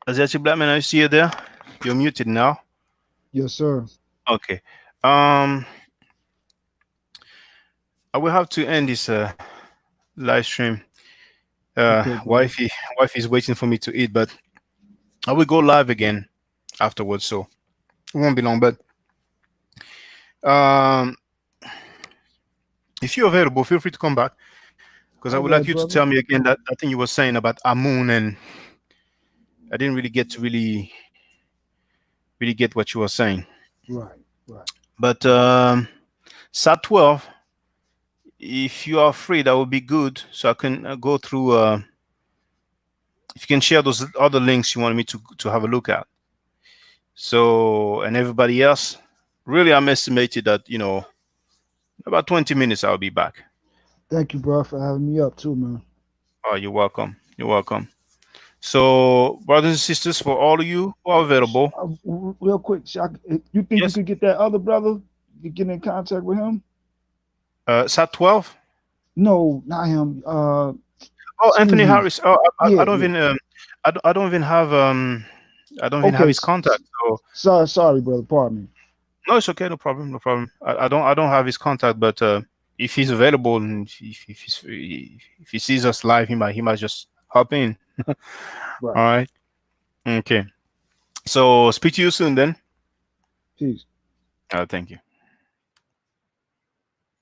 Speaker 1: Azati Blackman, I see you there. You're muted now.
Speaker 2: Yes, sir.
Speaker 1: Okay. Um, I will have to end this live stream.
Speaker 2: Okay, brother.
Speaker 1: Wife is waiting for me to eat, but I will go live again afterwards, so it won't be long. But um, if you're available, feel free to come back because I
Speaker 2: All
Speaker 1: would
Speaker 2: right,
Speaker 1: like you to
Speaker 2: brother.
Speaker 1: tell me again that thing you were saying about Amun, and I didn't really get to really get what you were saying.
Speaker 2: Right, right.
Speaker 1: But Sat 12, if you are free, that would be good, so I can go through. If you can share those other links you wanted me to have a look at. So, and everybody else, really, I'm estimated that about 20 minutes I'll be back.
Speaker 2: Thank you, bro, for having me up too, man.
Speaker 1: Oh, you're welcome. You're welcome. So, brothers and sisters, for all of you who are available,
Speaker 2: Real quick, you think you
Speaker 1: yes,
Speaker 2: could get that other brother? You get in contact with him?
Speaker 1: Sat 12.
Speaker 2: No, not him.
Speaker 1: Oh,
Speaker 2: Excuse
Speaker 1: Anthony
Speaker 2: me.
Speaker 1: Harris. Oh, I
Speaker 2: Yeah,
Speaker 1: don't
Speaker 2: yeah.
Speaker 1: even I don't even have I don't even have
Speaker 2: Okay.
Speaker 1: his contact. So
Speaker 2: Sorry, brother. Pardon me.
Speaker 1: no, it's okay, no problem, no problem. I don't have his contact, but if he's available and if he sees us live, he might just hop in. All
Speaker 2: Right.
Speaker 1: right. Okay. So speak to you soon then.
Speaker 2: Peace.
Speaker 1: Thank you.